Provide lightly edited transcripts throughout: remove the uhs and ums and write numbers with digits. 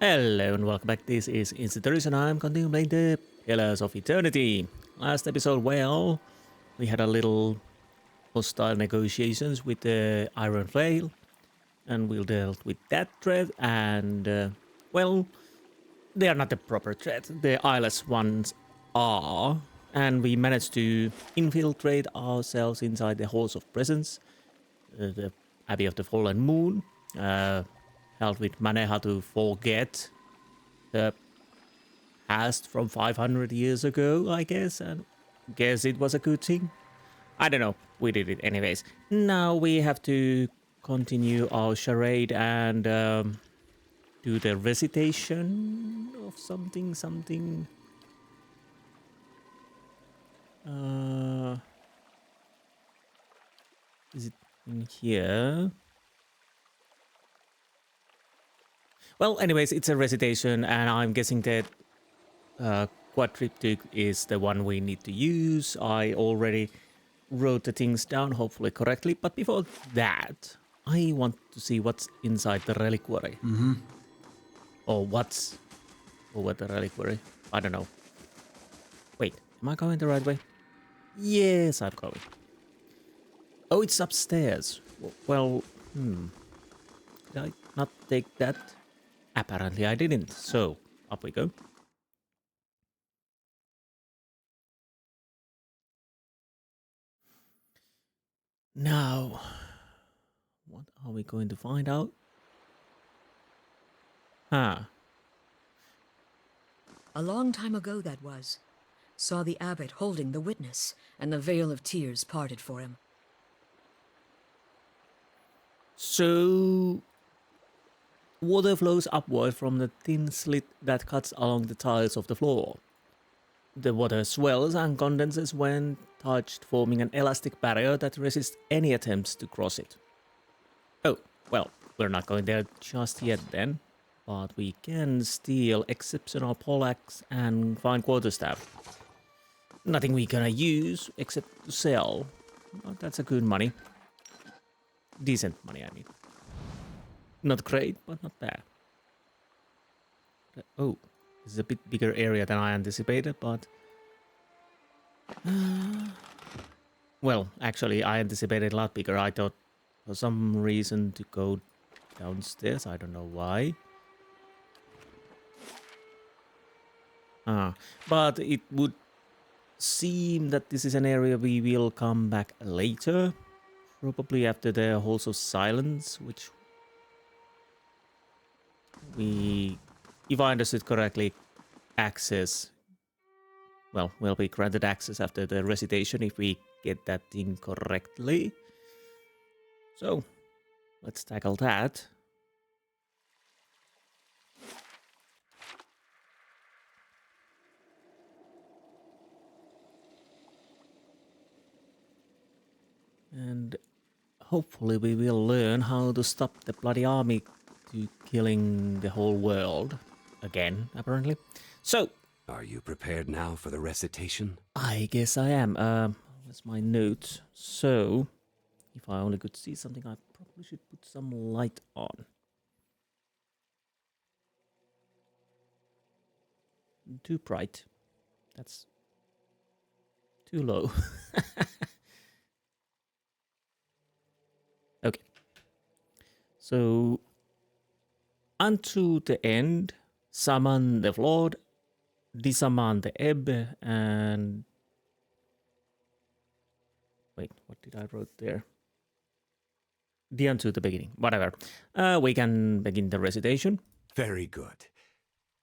Hello and welcome back. This is Insti and I'm continuing playing the Pillars of Eternity. Last episode, well, we had a little hostile negotiations with the Iron Vale, and we dealt with that threat, and, well, they are not the proper threat. The eyeless ones are, and we managed to infiltrate ourselves inside the Halls of Presence, the Abbey of the Fallen Moon, helped with Maneha to forget the past from 500 years ago, I guess, and guess it was a good thing. I don't know, we did it anyways. Now we have to continue our charade and do the recitation of something. Is it in here? Well, anyways, it's a recitation, and I'm guessing that quadriptych is the one we need to use. I already wrote the things down, hopefully correctly. But before that, I want to see what's inside the Reliquary. Or what's over the Reliquary. I don't know. Wait, am I going the right way? Yes, I'm going. Oh, it's upstairs. Well, did I not take that? Apparently I didn't, so up we go. Now, what are we going to find out? A long time ago that was. Saw the abbot holding the witness, and the veil of tears parted for him. So, water flows upward from the thin slit that cuts along the tiles of the floor. The water swells and condenses when touched, forming an elastic barrier that resists any attempts to cross it. Oh, well, we're not going there just yet then, but we can steal exceptional poleaxe and find quarterstaff. Nothing we gonna use except to sell, but that's a good money. Decent money, I mean. Not great, but not bad. Oh, this is a bit bigger area than I anticipated, but... well, actually, I anticipated a lot bigger. I thought for some reason to go downstairs. I don't know why. But it would seem that this is an area we will come back later. Probably after the Halls of Silence, which we, if I understood correctly, will be granted access after the recitation if we get that thing correctly. So, let's tackle that. And hopefully we will learn how to stop the bloody army to killing the whole world. Again, apparently. So, are you prepared now for the recitation? I guess I am. Where's my notes? So, if I only could see something, I probably should put some light on. Too bright. That's too low. Okay. So, unto the end, summon the flood, dissummon the ebb, and... wait, what did I wrote there? The unto the beginning, whatever. We can begin the recitation. Very good.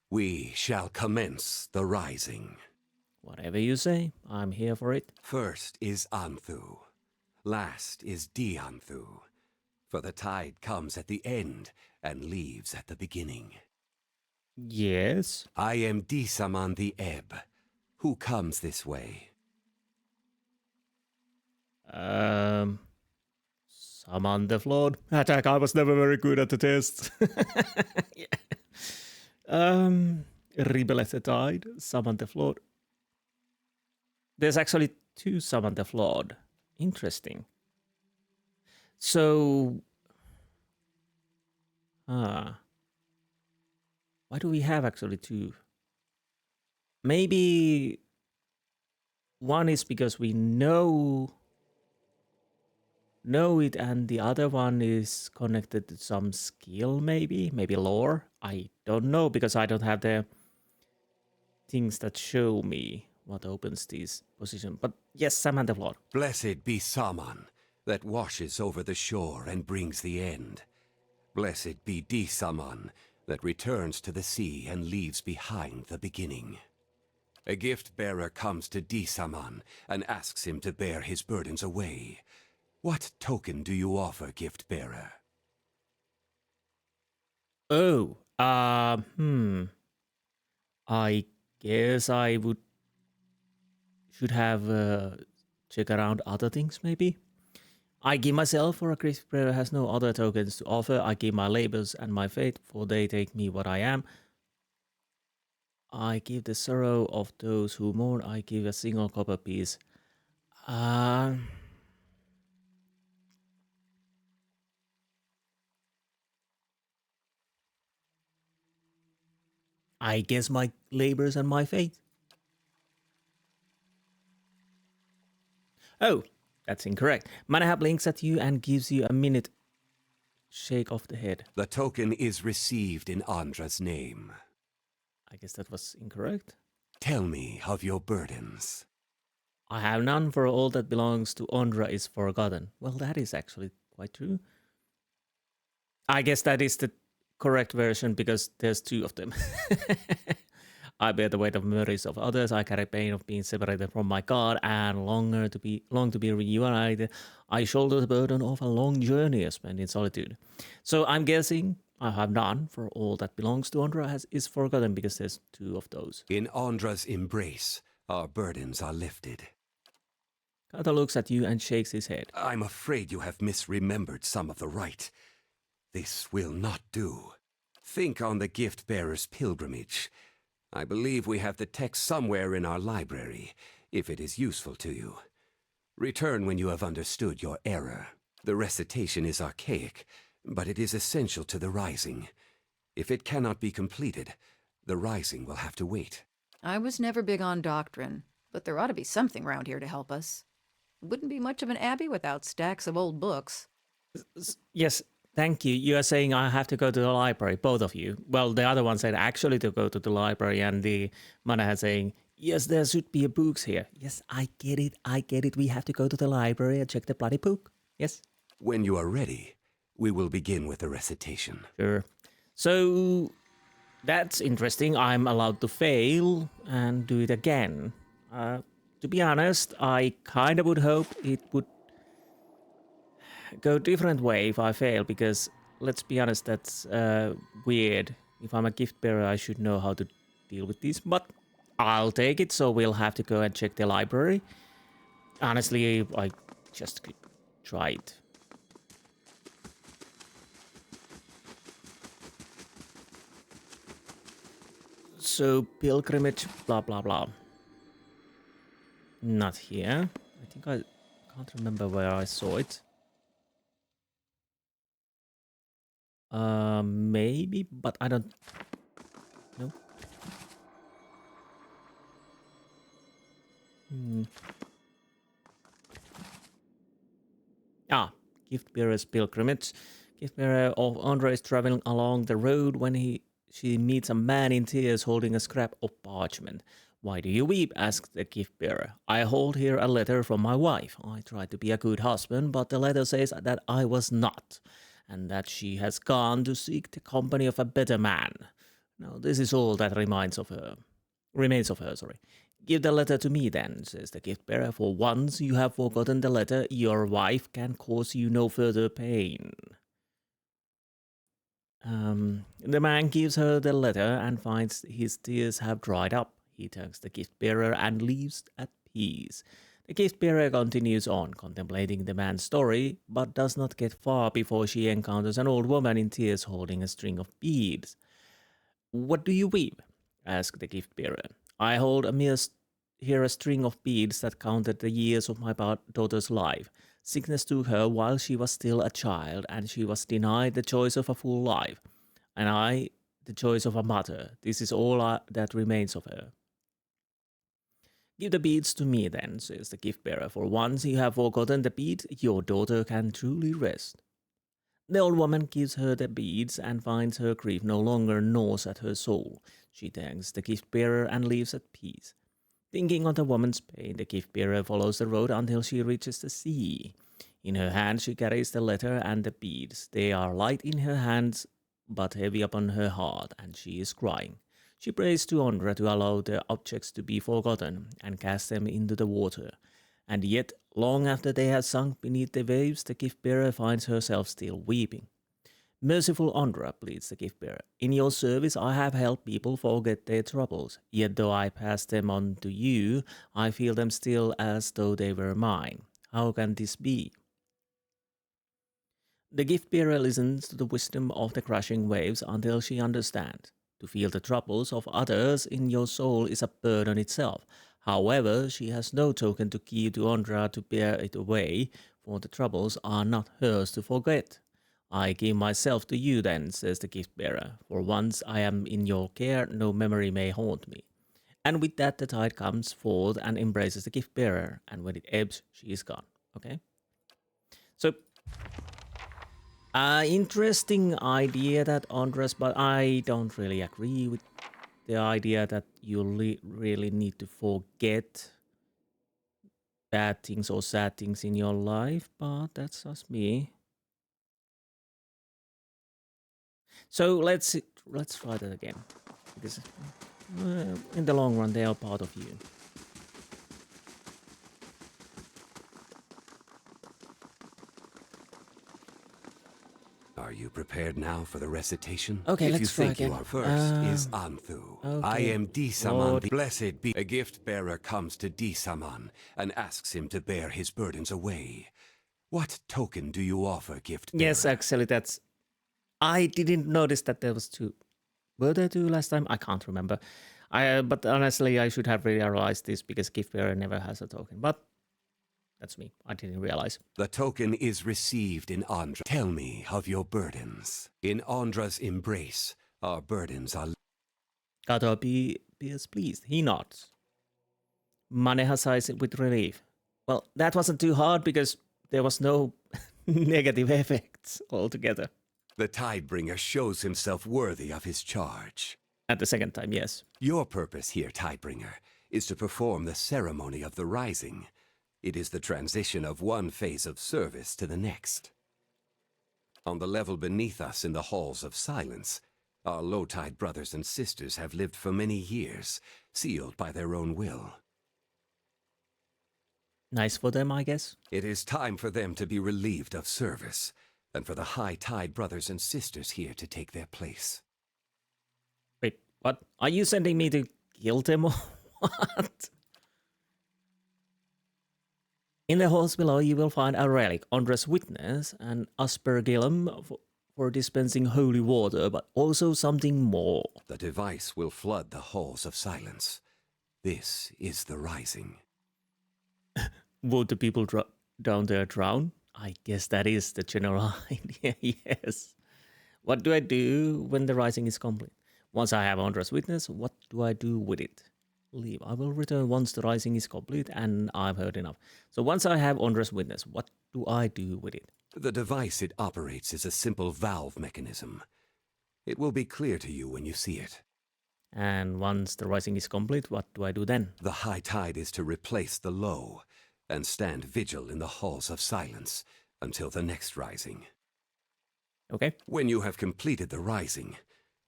We shall commence the rising. Whatever you say, I'm here for it. First is Anthu. Last is Dianthu. For the tide comes at the end and leaves at the beginning. Yes. I am Disaman the Ebb. Who comes this way? Summon the flood. Attack, I was never very good at the test. Yeah. Rebel at the tide. Summon the flood. There's actually two summon the flood. Interesting. So... Why do we have actually two? Maybe one is because we know it, and the other one is connected to some skill, maybe lore. I don't know, because I don't have the things that show me what opens these positions. But yes, Samantha Flood. Blessed be Saman, that washes over the shore and brings the end. Blessed be Saman, that returns to the sea and leaves behind the beginning. A gift-bearer comes to Saman and asks him to bear his burdens away. What token do you offer, gift-bearer? Oh, I guess I should have check around other things, maybe. I give myself, for a gift bearer has no other tokens to offer. I give my labors and my fate, for they take me what I am. I give the sorrow of those who mourn. I give a single copper piece. I guess my labors and my fate. Oh, that's incorrect. Manahab blinks at you and gives you a minute shake of the head. The token is received in Andra's name. I guess that was incorrect. Tell me of your burdens. I have none, for all that belongs to Andra is forgotten. Well, that is actually quite true. I guess that is the correct version, because there's two of them. I bear the weight of memories of others. I carry pain of being separated from my God, and long to be reunited. I shoulder the burden of a long journey spent in solitude. So I'm guessing I have none, for all that belongs to Andra is forgotten, because there's two of those. In Andra's embrace, our burdens are lifted. Kata looks at you and shakes his head. I'm afraid you have misremembered some of the rite. This will not do. Think on the gift-bearer's pilgrimage. I believe we have the text somewhere in our library, if it is useful to you. Return when you have understood your error. The recitation is archaic, but it is essential to the rising. If it cannot be completed, the rising will have to wait. I was never big on doctrine, but there ought to be something round here to help us. Wouldn't be much of an abbey without stacks of old books. Yes, thank you. You are saying I have to go to the library, both of you. Well, the other one said actually to go to the library, and the Mana saying, yes, there should be books here. Yes, I get it. We have to go to the library and check the bloody book. Yes? When you are ready, we will begin with the recitation. Sure. So, that's interesting. I'm allowed to fail and do it again. To be honest, I kind of would hope it would go different way if I fail, because let's be honest, that's weird. If I'm a gift bearer, I should know how to deal with this, but I'll take it. So we'll have to go and check the library. Honestly, I just could try it. So pilgrimage, blah blah blah. Not here. I think I can't remember where I saw it. Maybe, but I don't know. Gift bearer's pilgrimage. Gift bearer of Andre is traveling along the road when she meets a man in tears holding a scrap of parchment. Why do you weep? Asked the gift bearer. I hold here a letter from my wife. I tried to be a good husband, but the letter says that I was not, and that she has gone to seek the company of a better man. Now, this is all that remains of her. Give the letter to me then, says the gift bearer. For once you have forgotten the letter, your wife can cause you no further pain. The man gives her the letter and finds his tears have dried up. He thanks the gift bearer and leaves at peace. The gift bearer continues on, contemplating the man's story, but does not get far before she encounters an old woman in tears holding a string of beads. What do you weep? Asked the gift bearer. I hold here a string of beads that counted the years of my daughter's life. Sickness took her while she was still a child, and she was denied the choice of a full life. And I the choice of a mother. This is all that remains of her. Give the beads to me then, says the gift bearer. For once you have forgotten the bead, your daughter can truly rest. The old woman gives her the beads and finds her grief no longer gnaws at her soul. She thanks the gift bearer and leaves at peace. Thinking of the woman's pain, the gift bearer follows the road until she reaches the sea. In her hand she carries the letter and the beads. They are light in her hands, but heavy upon her heart, and she is crying. She prays to Ondra to allow the objects to be forgotten and cast them into the water. And yet, long after they have sunk beneath the waves, the gift-bearer finds herself still weeping. Merciful Ondra, pleads the gift-bearer, in your service I have helped people forget their troubles, yet though I pass them on to you, I feel them still as though they were mine. How can this be? The gift-bearer listens to the wisdom of the crashing waves until she understands. To feel the troubles of others in your soul is a burden itself. However, she has no token to give to Ondra to bear it away, for the troubles are not hers to forget. I give myself to you then, says the gift-bearer. For once I am in your care, no memory may haunt me. And with that the tide comes forth and embraces the gift-bearer, and when it ebbs, she is gone. Okay? So, interesting idea that Ondra's, but I don't really agree with the idea that you really need to forget bad things or sad things in your life, but that's just me. So let's try that again. Because in the long run, they are part of you. Are you prepared now for the recitation? Okay, if let's you try think again. you are first, is Anthu. Okay. I am Disaman. Lord. Blessed be. A gift bearer comes to Disaman and asks him to bear his burdens away. What token do you offer, gift bearer? Yes, actually, that's. I didn't notice that there was two. Were there two last time? I can't remember. But honestly, I should have realized this because gift bearer never has a token. But that's me. I didn't realize. The token is received in Ondra. Tell me of your burdens. In Ondra's embrace, our burdens are... Kato appears pleased. He nods. Maneha sighs with relief. Well, that wasn't too hard because there was no negative effects altogether. The Tidebringer shows himself worthy of his charge. At the second time, yes. Your purpose here, Tidebringer, is to perform the ceremony of the Rising. It is the transition of one phase of service to the next. On the level beneath us in the Halls of Silence, our low-tide brothers and sisters have lived for many years, sealed by their own will. Nice for them, I guess. It is time for them to be relieved of service, and for the high-tide brothers and sisters here to take their place. Wait, what? Are you sending me to kill them or what? In the halls below, you will find a relic, Ondra's witness, and aspergillum for dispensing holy water, but also something more. The device will flood the Halls of Silence. This is the Rising. Would the people down there drown? I guess that is the general idea, yes. What do I do when the Rising is complete? Once I have Ondra's witness, what do I do with it? Leave. I will return once the Rising is complete and I've heard enough. So once I have Ondra's witness, what do I do with it? The device it operates is a simple valve mechanism. It will be clear to you when you see it. And once the Rising is complete, what do I do then? The high tide is to replace the low and stand vigil in the Halls of Silence until the next Rising. Okay. When you have completed the Rising,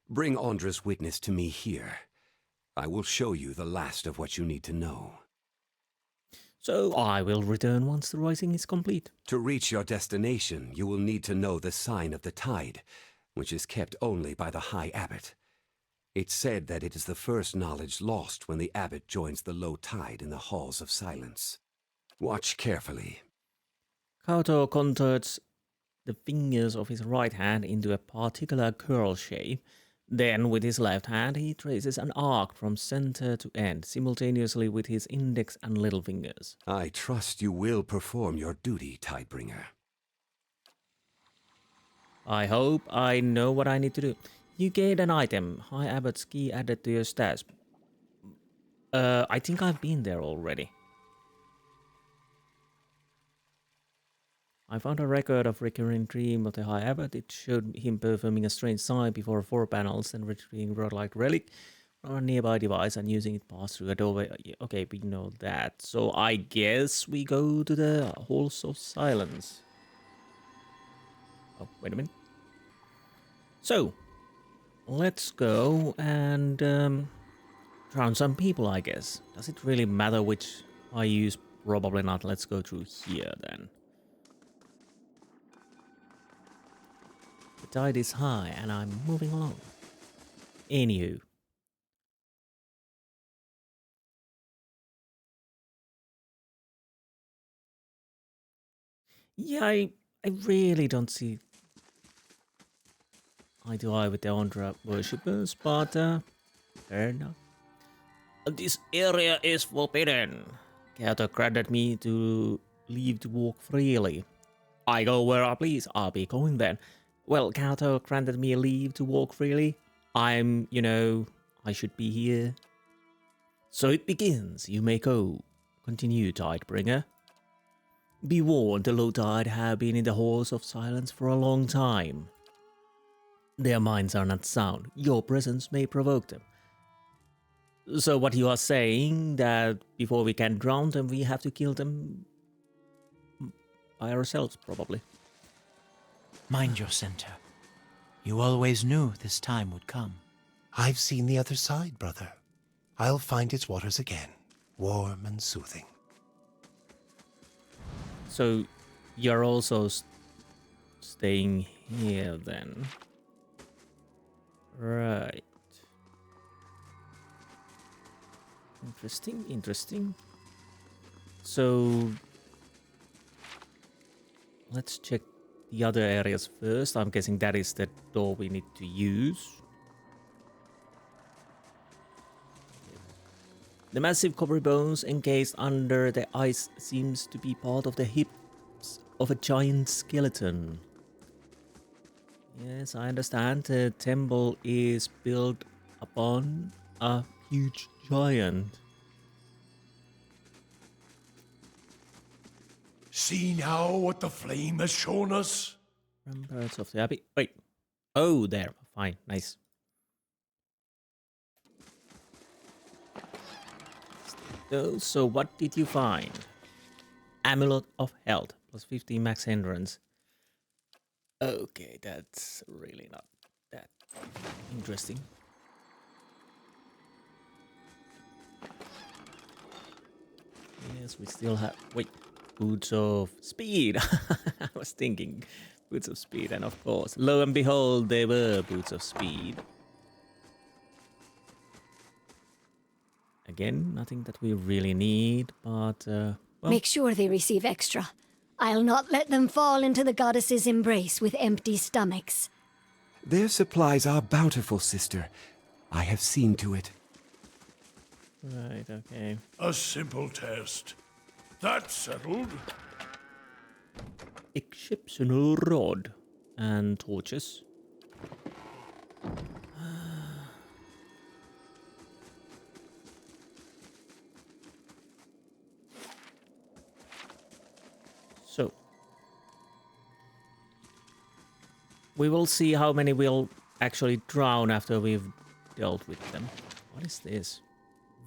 bring Ondra's witness to me here. I will show you the last of what you need to know. So I will return once the Rising is complete. To reach your destination, you will need to know the sign of the tide, which is kept only by the High Abbot. It's said that it is the first knowledge lost when the Abbot joins the low tide in the Halls of Silence. Watch carefully. Kato contorts the fingers of his right hand into a particular curl shape. Then, with his left hand, he traces an arc from center to end, simultaneously with his index and little fingers. I trust you will perform your duty, Tidebringer. I hope I know what I need to do. You gained an item. High Abbot's key added to your stats. I think I've been there already. I found a record of recurring dream of the High Abbot. It showed him performing a strange sign before 4 panels and retrieving godlike relic from a nearby device and using it pass through a doorway. Okay, we know that. So I guess we go to the Halls of Silence. Oh, wait a minute. So, let's go and drown some people, I guess. Does it really matter which I use? Probably not. Let's go through here then. The tide is high and I'm moving along. Anywho. Yeah, I really don't see eye to eye with the Ondra worshippers, but fair enough. This area is forbidden. Kato granted me to leave to walk freely. I go where I please. I'll be going then. Well, Kato granted me leave to walk freely. I'm, I should be here. So it begins. You may go. Continue, Tidebringer. Be warned, the low tide have been in the Halls of Silence for a long time. Their minds are not sound. Your presence may provoke them. So what you are saying, that before we can drown them, we have to kill them by ourselves, probably. Mind your center. You always knew this time would come. I've seen the other side, brother. I'll find its waters again, warm and soothing. So you're also staying here then? Right. Interesting. So let's check the other areas first. I'm guessing that is the door we need to use. The massive copper bones encased under the ice seems to be part of the hips of a giant skeleton. Yes, I understand. The temple is built upon a huge giant. See now what the flame has shown us? Remembrance of the Abbey. Wait. Oh, there. Fine. Nice. So what did you find? Amulet of Health. Plus 15 max hindrance. Okay, that's really not that interesting. Yes, we still have... Wait. Boots of Speed. I was thinking Boots of Speed, and of course, lo and behold, they were Boots of Speed. Again, nothing that we really need, but well. Make sure they receive extra. I'll not let them fall into the goddess's embrace with empty stomachs. Their supplies are bountiful, sister. I have seen to it. Right, okay. A simple test. That's settled. Exceptional rod and torches. So we will see how many we'll actually drown after we've dealt with them. What is this?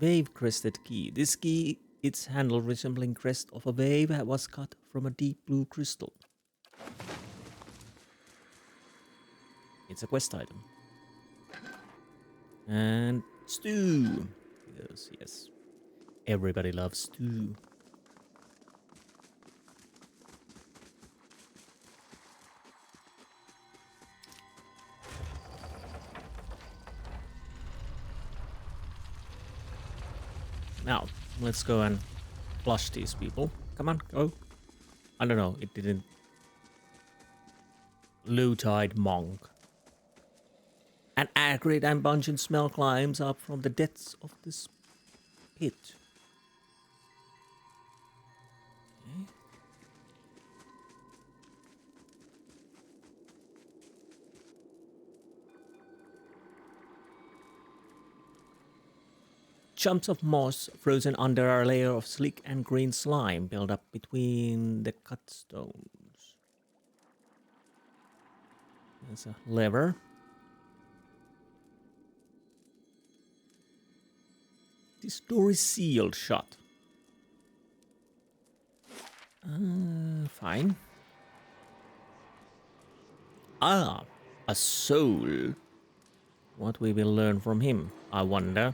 Wave-crested key. This key, its handle resembling crest of a wave, was cut from a deep blue crystal. It's a quest item. And stew. Yes, yes. Everybody loves stew. Now, let's go and flush these people. Come on, go. I don't know, it didn't. Low-tide monk. An acrid and pungent smell climbs up from the depths of this pit. Okay. Chunks of moss frozen under a layer of slick and green slime build up between the cut stones. There's a lever. This door is sealed shut. Fine. Ah, a soul. What we will learn from him, I wonder.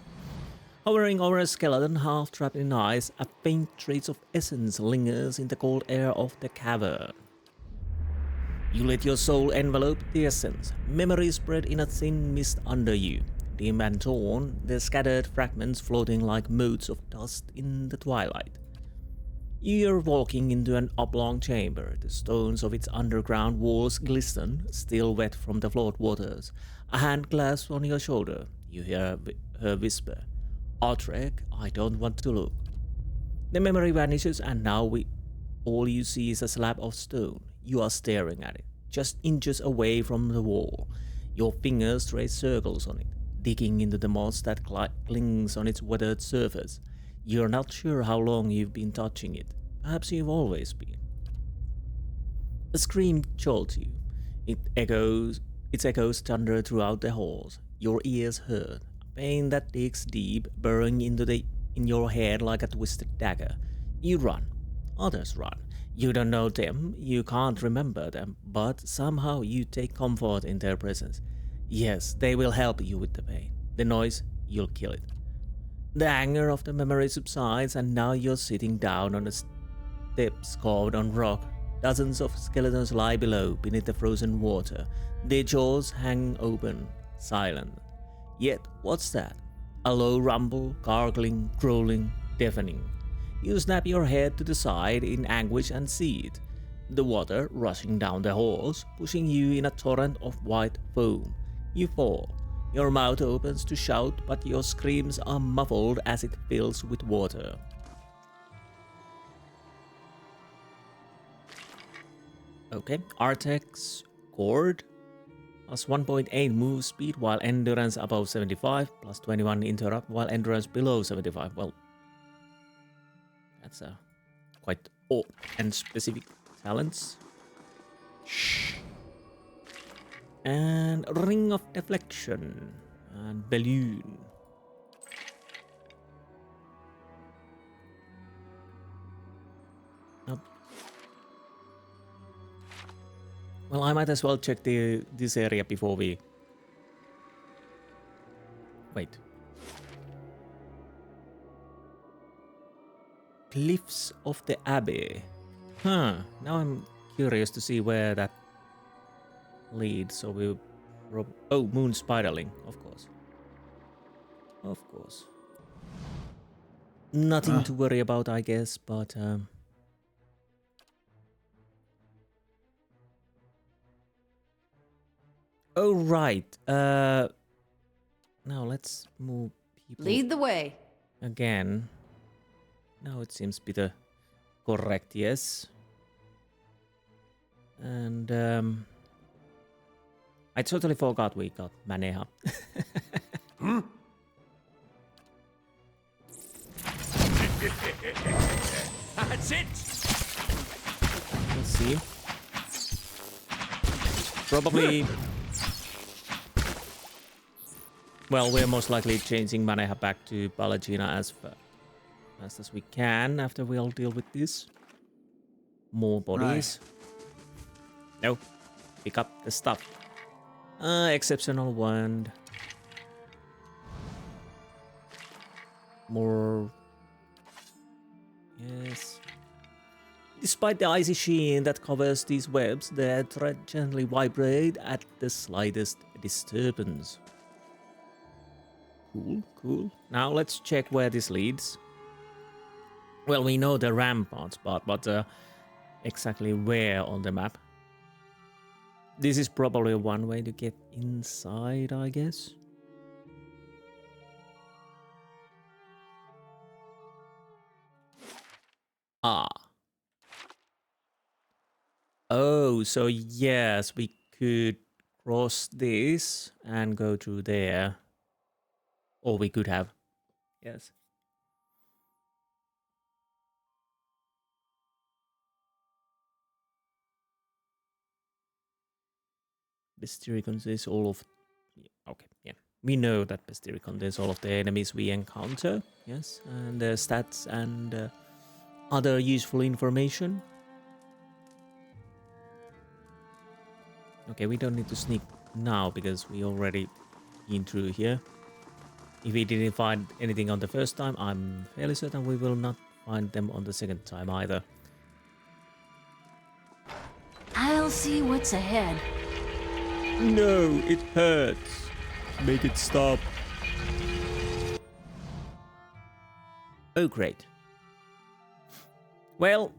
Hovering over a skeleton half trapped in ice, a faint trace of essence lingers in the cold air of the cavern. You let your soul envelope the essence. Memories spread in a thin mist under you. Dim and torn, the scattered fragments floating like motes of dust in the twilight. You are walking into an oblong chamber. The stones of its underground walls glisten, still wet from the flood waters. A hand clasps on your shoulder. You hear her whisper, "Otrek, I don't want to look." The memory vanishes, and now all you see is a slab of stone. You are staring at it, just inches away from the wall. Your fingers trace circles on it, digging into the moss that clings on its weathered surface. You're not sure how long you've been touching it. Perhaps you've always been. A scream jolts you. Its echoes thunder throughout the halls. Your ears hurt. A pain that digs deep, burrowing in your head like a twisted dagger. You run. Others run. You don't know them, you can't remember them, but somehow you take comfort in their presence. Yes, they will help you with the pain. The noise, you'll kill it. The anger of the memory subsides, and now you're sitting down on the steps carved on rock. Dozens of skeletons lie below, beneath the frozen water. Their jaws hang open, silent. Yet, what's that? A low rumble, gargling, crawling, deafening. You snap your head to the side in anguish and see it. The water rushing down the halls, pushing you in a torrent of white foam. You fall. Your mouth opens to shout, but your screams are muffled as it fills with water. Okay, Artek's Cord. Plus 1.8 move speed while endurance above 75, plus 21 interrupt while endurance below 75. Well, that's a quite odd and specific talents. And Ring of Deflection and Balloon. Nope. Well, I might as well check this area before we... Wait. Cliffs of the Abbey. Huh. Now I'm curious to see where that leads. So we'll... Oh, Moon Spiderling, of course. Of course. Nothing to worry about, I guess, but... Oh, right. Now let's move people... Lead the way. Again. Now it seems to be the correct, yes. And, I totally forgot we got Maneha. That's it! Let's see. Probably... Well, we're most likely changing Maneha back to Palagina as fast as we can after we all deal with this. More bodies. Right. No. Pick up the stuff. Exceptional wand. More. Yes. Despite the icy sheen that covers these webs, the thread gently vibrate at the slightest disturbance. Cool, cool. Now let's check where this leads. Well, we know the ramparts part, but exactly where on the map? This is probably one way to get inside, I guess. Ah. Oh, so yes, we could cross this and go through there. Or we could have. Yes. Bestiary contains all of... Okay, yeah. We know that Bestiary contains all of the enemies we encounter. Yes, and stats and other useful information. Okay, we don't need to sneak now because we already been through here. If we didn't find anything on the first time, I'm fairly certain we will not find them on the second time either. I'll see what's ahead. No, it hurts. Make it stop. Oh, great. Well,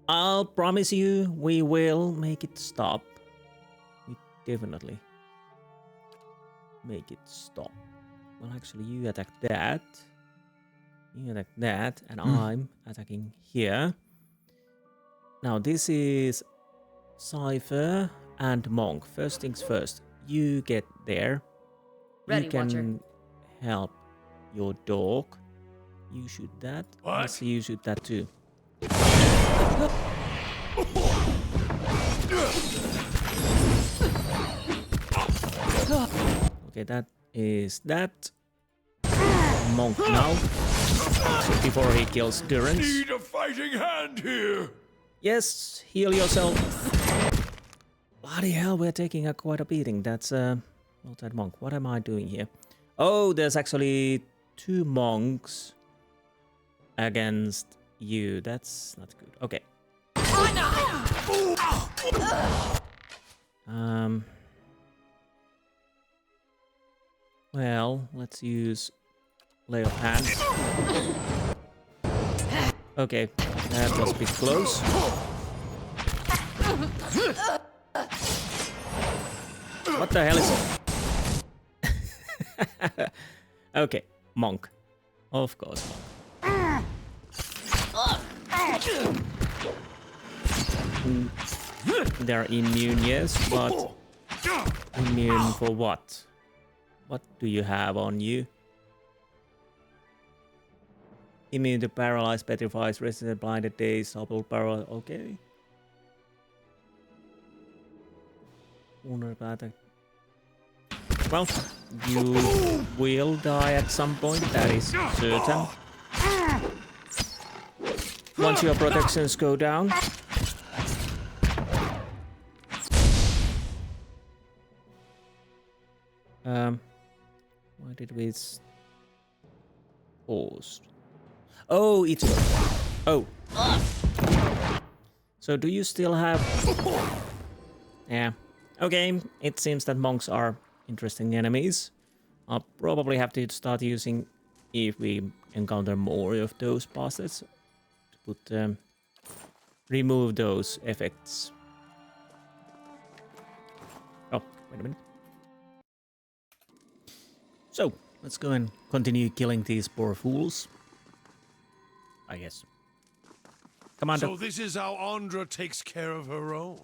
I'll promise you we will make it stop. We definitely make it stop. Well, actually, you attack that. You attack that, and I'm attacking here. Now, this is Cypher and Monk. First things first. You get there. Ready, you can Watcher. help your dog. You shoot that. What? Let's see you shoot that too. Okay, that is that. Monk now. Before he kills Durance. Need a fighting hand here. Yes, heal yourself. Bloody hell, we're taking quite a beating. That's not that monk. What am I doing here? Oh, there's actually 2 monks against you. That's not good. Okay. Well, let's use lay of hands. Okay, that was a bit close. What the hell is it? Okay, monk. Of course, monk. They're immune, yes, but immune for what? What do you have on you? Immune to paralyzed, petrifies, resistant, blinded, dazed, double paralyzed. Okay. Vulnerable attack. Well, you will die at some point, that is certain. Once your protections go down. Why did we pause? Oh, it's... Oh. So do you still have... Yeah. Okay, it seems that monks are interesting enemies. I'll probably have to start using, if we encounter more of those bastards, to put, remove those effects. Oh, wait a minute. So, let's go and continue killing these poor fools. I guess. Commander. So this is how Andra takes care of her own.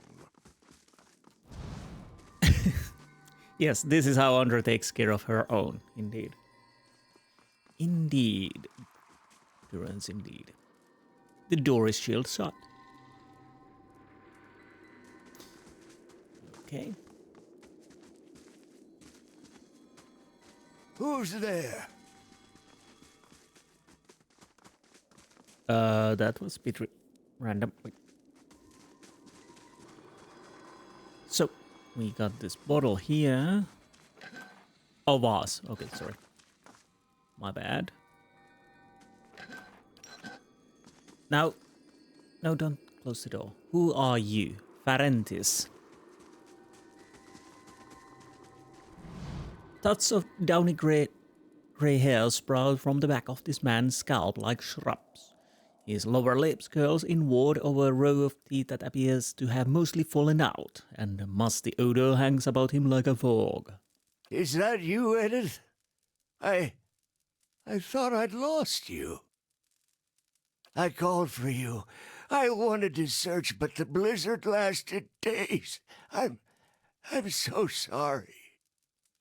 Yes, this is how Andra takes care of her own, indeed. Indeed. Durance, indeed. The door is shield shut. Okay. Who's there? That was a bit random. Wait. So, we got this bottle here. Oh, vase. Okay, sorry. My bad. Now, no, don't close the door. Who are you? Farentis. Tufts of downy grey hair sprout from the back of this man's scalp like shrubs. His lower lips curls inward over a row of teeth that appears to have mostly fallen out, and a musty odor hangs about him like a fog. Is that you, Edith? I thought I'd lost you. I called for you. I wanted to search, but the blizzard lasted days. I'm so sorry.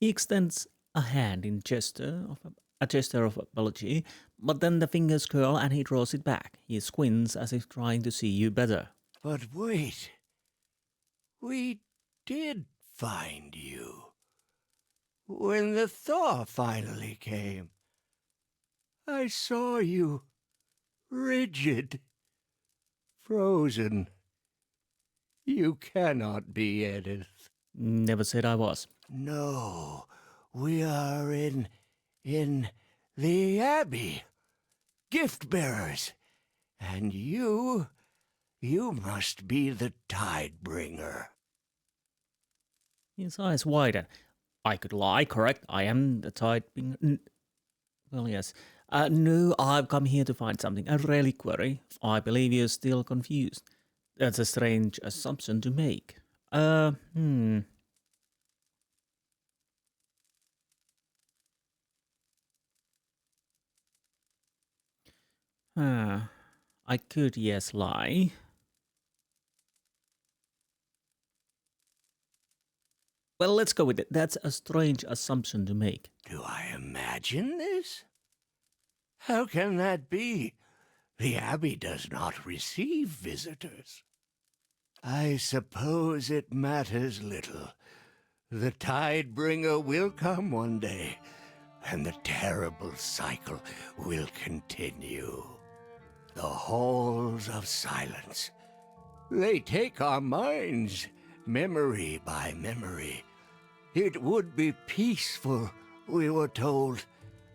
He extends a hand in a gesture of apology, but then the fingers curl and he draws it back. He squints as if trying to see you better. But wait. We did find you. When the thaw finally came, I saw you rigid, frozen. You cannot be Edith. Never said I was. No, we are in the Abbey. Gift bearers. And you must be the Tidebringer. His eyes widen. I could lie, correct? I am the Tidebringer. Well, yes. No, I've come here to find something. A reliquary. I believe you're still confused. That's a strange assumption to make. I could, yes, lie. Well, let's go with it. That's a strange assumption to make. Do I imagine this? How can that be? The Abbey does not receive visitors. I suppose it matters little. The Tidebringer will come one day, and the terrible cycle will continue. The halls of silence. They take our minds, memory by memory. It would be peaceful, we were told,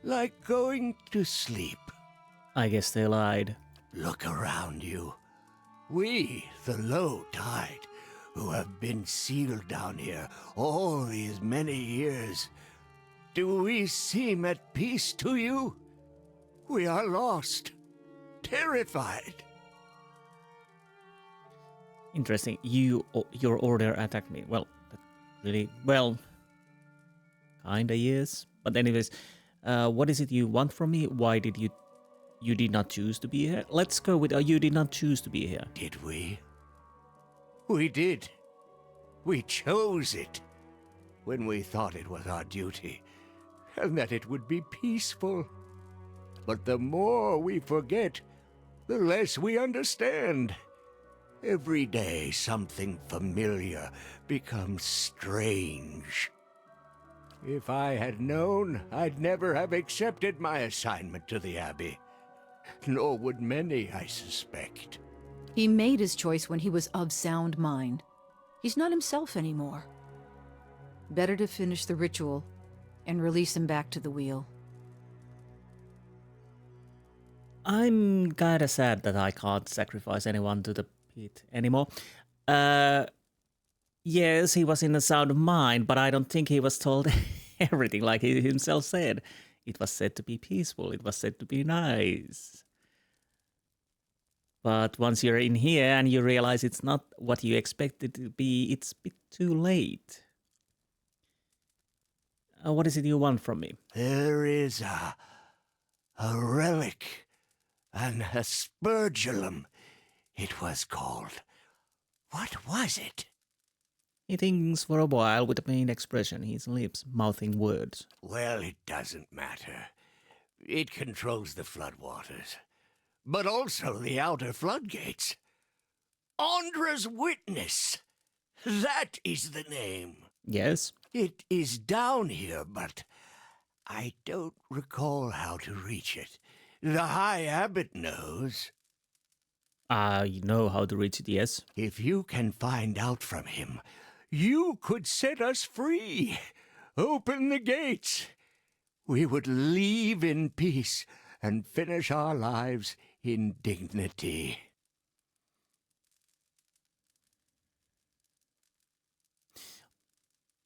like going to sleep. I guess they lied. Look around you. We, the low tide, who have been sealed down here all these many years, do we seem at peace to you? We are lost, terrified. Interesting. Your order attacked me. Well, that really, well, kinda yes. But anyways, what is it you want from me? Why did you did not choose to be here? Let's go with you did not choose to be here. Did we? We did. We chose it when we thought it was our duty and that it would be peaceful. But the more we forget, the less we understand. Every day something familiar becomes strange. If I had known, I'd never have accepted my assignment to the Abbey. Nor would many, I suspect. He made his choice when he was of sound mind. He's not himself anymore. Better to finish the ritual and release him back to the wheel. I'm kinda sad that I can't sacrifice anyone to the pit anymore. Yes, he was in a sound mind, but I don't think he was told everything like he himself said. It was said to be peaceful, it was said to be nice. But once you're in here and you realize it's not what you expected to be, it's a bit too late. What is it you want from me? There is a relic, an aspergillum, it was called. What was it? He thinks for a while with a pained expression, his lips mouthing words. Well, it doesn't matter. It controls the floodwaters, but also the outer floodgates. Andra's Witness! That is the name. Yes? It is down here, but I don't recall how to reach it. The High Abbot knows. You know how to reach it, yes? If you can find out from him, you could set us free. Open the gates. We would leave in peace and finish our lives in dignity.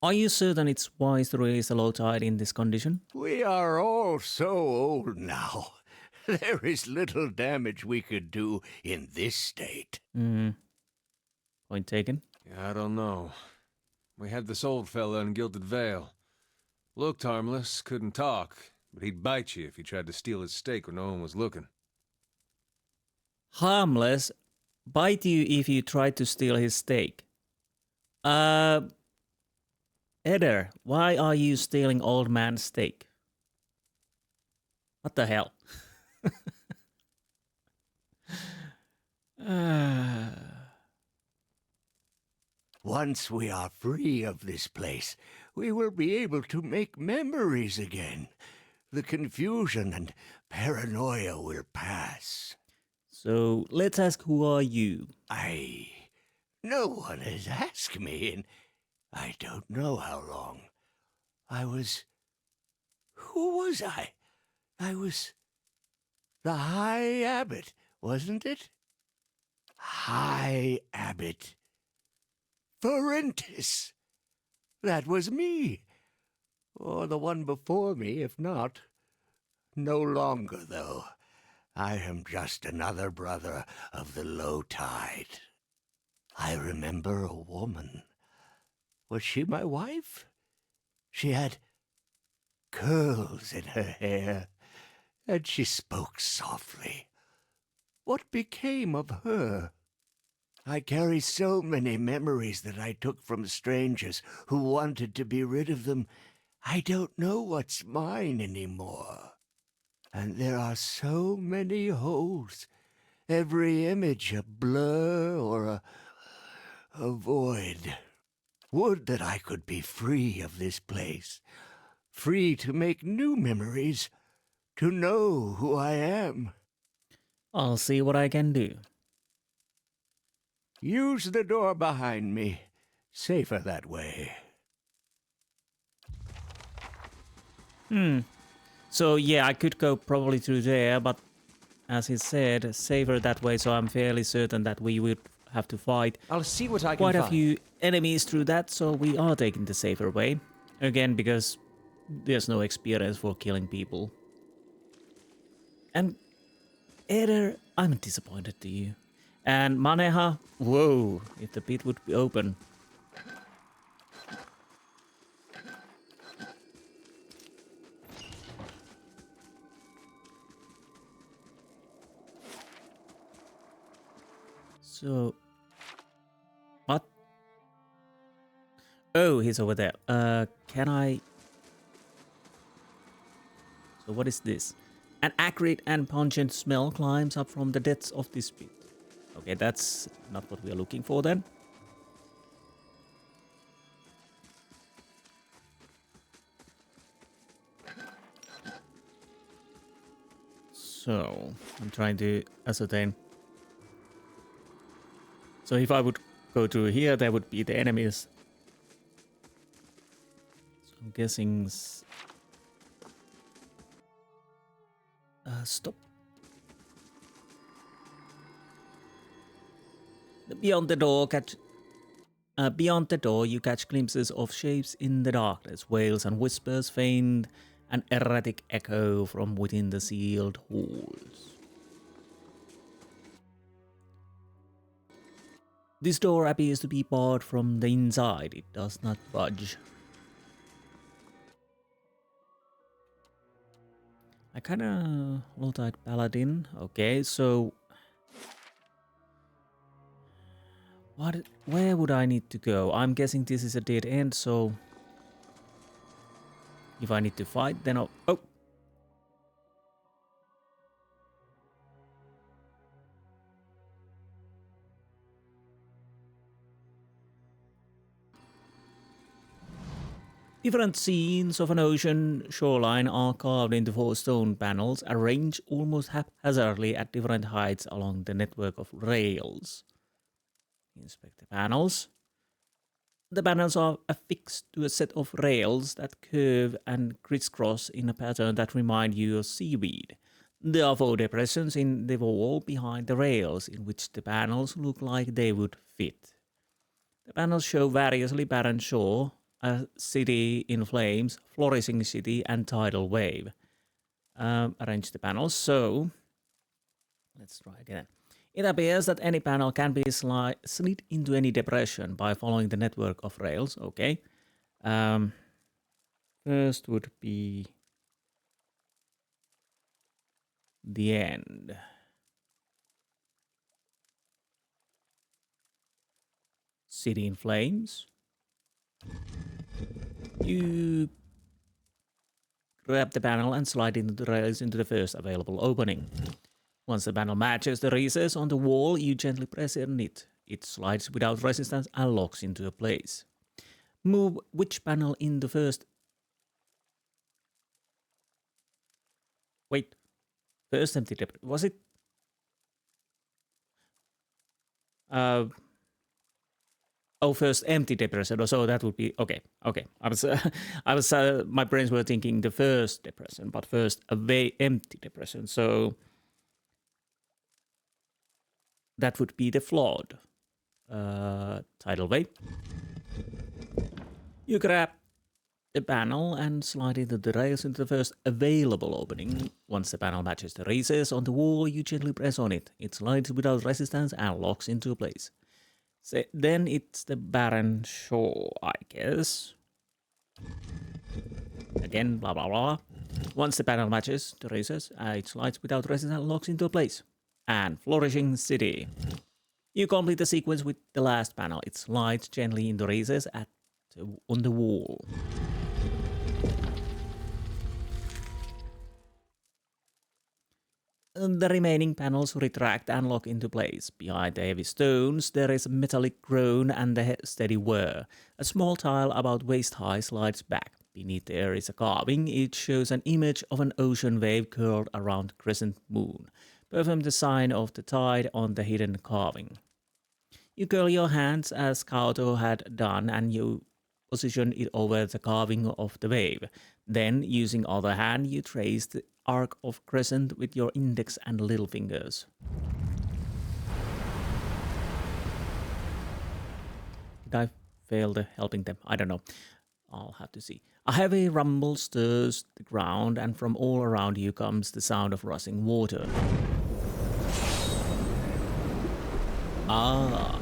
Are you certain it's wise to release a low tide in this condition? We are all so old now. There is little damage we could do in this state. Point taken. Yeah, I don't know. We had this old fella in Gilded Vale. Looked harmless, couldn't talk, but he'd bite you if you tried to steal his steak when no one was looking. Harmless? Bite you if you tried to steal his steak? Eder, why are you stealing old man's steak? What the hell? Once we are free of this place, we will be able to make memories again. The confusion and paranoia will pass. So let's ask, who are you? No one has asked me in I don't know how long. Who was I? I was the High Abbot, wasn't it? High Abbot Ferentis. That was me. Or the one before me, if not. No longer, though. I am just another brother of the low tide. I remember a woman. Was she my wife? She had curls in her hair, and she spoke softly. What became of her? I carry so many memories that I took from strangers who wanted to be rid of them. I don't know what's mine anymore. And there are so many holes. Every image a blur or a void. Would that I could be free of this place. Free to make new memories. To know who I am. I'll see what I can do. Use the door behind me. Safer that way. So yeah, I could go probably through there, but as he said, safer that way, so I'm fairly certain that we would have to fight I'll see what I can quite a find. few enemies through that, so we are taking the safer way. Again, because there's no experience for killing people. And Eder, I'm disappointed to you. And Maneha, whoa, if the pit would be open. So, what? Oh, he's over there. Can I? So what is this? An acrid and pungent smell climbs up from the depths of this pit. Okay, that's not what we are looking for then. So, I'm trying to ascertain. So if I would go through here, there would be the enemies. So I'm guessing... stop. Beyond the door, you catch glimpses of shapes in the darkness, wails and whispers, faint and erratic echo from within the sealed halls. This door appears to be barred from the inside. It does not budge. I kinda low-tide paladin. Okay, so where would I need to go? I'm guessing this is a dead end, so if I need to fight, then I'll... Oh! Different scenes of an ocean shoreline are carved into 4 stone panels, arranged almost haphazardly at different heights along the network of rails. Inspect the panels. The panels are affixed to a set of rails that curve and crisscross in a pattern that remind you of seaweed. There are 4 depressions in the wall behind the rails in which the panels look like they would fit. The panels show variously barren shore, a city in flames, flourishing city, and tidal wave. Arrange the panels. So, let's try again. It appears that any panel can be slid into any depression by following the network of rails. Okay. First would be the end. City in flames. You grab the panel and slide into the rails into the first available opening. Once the panel matches the recess on the wall, you gently press on it. It slides without resistance and locks into a place. Move which panel in the first... Wait. First empty depression. Was it? First empty depression. So that would be... Okay. My brains were thinking the first depression, but first empty depression. So that would be the flawed tidal wave. You grab the panel and slide into the rails into the first available opening. Once the panel matches the recess on the wall, you gently press on it. It slides without resistance and locks into place. Then it's the barren shore, I guess. Again, blah blah blah. Once the panel matches the recess, it slides without resistance and locks into place. And flourishing city. You complete the sequence with the last panel. It slides gently in the recess on the wall. The remaining panels retract and lock into place. Behind the heavy stones, there is a metallic groan and a steady whir. A small tile about waist high slides back. Beneath there is a carving. It shows an image of an ocean wave curled around crescent moon. Perform the sign of the tide on the hidden carving. You curl your hands as Kauto had done and you position it over the carving of the wave. Then, using other hand, you trace the arc of crescent with your index and little fingers. Did I fail the helping them? I don't know. I'll have to see. A heavy rumble stirs the ground, and from all around you comes the sound of rushing water. Ah.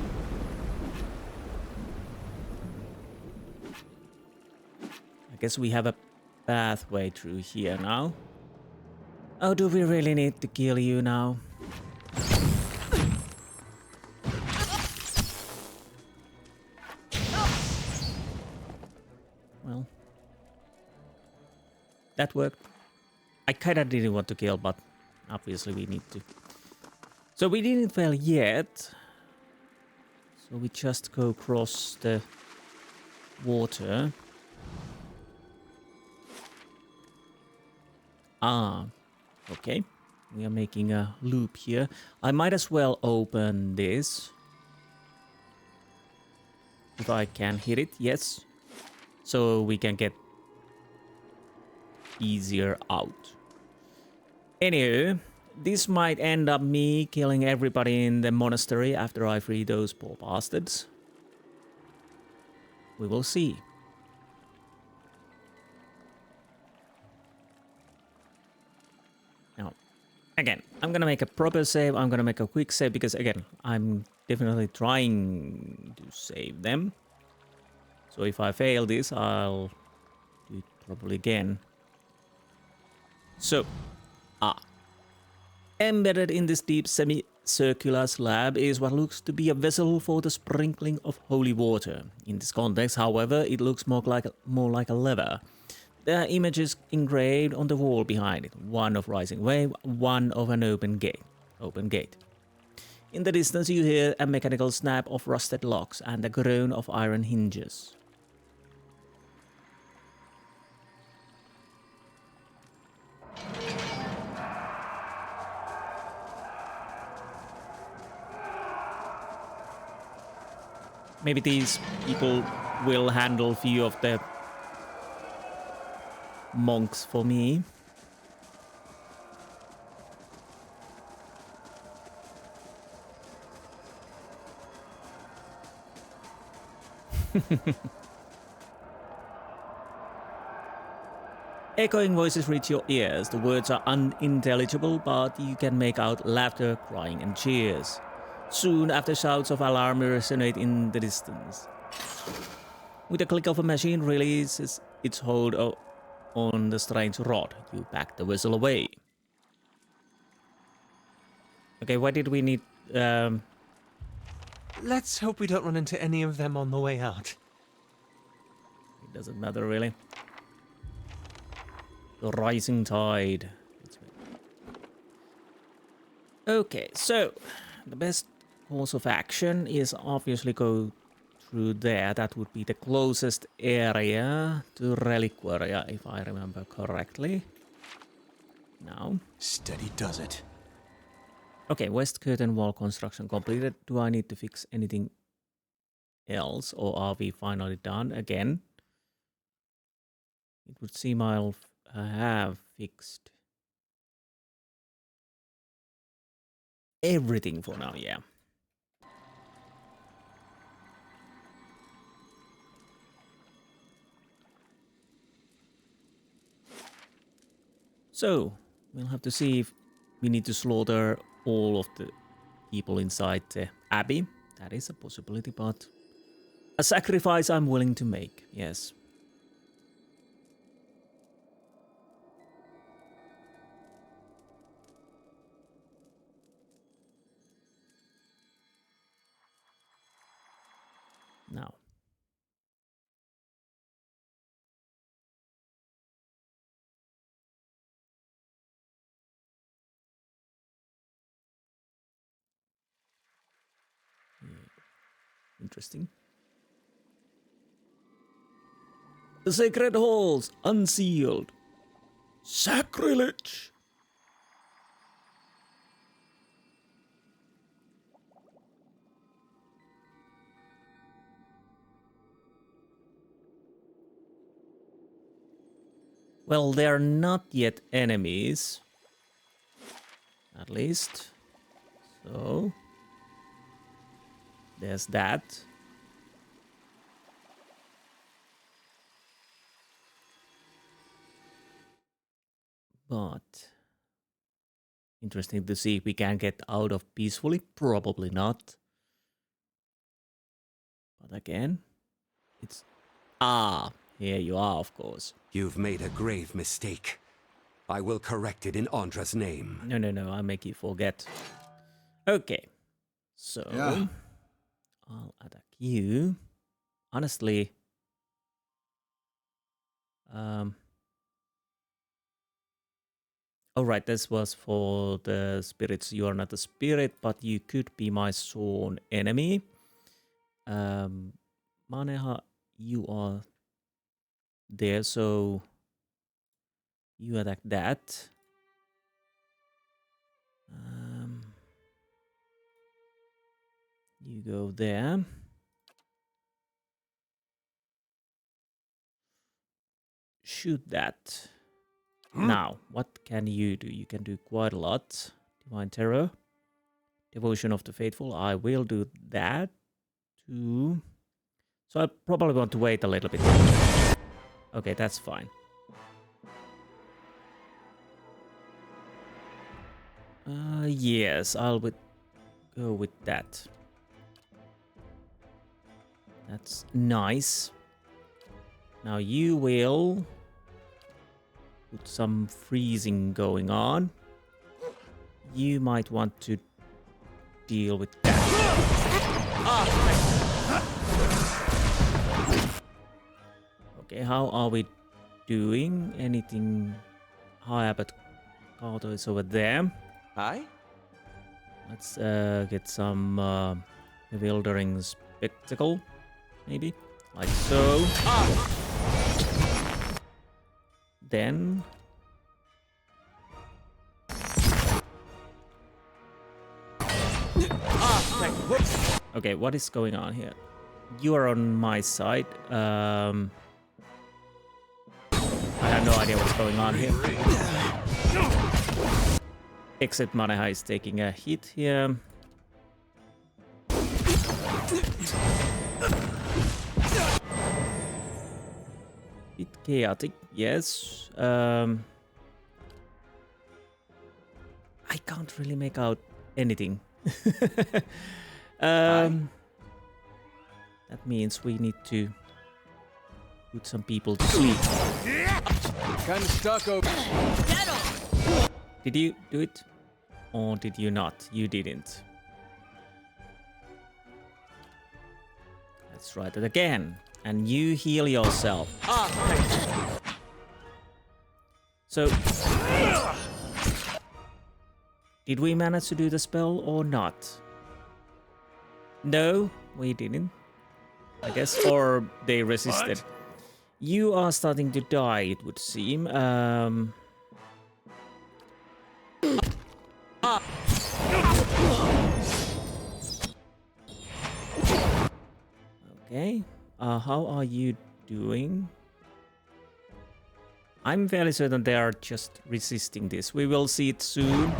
I guess we have a pathway through here now. Oh, do we really need to kill you now? Well, that worked. I kinda didn't want to kill, but obviously we need to. So we didn't fail yet. So we just go across the water. Ah, okay. We are making a loop here. I might as well open this. If I can hit it, yes. So we can get easier out. Anywho, this might end up me killing everybody in the monastery after I free those poor bastards. We will see. Now, again, I'm gonna make a proper save. I'm gonna make a quick save because, again, I'm definitely trying to save them. So if I fail this, I'll do it probably again. So, embedded in this deep semicircular slab is what looks to be a vessel for the sprinkling of holy water. In this context, however, it looks more like a lever. The image is engraved on the wall behind it, one of rising wave, one of an open gate. In the distance you hear a mechanical snap of rusted locks and a groan of iron hinges. Maybe these people will handle a few of the monks for me. Echoing voices reach your ears. The words are unintelligible, but you can make out laughter, crying, and cheers. Soon after, shouts of alarm resonate in the distance. With a click of a machine releases its hold on the strange rod. You back the vessel away. Okay, why did we need... Let's hope we don't run into any of them on the way out. It doesn't matter, really. The rising tide. Okay, so... the best course of action is obviously go through there. That would be the closest area to Reliquary, if I remember correctly. Now. Steady does it. Okay, west curtain wall construction completed. Do I need to fix anything else, or are we finally done again? It would seem I'll have fixed everything for now, yeah. So, we'll have to see if we need to slaughter all of the people inside the abbey. That is a possibility, but a sacrifice I'm willing to make, yes. Now. Interesting. The sacred halls unsealed. Sacrilege! Well, they're not yet enemies. At least. So. There's that. But interesting to see if we can get out of peacefully. Probably not. But again, it's... Ah, here you are, of course. You've made a grave mistake. I will correct it in Andra's name. No, I'll make you forget. Okay. So... Yeah. I'll attack you. Honestly... Alright, this was for the spirits. You are not a spirit, but you could be my sworn enemy. Maneha, you are there, so you attack that. You go there. Shoot that. Now, what can you do? You can do quite a lot. Divine Terror. Devotion of the Faithful. I will do that too. So I probably want to wait a little bit. Okay, that's fine. Yes, I'll go with that. That's nice. Now you will put some freezing going on. You might want to deal with that. Okay, how are we doing? Anything higher? But Carter is over there. Hi. Let's get some bewildering spectacle, maybe like so. Then okay, what is going on here? You are on my side. I have no idea what's going on here. Except Maneha is taking a hit here. Bit chaotic, yes. I can't really make out anything. That means we need to put some people to sleep. Kind of stuck over. Did you do it? Or did you not? You didn't. Let's try that again. And you heal yourself. So, did we manage to do the spell or not? No, we didn't. I guess, or they resisted. What? You are starting to die, it would seem. Okay. How are you doing? I'm fairly certain they are just resisting this. We will see it soon.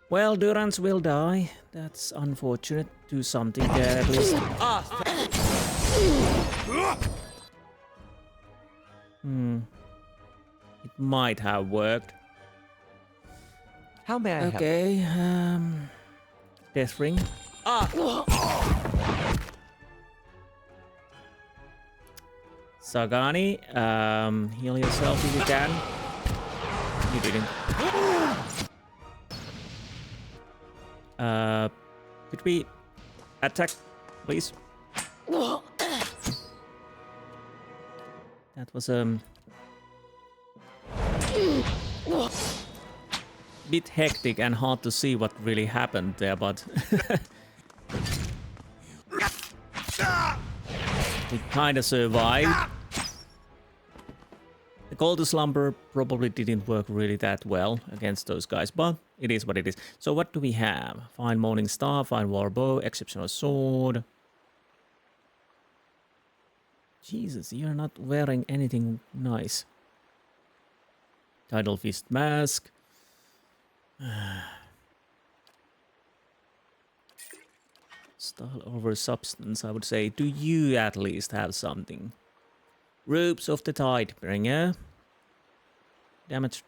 Well, Durance will die. That's unfortunate. Do something there at least. It might have worked. How may I help? Okay, Death Ring. Sagani, heal yourself if you can. You didn't. Could we attack, please? That was bit hectic and hard to see what really happened there, but we kind of survived. The Call to Slumber probably didn't work really that well against those guys, but it is what it is. So what do we have? Fine Morning Star, Fine Warbow, Exceptional Sword. Jesus, you're not wearing anything nice. Tidal Fist Mask. Style over substance, I would say. Do you at least have something? Ropes of the Tidebringer. Damage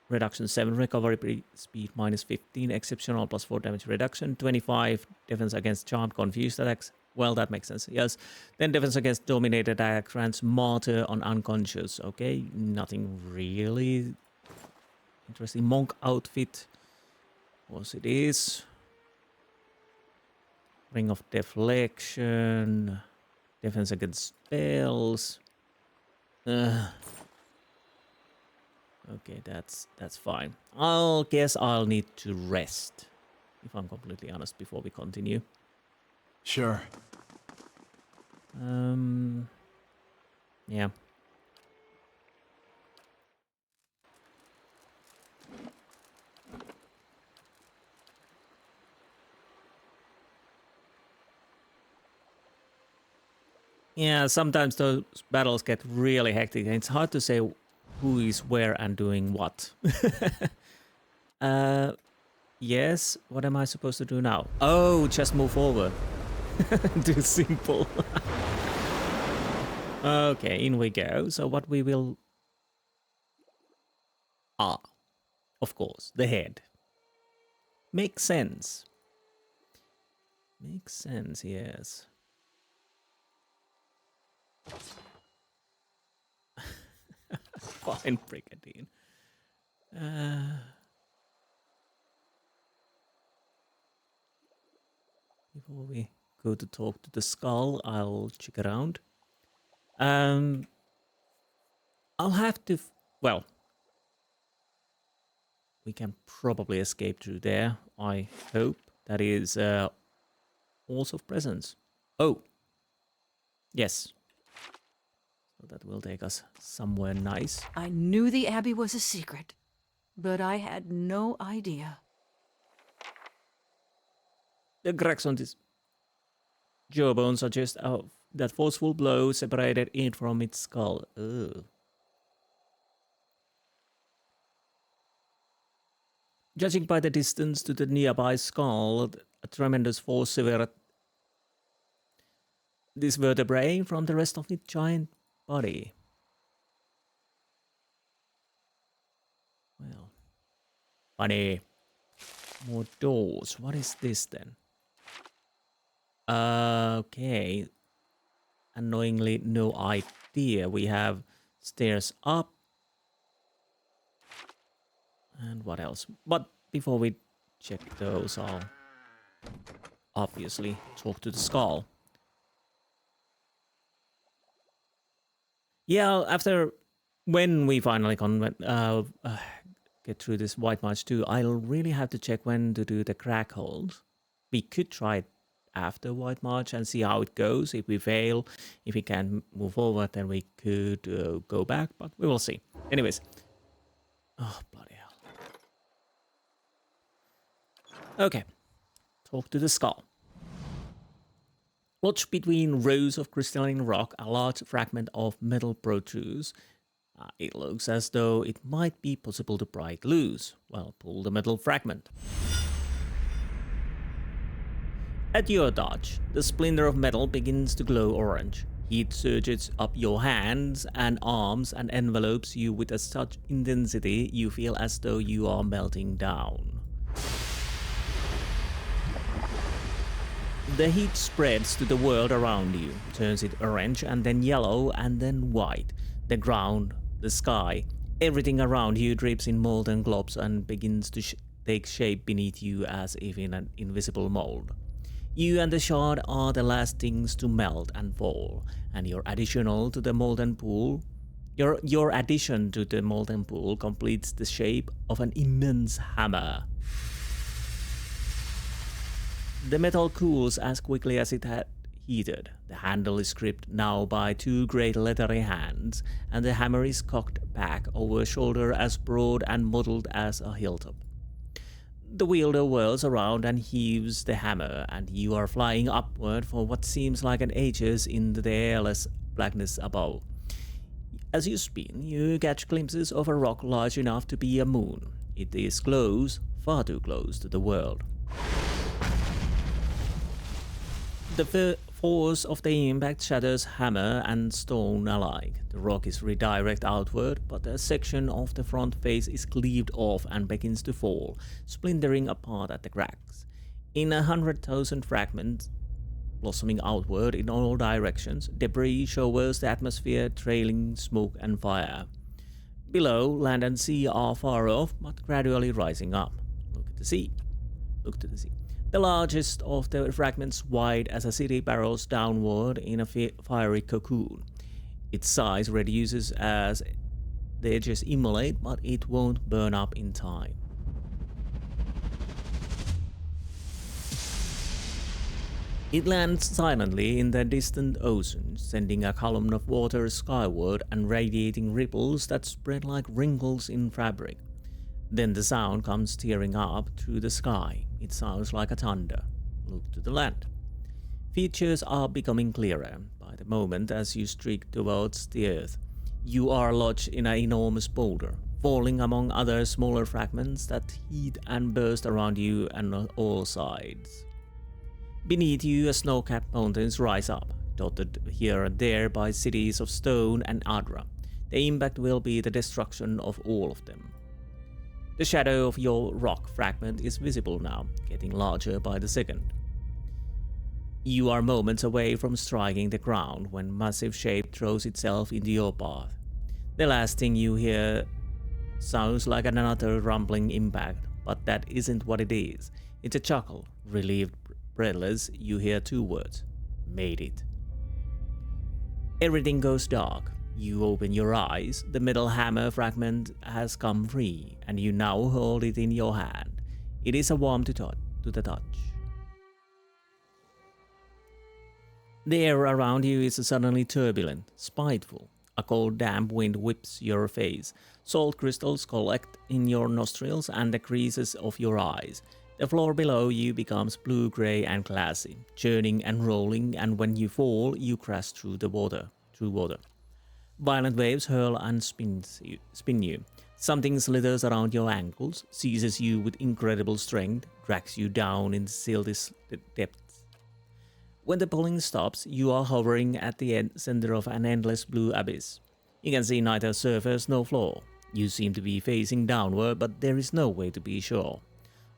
reduction 7, recovery speed minus 15, exceptional plus 4 damage reduction, 25 defense against charmed confused attacks. Well, that makes sense, yes. Then defense against dominated attack, grants martyr on unconscious. Okay, nothing really interesting. Monk outfit. Of course it is. Ring of Deflection. Defense against spells. Okay, that's fine. I'll guess I'll need to rest, if I'm completely honest, before we continue. Sure. Yeah. Yeah, sometimes those battles get really hectic and it's hard to say who is where and doing what. Yes, what am I supposed to do now? Oh, just move forward. Too simple. Okay, in we go. So what we will... of course, the head. Makes sense. Makes sense, yes. Fine, Brigandine. Before we go to talk to the skull, I'll check around. I'll have to... well, we can probably escape through there, I hope. That is Halls of Presence. Oh, yes. So that will take us somewhere nice. I knew the Abbey was a secret, but I had no idea. The cracks on this jawbone suggest that forceful blow separated it from its skull. Ugh. Judging by the distance to the nearby skull, a tremendous force severed this vertebrae from the rest of its giant body. Well, funny. More doors. What is this then? Okay. Annoyingly, no idea. We have stairs up. And what else? But before we check those, I'll obviously talk to the skull. Yeah, after when we finally get through this White March 2, I'll really have to check when to do the crack holes. We could try it after White March and see how it goes. If we fail, if we can move forward, then we could go back, but we will see. Anyways. Oh, bloody hell. Okay. Talk to the skull. Lodged between rows of crystalline rock, a large fragment of metal protrudes. It looks as though it might be possible to pry it loose. Well, pull the metal fragment. At your touch, the splinter of metal begins to glow orange. Heat surges up your hands and arms and envelopes you with such intensity you feel as though you are melting down. The heat spreads to the world around you, turns it orange and then yellow and then white. The ground, the sky, everything around you drips in molten globs and begins to take shape beneath you as if in an invisible mold. You and the shard are the last things to melt and fall, and your addition to the molten pool completes the shape of an immense hammer. The metal cools as quickly as it had heated. The handle is gripped now by two great leathery hands, and the hammer is cocked back over a shoulder as broad and mottled as a hilltop. The wielder whirls around and heaves the hammer, and you are flying upward for what seems like an ages in the airless blackness above. As you spin, you catch glimpses of a rock large enough to be a moon. It is close, far too close to the world. The force of the impact shatters hammer and stone alike. The rock is redirected outward, but a section of the front face is cleaved off and begins to fall, splintering apart at the cracks. In 100,000 fragments, blossoming outward in all directions, debris showers the atmosphere, trailing smoke and fire. Below, land and sea are far off, but gradually rising up. Look at the sea. Look to the sea. The largest of the fragments, wide as a city, barrels downward in a fiery cocoon. Its size reduces as the edges immolate, but it won't burn up in time. It lands silently in the distant ocean, sending a column of water skyward and radiating ripples that spread like wrinkles in fabric. Then the sound comes tearing up through the sky. It sounds like a thunder. Look to the land. Features are becoming clearer by the moment as you streak towards the earth. You are lodged in an enormous boulder, falling among other smaller fragments that heat and burst around you and on all sides. Beneath you, snow-capped mountains rise up, dotted here and there by cities of stone and adra. The impact will be the destruction of all of them. The shadow of your rock fragment is visible now, getting larger by the second. You are moments away from striking the ground when massive shape throws itself into your path. The last thing you hear sounds like another rumbling impact, but that isn't what it is. It's a chuckle. Relieved, breathless, you hear two words. Made it. Everything goes dark. You open your eyes, the metal hammer fragment has come free, and you now hold it in your hand. It is a warm to the touch. The air around you is suddenly turbulent, spiteful. A cold damp wind whips your face. Salt crystals collect in your nostrils and the creases of your eyes. The floor below you becomes blue-gray and glassy, churning and rolling, and when you fall, you crash through water. Violent waves hurl and spin you. Something slithers around your ankles, seizes you with incredible strength, drags you down in silty depths. When the pulling stops, you are hovering at the center of an endless blue abyss. You can see neither surface nor floor. You seem to be facing downward, but there is no way to be sure.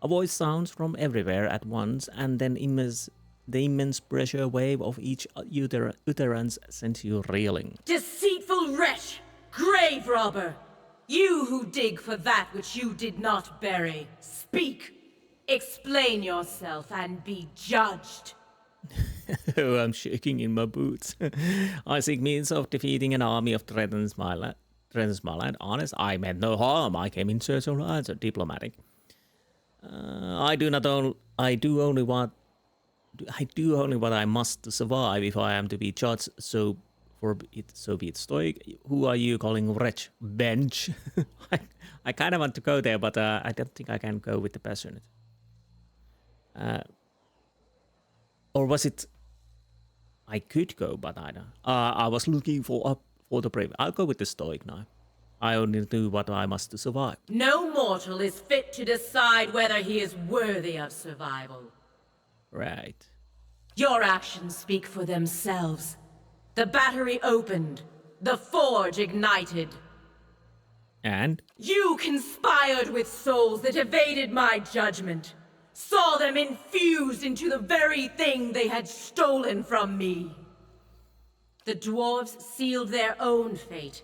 A voice sounds from everywhere at once, and then the immense pressure wave of each utterance sends you reeling. Deceitful wretch! Grave robber! You who dig for that which you did not bury. Speak! Explain yourself and be judged. Oh, I'm shaking in my boots. I seek means of defeating an army of threatens my land. Honest, I meant no harm. I came in search of answer, diplomatic. I do only want I do only what I must to survive if I am to be judged, so be it stoic. Who are you calling wretch? Bench? I kind of want to go there, but I don't think I can go with the passionate. Or was it... I could go, but I don't. I was looking for the brave. I'll go with the stoic now. I only do what I must to survive. No mortal is fit to decide whether he is worthy of survival. Right. Your actions speak for themselves. The battery opened. The forge ignited. And? You conspired with souls that evaded my judgment. Saw them infused into the very thing they had stolen from me. The dwarves sealed their own fate.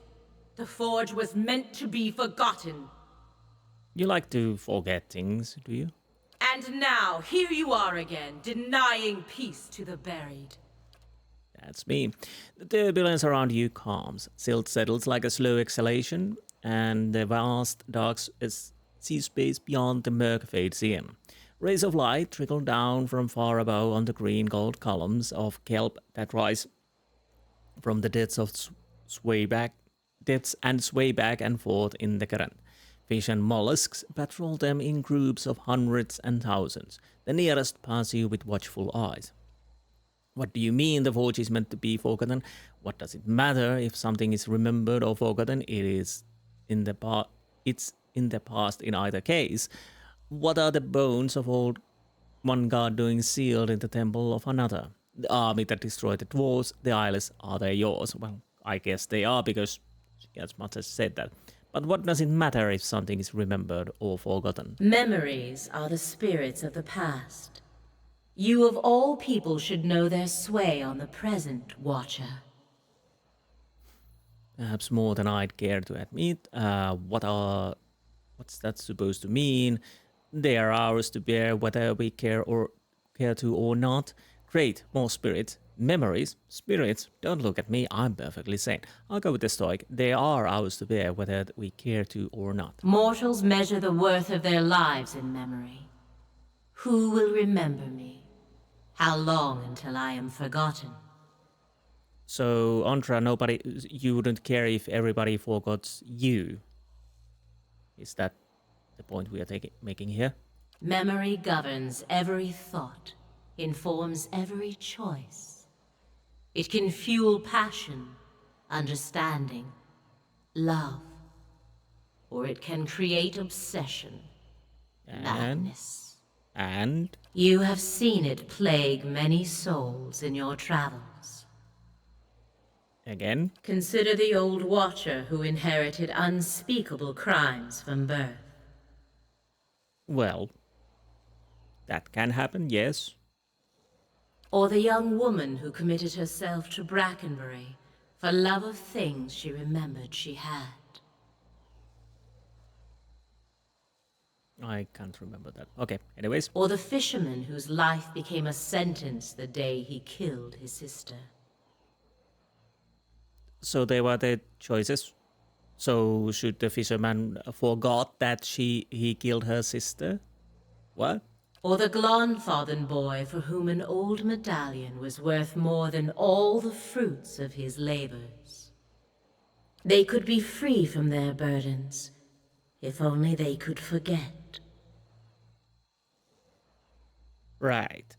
The forge was meant to be forgotten. You like to forget things, do you? And now, here you are again, denying peace to the buried. That's me. The turbulence around you calms. Silt settles like a slow exhalation, and the vast dark sea space beyond the murk fades in. Rays of light trickle down from far above on the green-gold columns of kelp that rise from the depths and sway back and forth in the current. Fish and mollusks patrol them in groups of hundreds and thousands. The nearest pass you with watchful eyes. What do you mean the forge is meant to be forgotten? What does it matter if something is remembered or forgotten? It's in the past in either case. What are the bones of old one god doing sealed in the temple of another? The army that destroyed the dwarves, the isles, are they yours? Well, I guess they are, because she as much as said that. But what does it matter if something is remembered or forgotten? Memories are the spirits of the past. You of all people should know their sway on the present, Watcher. Perhaps more than I'd care to admit. What's that supposed to mean? They are ours to bear whether we care to or not. Great, more spirits. Memories? Spirits? Don't look at me, I'm perfectly sane. I'll go with the stoic. They are ours to bear whether we care to or not. Mortals measure the worth of their lives in memory. Who will remember me? How long until I am forgotten? So, Andra, you wouldn't care if everybody forgot you? Is that the point we are making here? Memory governs every thought, informs every choice. It can fuel passion, understanding, love. Or it can create obsession, madness. And? You have seen it plague many souls in your travels. Again? Consider the old Watcher who inherited unspeakable crimes from birth. Well, that can happen, yes. Or the young woman who committed herself to Brackenbury for love of things she remembered she had. I can't remember that. Okay, anyways. Or the fisherman whose life became a sentence the day he killed his sister. So they were the choices. So should the fisherman forgot that he killed her sister? What? Or the Glonfathen boy for whom an old medallion was worth more than all the fruits of his labors. They could be free from their burdens, if only they could forget. Right.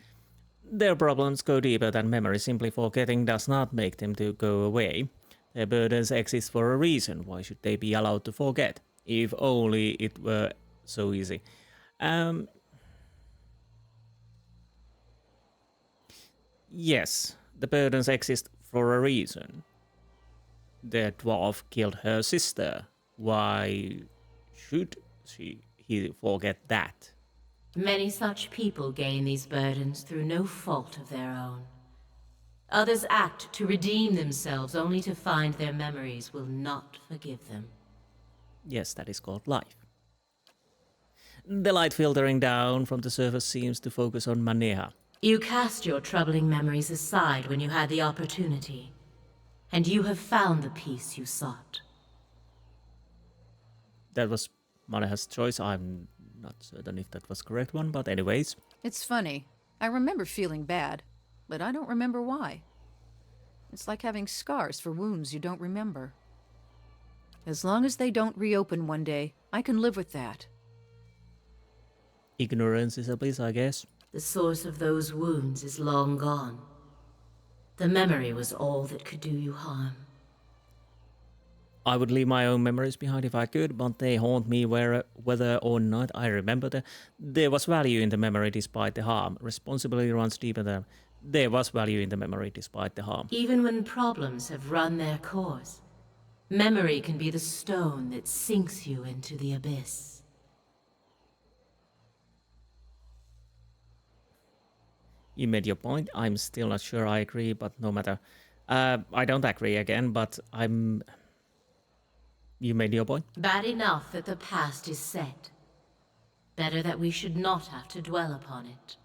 Their problems go deeper than memory. Simply forgetting does not make them to go away. Their burdens exist for a reason. Why should they be allowed to forget? If only it were so easy. Yes, the burdens exist for a reason. The dwarf killed her sister. Why should he forget that? Many such people gain these burdens through no fault of their own. Others act to redeem themselves only to find their memories will not forgive them. Yes, that is called life. The light filtering down from the surface seems to focus on Maneha. You cast your troubling memories aside when you had the opportunity, and you have found the peace you sought. That was Maneha's choice. I'm not certain if that was the correct one, but anyways. It's funny. I remember feeling bad, but I don't remember why. It's like having scars for wounds you don't remember. As long as they don't reopen one day, I can live with that. Ignorance is a bliss, I guess. The source of those wounds is long gone. The memory was all that could do you harm. I would leave my own memories behind if I could, but they haunt me whether or not I remember them. There was value in the memory despite the harm. Responsibility runs deeper than... There was value in the memory despite the harm. Even when problems have run their course, memory can be the stone that sinks you into the abyss. You made your point. I'm still not sure I agree, but no matter. I don't agree again, but I'm... You made your point? Bad enough that the past is set. Better that we should not have to dwell upon it.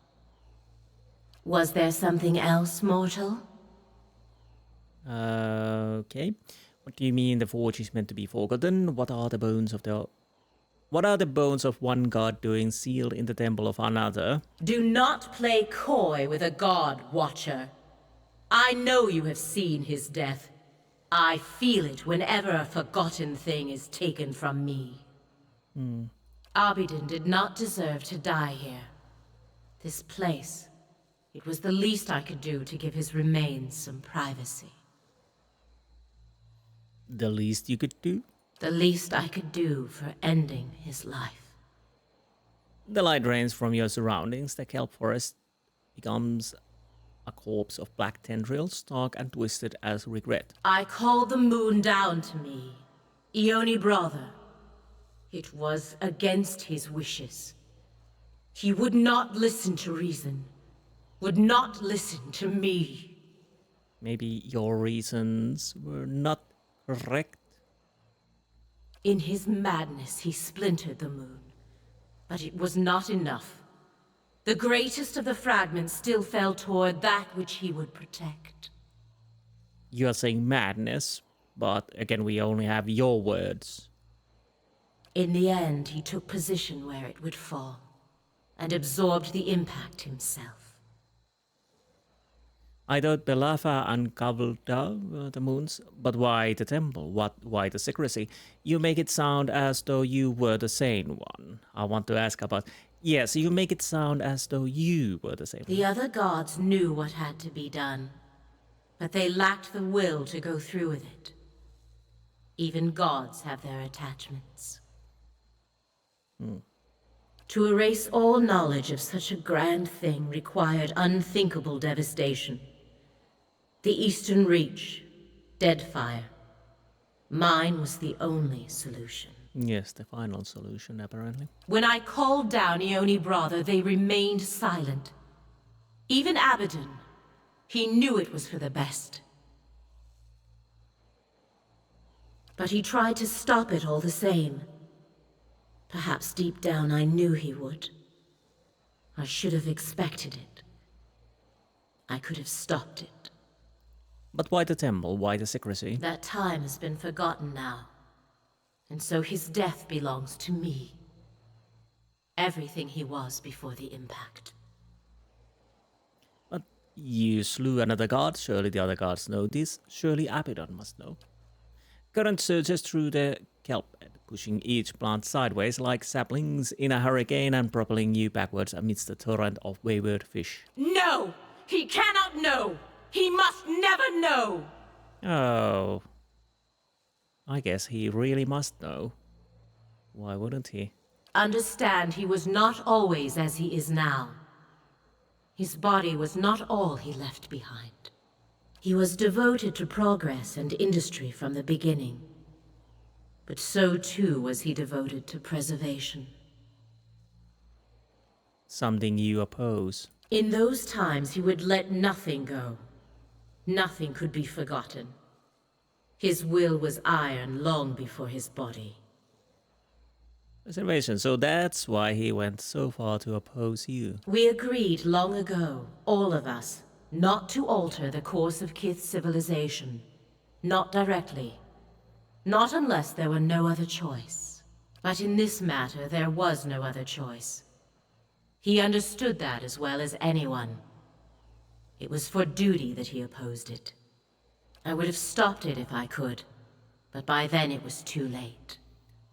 Was there something else, mortal? Okay. What do you mean the forge is meant to be forgotten? What are the bones of one god doing sealed in the temple of another? Do not play coy with a god, Watcher. I know you have seen his death. I feel it whenever a forgotten thing is taken from me. Abidin did not deserve to die here. This place, it was the least I could do to give his remains some privacy. The least you could do? The least I could do for ending his life. The light drains from your surroundings. The kelp forest becomes a corpse of black tendrils, dark and twisted as regret. I called the moon down to me, Ionni Brathr. It was against his wishes. He would not listen to reason, would not listen to me. Maybe your reasons were not correct? In his madness, he splintered the moon. But it was not enough. The greatest of the fragments still fell toward that which he would protect. You are saying madness, but again we only have your words. In the end, he took position where it would fall, and absorbed the impact himself. I thought Belafa uncovered the moons, but why the temple? Why the secrecy? You make it sound as though you were the sane one. I want to ask about... Yes, you make it sound as though you were the same one. The other gods knew what had to be done, but they lacked the will to go through with it. Even gods have their attachments. To erase all knowledge of such a grand thing required unthinkable devastation. The Eastern Reach, Deadfire. Mine was the only solution. Yes, the final solution, apparently. When I called down Ionni Brathr, they remained silent. Even Abidin. He knew it was for the best. But he tried to stop it all the same. Perhaps deep down I knew he would. I should have expected it. I could have stopped it. But why the temple? Why the secrecy? That time has been forgotten now. And so his death belongs to me. Everything he was before the impact. But you slew another god. Surely the other gods know this. Surely Abidon must know. Current surges through the kelp bed, pushing each plant sideways like saplings in a hurricane and propelling you backwards amidst the torrent of wayward fish. No! He cannot know! He must never know! Oh... I guess he really must know. Why wouldn't he? Understand, he was not always as he is now. His body was not all he left behind. He was devoted to progress and industry from the beginning. But so too was he devoted to preservation. Something you oppose. In those times, he would let nothing go. Nothing could be forgotten. His will was iron long before his body. Preservation, so that's why he went so far to oppose you. We agreed long ago, all of us, not to alter the course of Kith's civilization. Not directly. Not unless there were no other choice. But in this matter, there was no other choice. He understood that as well as anyone. It was for duty that he opposed it. I would have stopped it if I could, but by then it was too late.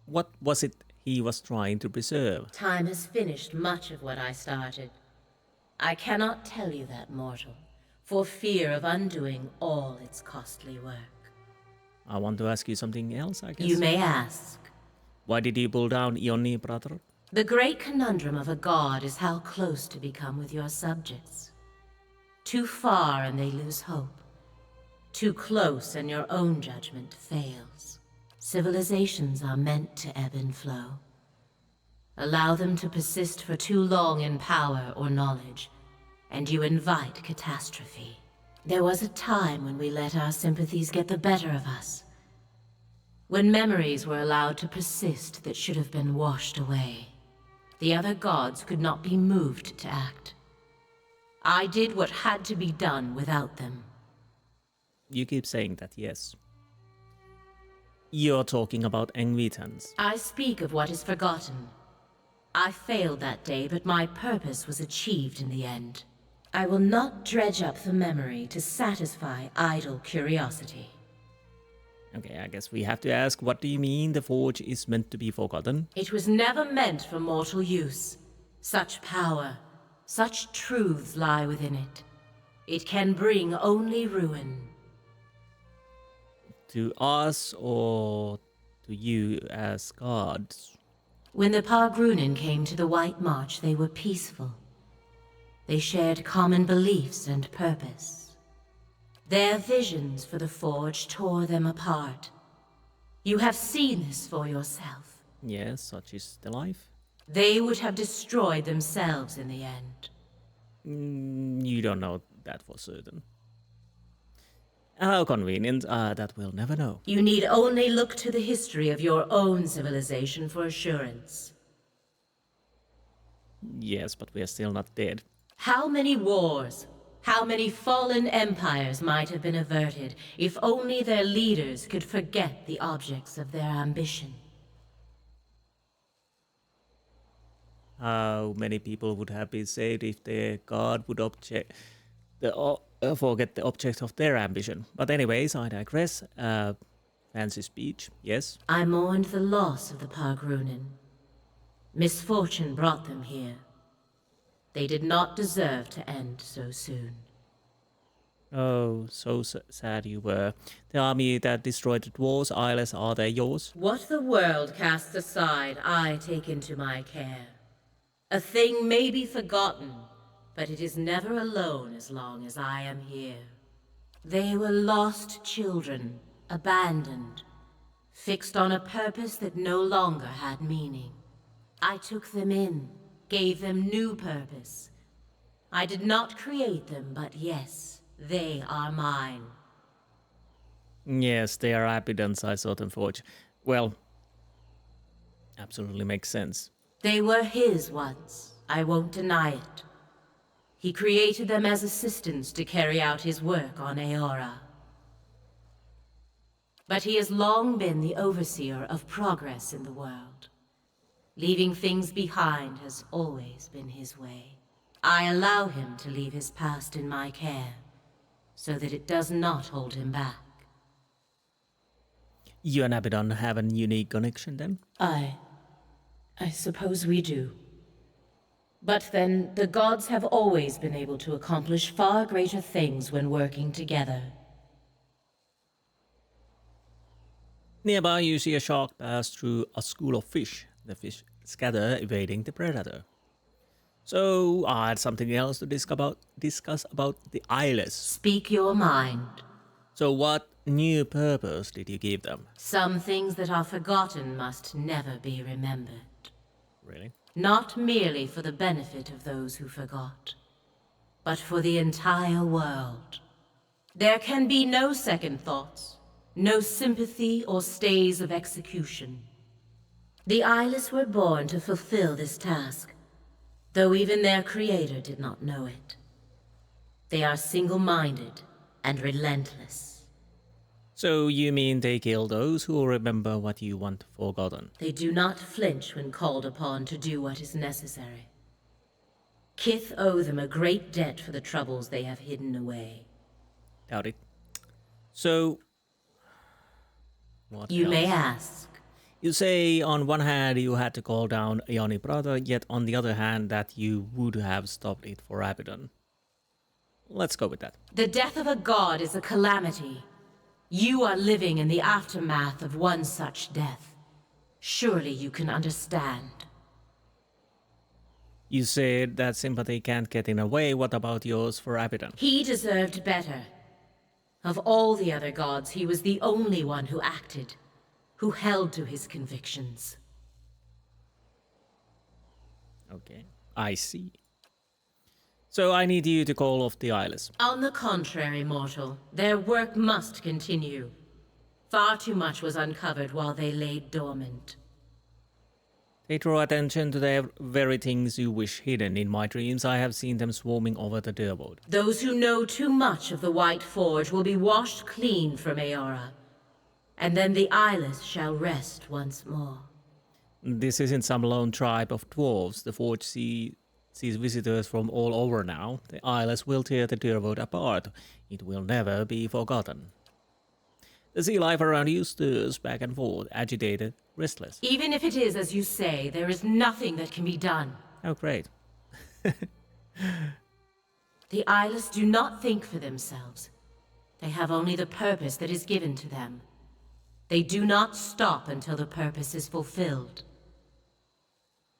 What was it he was trying to preserve? Time has finished much of what I started. I cannot tell you that, mortal, for fear of undoing all its costly work. I want to ask you something else, I guess. You may ask. Why did you pull down Ionni, Brathr? The great conundrum of a god is how close to become with your subjects. Too far and they lose hope. Too close and your own judgment fails. Civilizations are meant to ebb and flow. Allow them to persist for too long in power or knowledge, and you invite catastrophe. There was a time when we let our sympathies get the better of us. When memories were allowed to persist that should have been washed away. The other gods could not be moved to act. I did what had to be done without them. You keep saying that, yes. You're talking about Engvitans. I speak of what is forgotten. I failed that day, but my purpose was achieved in the end. I will not dredge up the memory to satisfy idle curiosity. Okay, I guess we have to ask, what do you mean the forge is meant to be forgotten? It was never meant for mortal use. Such power, such truths lie within it. It can bring only ruin. To us or to you as gods? When the Pargrunin came to the White March, they were peaceful. They shared common beliefs and purpose. Their visions for the Forge tore them apart. You have seen this for yourself. Yes, such is the life. They would have destroyed themselves in the end. You don't know that for certain. How convenient, that we'll never know. You need only look to the history of your own civilization for assurance. Yes, but we are still not dead. How many wars, how many fallen empires might have been averted if only their leaders could forget the objects of their ambition? How many people would have been saved if their god would forget the object of their ambition? But anyways, I digress. Fancy speech, yes? I mourned the loss of the Pargrunin. Misfortune brought them here. They did not deserve to end so soon. Oh, so sad you were. The army that destroyed the dwarves, Isles, are they yours? What the world casts aside, I take into my care. A thing may be forgotten, but it is never alone as long as I am here. They were lost children, abandoned, fixed on a purpose that no longer had meaning. I took them in, gave them new purpose. I did not create them, but yes, they are mine. Yes, they are Abidans, I saw them forge. Well, absolutely makes sense. They were his once, I won't deny it. He created them as assistants to carry out his work on Eora. But he has long been the overseer of progress in the world. Leaving things behind has always been his way. I allow him to leave his past in my care, so that it does not hold him back. You and Abaddon have a unique connection then? I suppose we do. But then, the gods have always been able to accomplish far greater things when working together. Nearby you see a shark pass through a school of fish. The fish scatter, evading the predator. So, I had something else to discuss about the Isles. Speak your mind. So what new purpose did you give them? Some things that are forgotten must never be remembered. Really? Not merely for the benefit of those who forgot, but for the entire world. There can be no second thoughts, no sympathy or stays of execution. The Eyeless were born to fulfill this task, though even their creator did not know it. They are single-minded and relentless. So you mean they kill those who remember what you want forgotten? They do not flinch when called upon to do what is necessary. Kith owe them a great debt for the troubles they have hidden away. Doubt it. So, what You else? may ask. You say on one hand you had to call down Ionni Brathr, yet on the other hand that you would have stopped it for Abaddon. Let's go with that. The death of a god is a calamity. You are living in the aftermath of one such death. Surely you can understand. You said that sympathy can't get in the way. What about yours for Abaddon? He deserved better. Of all the other gods, he was the only one who acted, who held to his convictions. Okay, I see. So I need you to call off the Eyeless. On the contrary, mortal, their work must continue. Far too much was uncovered while they lay dormant. They draw attention to the very things you wish hidden. In my dreams, I have seen them swarming over the Dirwood. Those who know too much of the White Forge will be washed clean from Eora, and then the Eyeless shall rest once more. This isn't some lone tribe of dwarves. The Forge sees visitors from all over now. The Eyeless will tear the Dirwood apart. It will never be forgotten. The sea life around you stirs back and forth, agitated, restless. Even if it is as you say, there is nothing that can be done. Oh, great. The Eyeless do not think for themselves. They have only the purpose that is given to them. They do not stop until the purpose is fulfilled.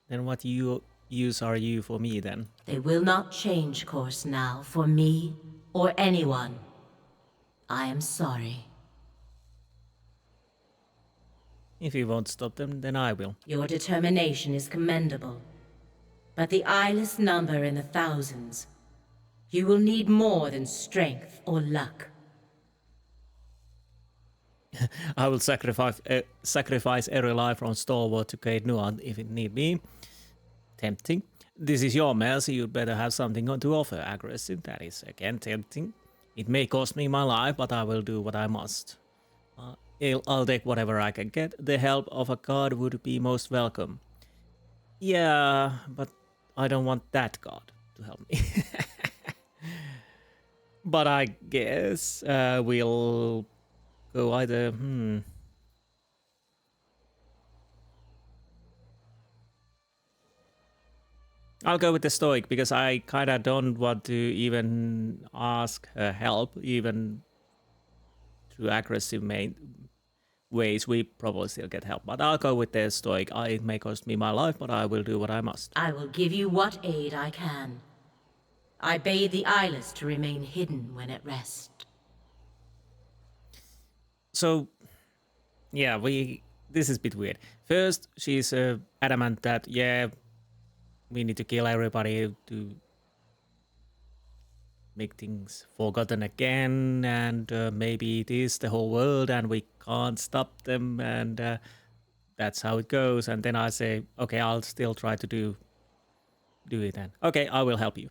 Then what use are you for me, then? They will not change course now for me or anyone. I am sorry. If you won't stop them, then I will. Your determination is commendable. But the eyeless number in the thousands. You will need more than strength or luck. I will sacrifice every life on Stalwart to Cade Nuad if it need be. Tempting. This is your mess, you'd better have something to offer. Aggressive, that is again tempting. It may cost me my life, but I will do what I must. I'll take whatever I can get. The help of a god would be most welcome. Yeah, but I don't want that god to help me. But I guess we'll go either... I'll go with the Stoic, because I kinda don't want to even ask her help, even through aggressive ways. We probably still get help, but I'll go with the Stoic. It may cost me my life, but I will do what I must. I will give you what aid I can. I bade the eyeless to remain hidden when at rest. So, yeah, this is a bit weird. First, she's adamant that, yeah, we need to kill everybody to make things forgotten again, and maybe it is the whole world and we can't stop them, and that's how it goes. And then I say, okay, I'll still try to do it then. Okay, I will help you.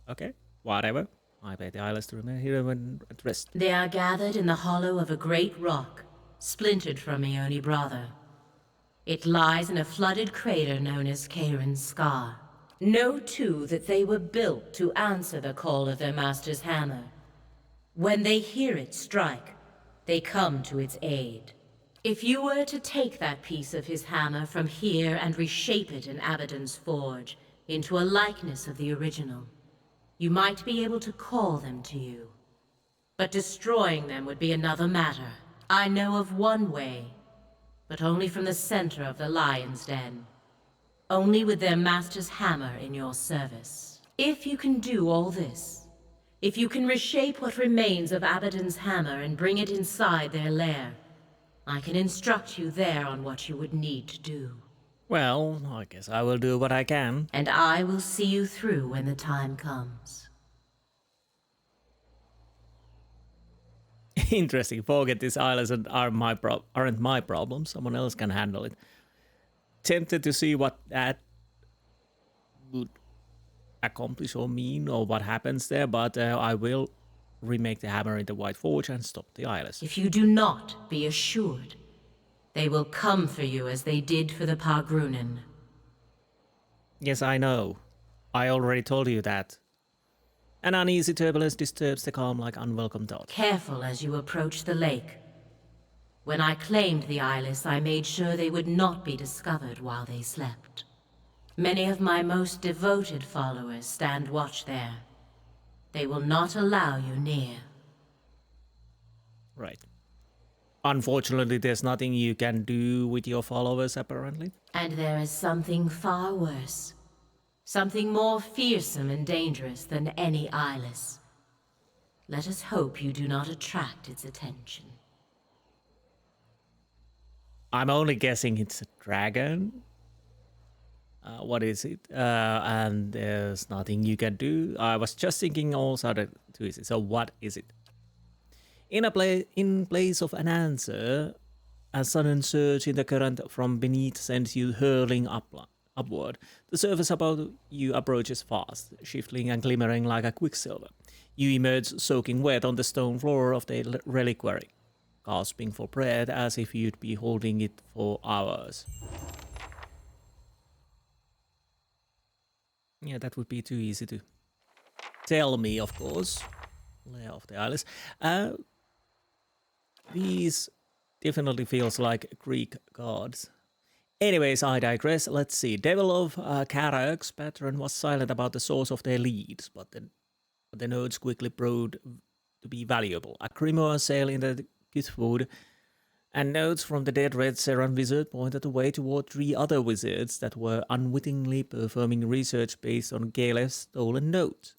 Okay, whatever. I pay the eyeless to remain here when at rest. They are gathered in the hollow of a great rock, splintered from Ionni Brathr. It lies in a flooded crater known as Cayron's Scar. Know, too, that they were built to answer the call of their master's hammer. When they hear it strike, they come to its aid. If you were to take that piece of his hammer from here and reshape it in Abaddon's forge into a likeness of the original, you might be able to call them to you. But destroying them would be another matter. I know of one way, but only from the center of the Lion's Den. Only with their master's hammer in your service. If you can do all this, if you can reshape what remains of Abaddon's hammer and bring it inside their lair, I can instruct you there on what you would need to do. Well, I guess I will do what I can. And I will see you through when the time comes. Interesting. Forget these islands aren't my problem. Someone else can handle it. Tempted to see what that would accomplish or mean, or what happens there, but I will remake the hammer in the White Forge and stop the eyeless. If you do not, be assured, they will come for you as they did for the Pargrunen. Yes, I know. I already told you that. An uneasy turbulence disturbs the calm like unwelcome thought. Careful as you approach the lake. When I claimed the Isles, I made sure they would not be discovered while they slept. Many of my most devoted followers stand watch there. They will not allow you near. Right. Unfortunately, there's nothing you can do with your followers, apparently. And there is something far worse. Something more fearsome and dangerous than any eyeless. Let us hope you do not attract its attention. I'm only guessing it's a dragon. What is it? And there's nothing you can do. I was just thinking also that to it. So what is it? In place of an answer, a sudden surge in the current from beneath sends you hurling upward. The surface above you approaches fast, shifting and glimmering like a quicksilver. You emerge soaking wet on the stone floor of the Reliquary, gasping for breath as if you'd be holding it for hours. Yeah, that would be too easy to tell me, of course. Lair of the Isles. These definitely feels like Greek gods. Anyways, I digress. Let's see. Devil of Karak's patron was silent about the source of their leads, but the notes quickly proved to be valuable. A grimoire sail in the Githwood, and notes from the dead Red Serran wizard pointed the way toward 3 other wizards that were unwittingly performing research based on Galef's stolen notes.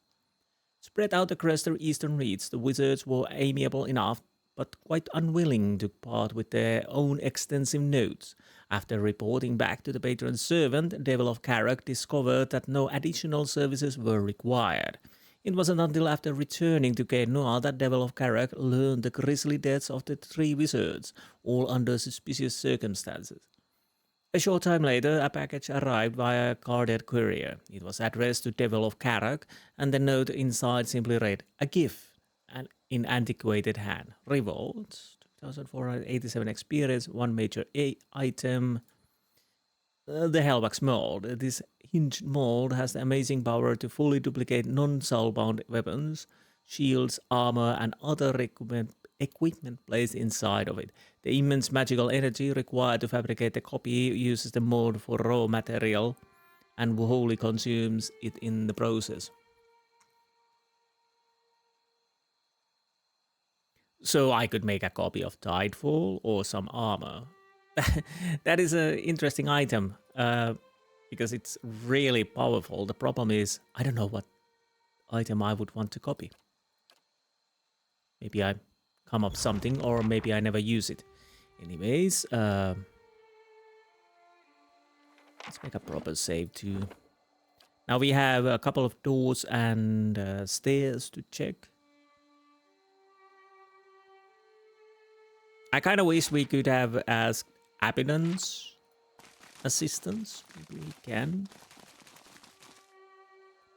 Spread out across the eastern reaches, the wizards were amiable enough, but quite unwilling to part with their own extensive notes. After reporting back to the patron's servant, Devil of Karak discovered that no additional services were required. It wasn't until after returning to Cayron that Devil of Karak learned the grisly deaths of the 3 wizards, all under suspicious circumstances. A short time later, a package arrived via a guarded courier. It was addressed to Devil of Karak, and the note inside simply read, "A gift, and in antiquated hand. Revolt, 2487 experience, 1 major item. The Hellwax mold. This hinged mold has the amazing power to fully duplicate non-soulbound weapons, shields, armor, and other equipment placed inside of it. The immense magical energy required to fabricate the copy uses the mold for raw material and wholly consumes it in the process." So I could make a copy of Tidefall or some armor. That is an interesting item, because it's really powerful. The problem is, I don't know what item I would want to copy. Maybe I come up something, or maybe I never use it. Anyways, let's make a proper save too. Now we have a couple of doors and stairs to check. I kind of wish we could have asked Abaddon's assistance. Maybe we can.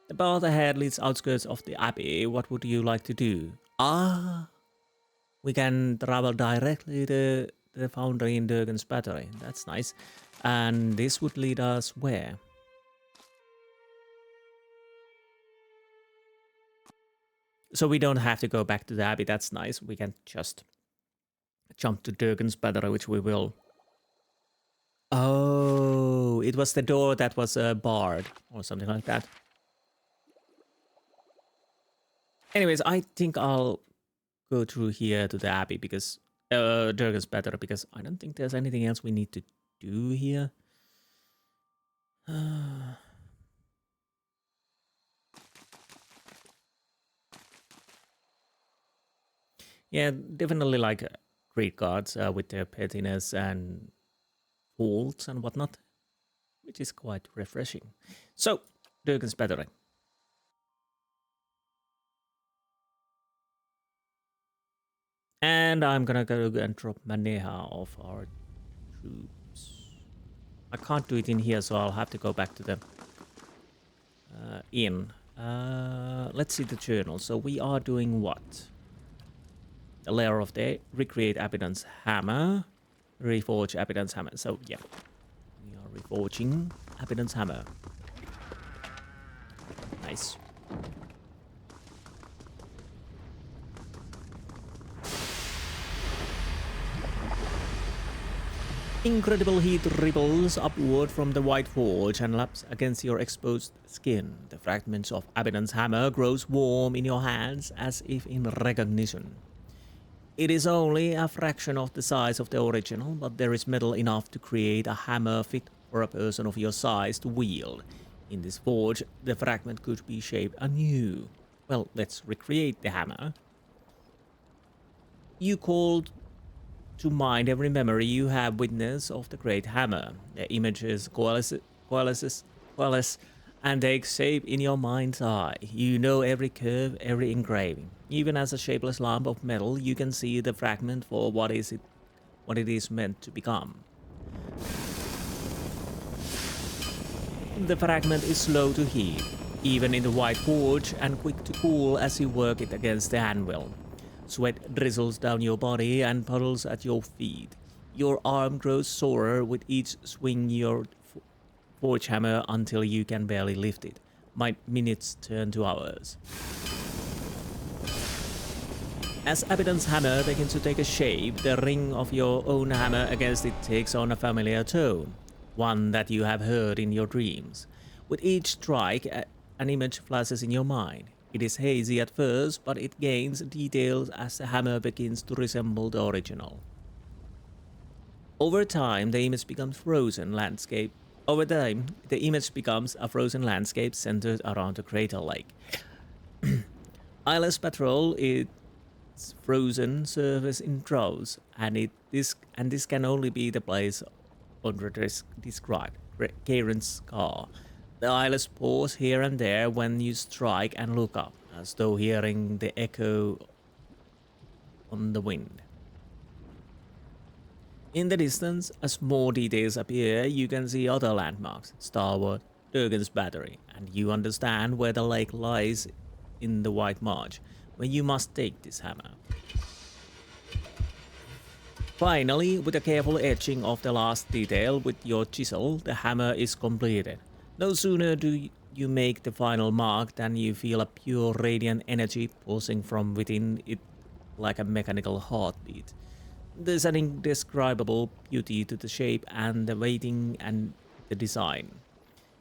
The path ahead leads outskirts of the abbey. What would you like to do? We can travel directly to the Foundry in Durgan's Battery. That's nice. And this would lead us where? So we don't have to go back to the abbey. That's nice. We can just jump to Durgan's Battery, which we will. Oh, it was the door that was barred or something like that. Anyways, I think I'll go through here to the abbey because Durgan's Battery, because I don't think there's anything else we need to do here. Yeah, definitely like Greek gods with their pettiness and faults and whatnot, which is quite refreshing. So, Durgan's Battery. And I'm gonna go and drop Maneha of our troops. I can't do it in here, so I'll have to go back to the inn. Let's see the journal. So we are doing what? The Lair of Day, recreate Abaddon's hammer, reforge Abaddon's hammer. So yeah, we are reforging Abaddon's hammer. Nice. Incredible heat ripples upward from the white forge and laps against your exposed skin. The fragments of Abaddon's hammer grows warm in your hands as if in recognition. It is only a fraction of the size of the original, but there is metal enough to create a hammer fit for a person of your size to wield. In this forge, the fragment could be shaped anew. Well, let's recreate the hammer. You called to mind every memory you have witnessed of the great hammer. The images coalesce and take shape in your mind's eye. You know every curve, every engraving. Even as a shapeless lump of metal, you can see the fragment for what it is meant to become. The fragment is slow to heat, even in the white forge, and quick to cool as you work it against the anvil. Sweat drizzles down your body and puddles at your feet. Your arm grows sorer with each swing your forge hammer until you can barely lift it. Minutes turn to hours. As Abaddon's hammer begins to take a shape, the ring of your own hammer against it takes on a familiar tone, one that you have heard in your dreams. With each strike, an image flashes in your mind. It is hazy at first, but it gains details as the hammer begins to resemble the original. Over time, the image becomes a frozen landscape centered around a crater lake. Isles patrol its frozen surface in droves, and this can only be the place Brathr described, Cayron's scar. The isles pause here and there when you strike and look up, as though hearing the echo on the wind. In the distance, as more details appear, you can see other landmarks, Starward, Durgan's Battery, and you understand where the lake lies in the White Marsh, where you must take this hammer. Finally, with a careful etching of the last detail with your chisel, the hammer is completed. No sooner do you make the final mark than you feel a pure radiant energy pulsing from within it like a mechanical heartbeat. There's an indescribable beauty to the shape and the weighting and the design.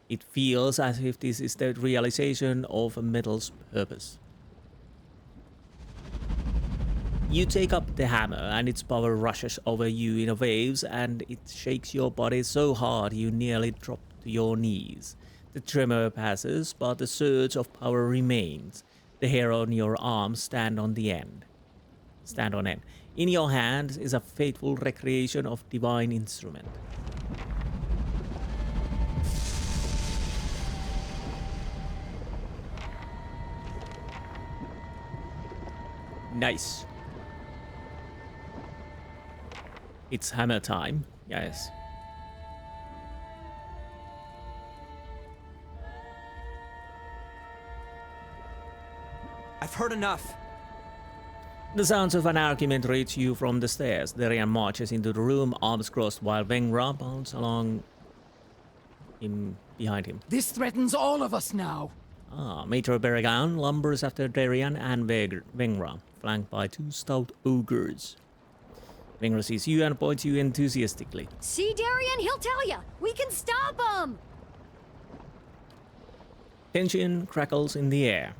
It feels as if this is the realization of a metal's purpose. You take up the hammer and its power rushes over you in waves, and it shakes your body so hard you nearly drop to your knees. The tremor passes, but the surge of power remains. The hair on your arms stand on end. In your hands is a faithful recreation of divine instrument. Nice. It's hammer time, yes. I've heard enough. The sounds of an argument reach you from the stairs. Darian marches into the room, arms crossed, while Vengra bounds along behind him. This threatens all of us now. Maitre Berrigan lumbers after Darian and Vengra, flanked by two stout ogres. Vengra sees you and points you enthusiastically. See, Darian, he'll tell ya. We can stop him. Tension crackles in the air.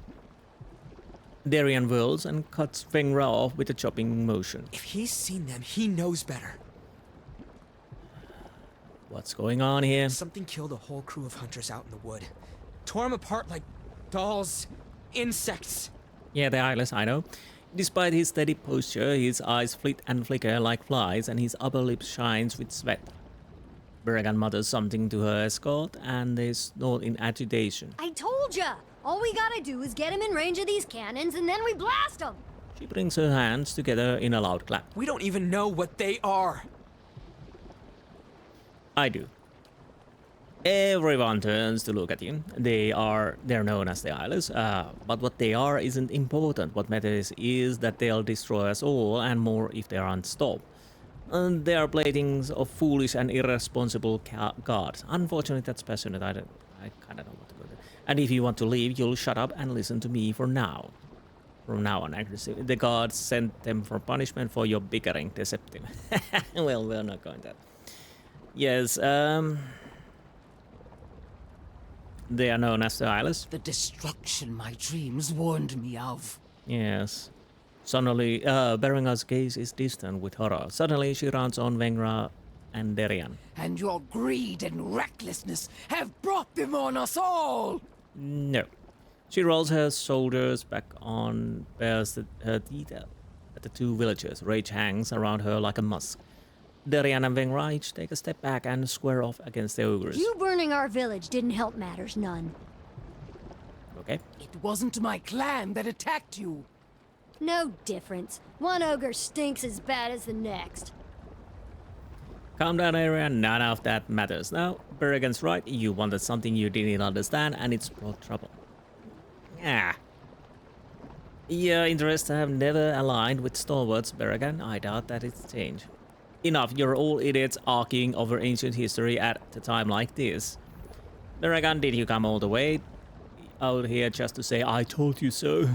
Darian whirls and cuts Vengra off with a chopping motion. If he's seen them, he knows better. What's going on here? Something killed a whole crew of hunters out in the wood. Tore them apart like dolls, insects. Yeah, they're eyeless, I know. Despite his steady posture, his eyes flit and flicker like flies, and his upper lip shines with sweat. Berrigan mutters something to her escort, and they snort in agitation. I told ya! All we gotta do is get him in range of these cannons, and then we blast him! She brings her hands together in a loud clap. We don't even know what they are! I do. Everyone turns to look at you. They're known as the Eyeless, but what they are isn't important. What matters is that they'll destroy us all, and more if they aren't stopped. They are playthings of foolish and irresponsible gods. Unfortunately, that's passionate. I kind of don't want to go there. And if you want to leave, you'll shut up and listen to me for now. From now on, aggressive. The gods sent them for punishment for your bickering, deceptive. Well, we're not going there. Yes, they are known as the Eyeless. The destruction my dreams warned me of. Yes. Suddenly, Berengar's gaze is distant with horror. Suddenly, she runs on Vengra and Derian. And your greed and recklessness have brought them on us all! No. She rolls her shoulders back on, bears her teeth at the two villagers. Rage hangs around her like a musk. Derian and Vengra each take a step back and square off against the ogres. You burning our village didn't help matters none. Okay. It wasn't my clan that attacked you. No difference. One ogre stinks as bad as the next. Calm down, area. None of that matters. Now, Berrigan's right. You wanted something you didn't understand, and it's brought trouble. Ah. Your interests have never aligned with stalwarts, Berrigan. I doubt that it's changed. Enough, you're all idiots arguing over ancient history at a time like this. Berrigan, did you come all the way out here just to say, I told you so?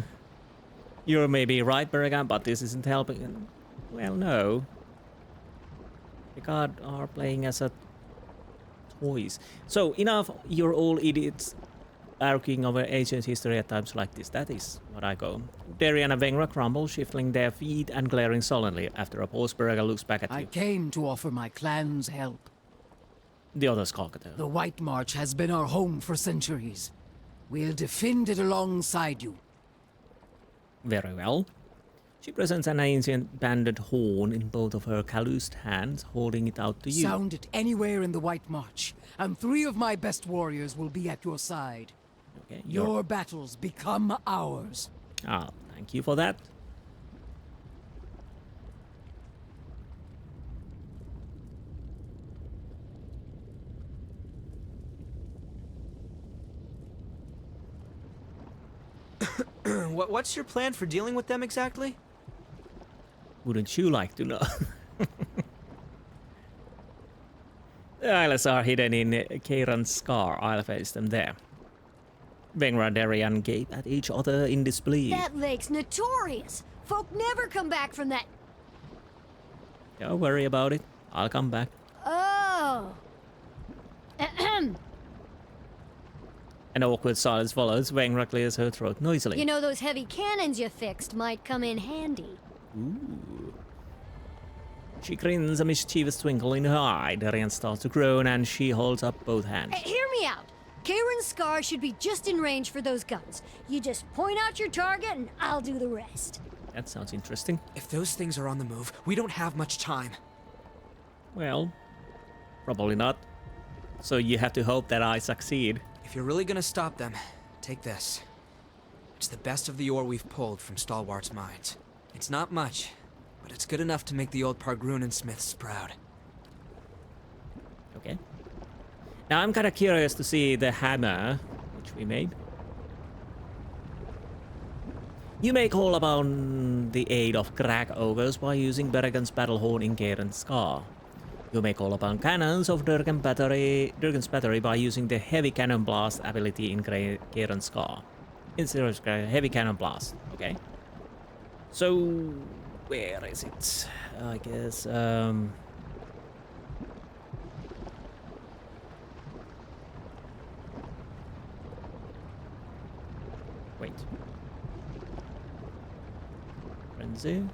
You're maybe right, Berrigan, but this isn't helping. Well, no. The gods are playing as a toys. So, enough, you're all idiots arguing over ancient history at times like this. That is what I go. Derian and Vengra crumble, shuffling their feet and glaring sullenly. After a pause, Berrigan looks back at you. I came to offer my clan's help. The others cock it. The White March has been our home for centuries. We'll defend it alongside you. Very well. She presents an ancient banded horn in both of her calloused hands, holding it out to you. Sound it anywhere in the White March, and 3 of my best warriors will be at your side. Okay, your battles become ours. Ah, thank you for that. What's your plan for dealing with them exactly? Wouldn't you like to know? The Eyeless are hidden in Cayron's scar. I'll face them there. Vengra and Derian gape at each other in disbelief. That lake's notorious. Folk never come back from that. Don't worry about it. I'll come back. Oh. Ahem. An awkward silence follows. Vengra clears her throat noisily. You know, those heavy cannons you fixed might come in handy. Ooh. She grins, a mischievous twinkle in her eye. Derian starts to groan and she holds up both hands. Hey, hear me out. Cayron's scar should be just in range for those guns. You just point out your target and I'll do the rest. That sounds interesting. If those things are on the move, we don't have much time. Well, probably not. So you have to hope that I succeed. If you're really gonna stop them, take this. It's the best of the ore we've pulled from Stalwart's mines. It's not much, but it's good enough to make the old Pargrunen smiths proud. Okay. Now I'm kind of curious to see the hammer, which we made. You may call upon the aid of crack ogres by using Berrigan's battle horn in Cayron's scar. You may call upon cannons of Durgan's battery by using the heavy cannon blast ability in Cayron's scar. Instead of heavy cannon blast, okay? So, where is it? I guess, wait. Frenzy?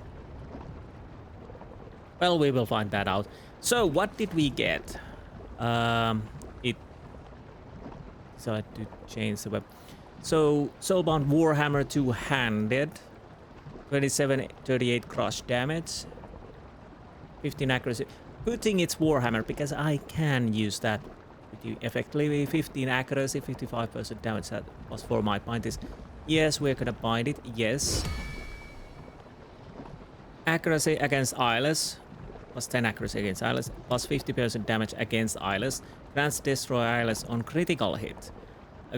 Well, we will find that out. So, what did we get? So I had to change the weapon. So, Soulbound Warhammer two-handed. 2738 crush damage. 15 accuracy. Good thing it's Warhammer, because I can use that pretty effectively. 15 accuracy, 55% damage. That was for my point is. Yes, we're gonna bind it. Yes. Accuracy against Eyeless. Plus 10 accuracy against Eyeless. Plus 50% damage against Eyeless. Grants destroy Eyeless on critical hit.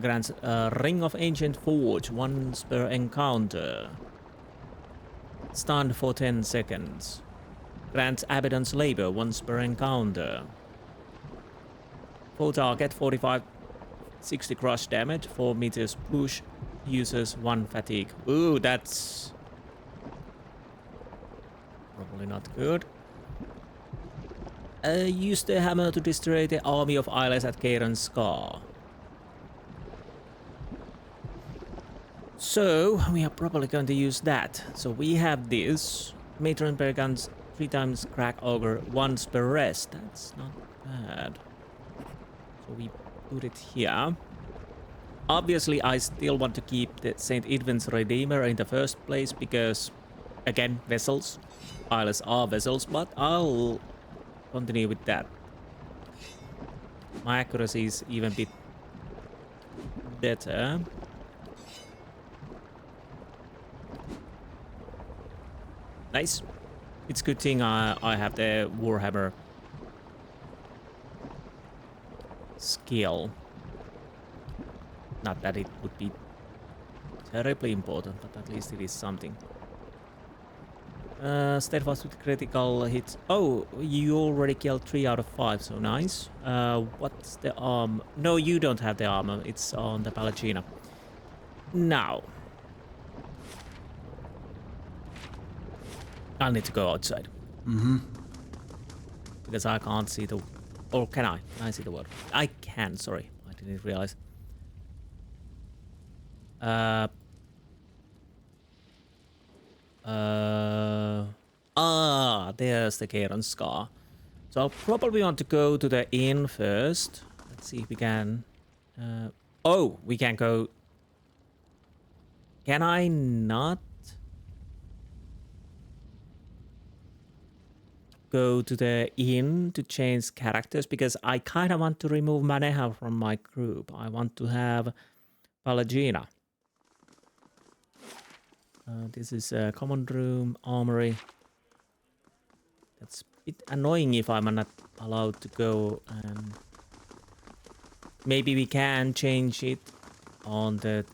Grants Ring of Ancient Forge once per encounter. Stunned for 10 seconds. Grants Abaddon's Labor once per encounter. Full target 45 60 crush damage, 4 meters push, uses 1 fatigue. Ooh, that's probably not good. Use the hammer to destroy the army of Isles at Cayron Scar. So, we are probably going to use that. So we have this. Matron per guns, 3 times crack ogre, once per rest. That's not bad. So we put it here. Obviously, I still want to keep the St. Edwin's Redeemer in the first place because, again, vessels. Isles are vessels, but I'll continue with that. My accuracy is even a bit better. Nice. It's a good thing I have the Warhammer skill. Not that it would be terribly important, but at least it is something. Steadfast with critical hits. Oh, you already killed 3 out of 5, so nice. What's the armor? No, you don't have the armor. It's on the Palagina. Now. I'll need to go outside. Because I can't see the... Or can I? Can I see the word? I can, sorry. I didn't realize. There's the Cayron Scar. So I'll probably want to go to the inn first. Let's see if we can... oh, we can go... Can I not go to the inn to change characters? Because I kind of want to remove Maneha from my group. I want to have Palagina. This is a common room, armory. That's a bit annoying if I'm not allowed to go. And maybe we can change it on the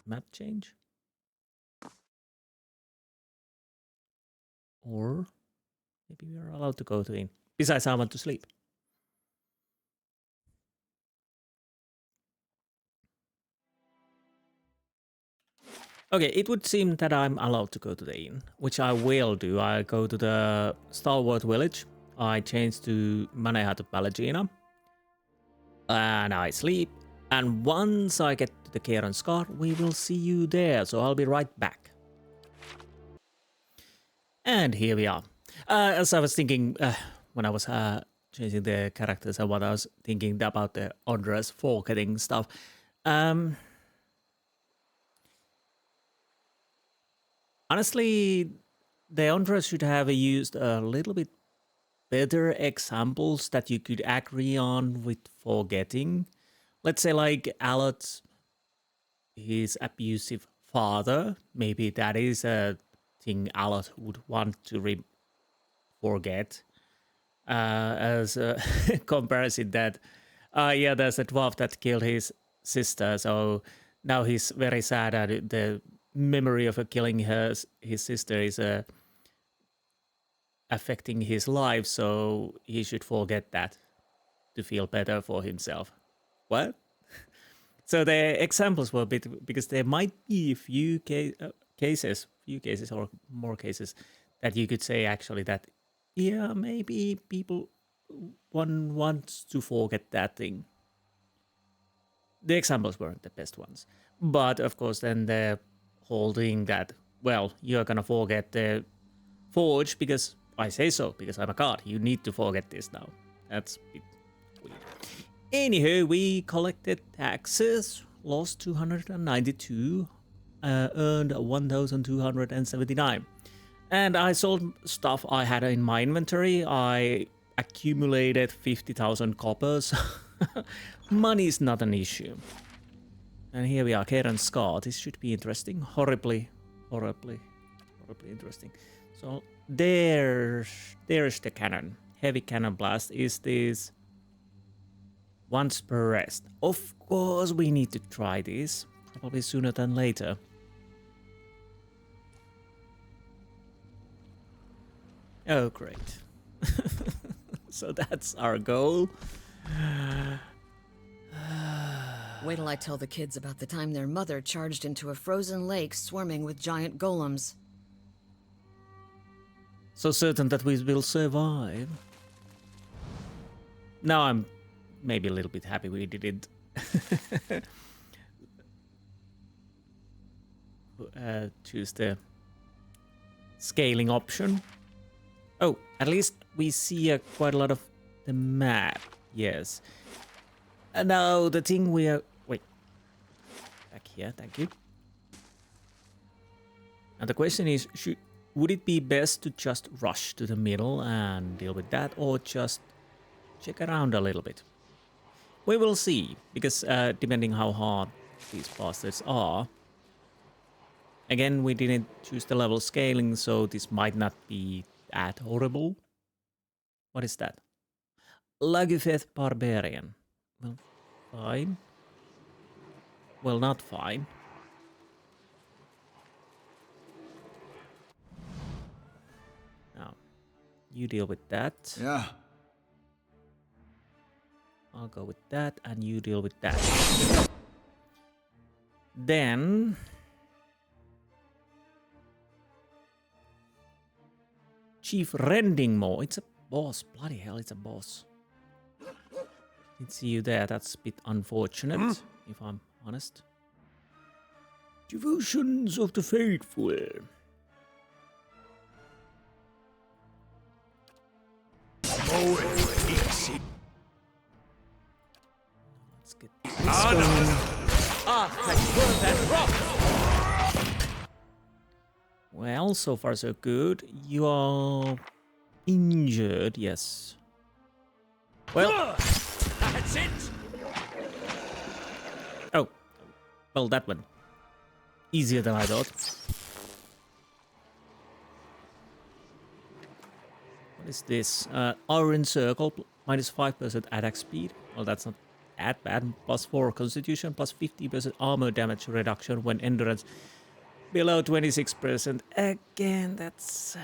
map change. Or maybe we are allowed to go to inn. Besides, I want to sleep. Okay, it would seem that I'm allowed to go to the inn, which I will do. I go to the Stalwart village. I change to Maneha to Palagina. And I sleep. And once I get to the Cayron Scar, we will see you there. So I'll be right back. And here we are. As I was thinking, when I was changing the characters and what I was thinking about the Ondra's forgetting stuff. Honestly, the Ondra should have used a little bit better examples that you could agree on with forgetting. Let's say like Alot, his abusive father. Maybe that is a thing Alot would want to forget. As a comparison that, yeah, there's a dwarf that killed his sister, so now he's very sad at the memory of killing his sister is affecting his life, so he should forget that to feel better for himself. What? So the examples were a bit, because there might be a few cases or more cases that you could say actually that, yeah, maybe one wants to forget that thing. The examples weren't the best ones. But of course then the whole thing that, well, you're gonna forget the forge because I say so, because I'm a god. You need to forget this now. That's a bit weird. Anywho, we collected taxes, lost 292, earned 1,279. And I sold stuff I had in my inventory. I accumulated 50,000 coppers. Money is not an issue. And here we are, Cayron Scar. This should be interesting. Horribly interesting. So there's the cannon. Heavy cannon blast. Is this once per rest? Of course we need to try this. Probably sooner than later. Oh, great. So that's our goal. Wait till I tell the kids about the time their mother charged into a frozen lake swarming with giant golems. So certain that we will survive. Now I'm maybe a little bit happy we didn't choose the scaling option. Oh, at least we see quite a lot of the map. Yes. And now the thing we are... Wait. Back here, thank you. And the question is, would it be best to just rush to the middle and deal with that, or just check around a little bit? We will see, because depending how hard these bastards are. Again, we didn't choose the level scaling, so this might not be that horrible. What is that? Lagufeth Barbarian. Well, fine. Well, not fine. Now, you deal with that. Yeah. I'll go with that, and you deal with that. Then... Chief Rendingmore. It's a boss. Bloody hell, it's a boss. Didn't see you there. That's a bit unfortunate, if I'm honest. Devotions of the Faithful. Let's get this going. Well, so far so good. You are injured, yes. Well, that's it. Oh, well, that one easier than I thought. What is this? Iron Circle, minus 5% attack speed. Well, that's not that bad. Plus 4 Constitution, plus 50% armor damage reduction when endurance below 26%. Again, that's...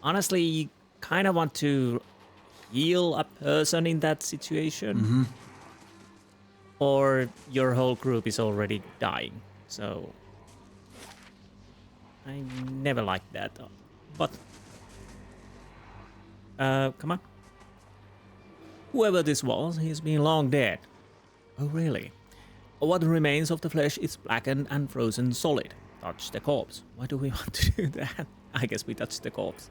Honestly, you kind of want to heal a person in that situation. Or your whole group is already dying. So... I never liked that. But... come on. Whoever this was, he's been long dead. Oh, really? What remains of the flesh is blackened and frozen solid. Touch the corpse. Why do we want to do that? I guess we touch the corpse.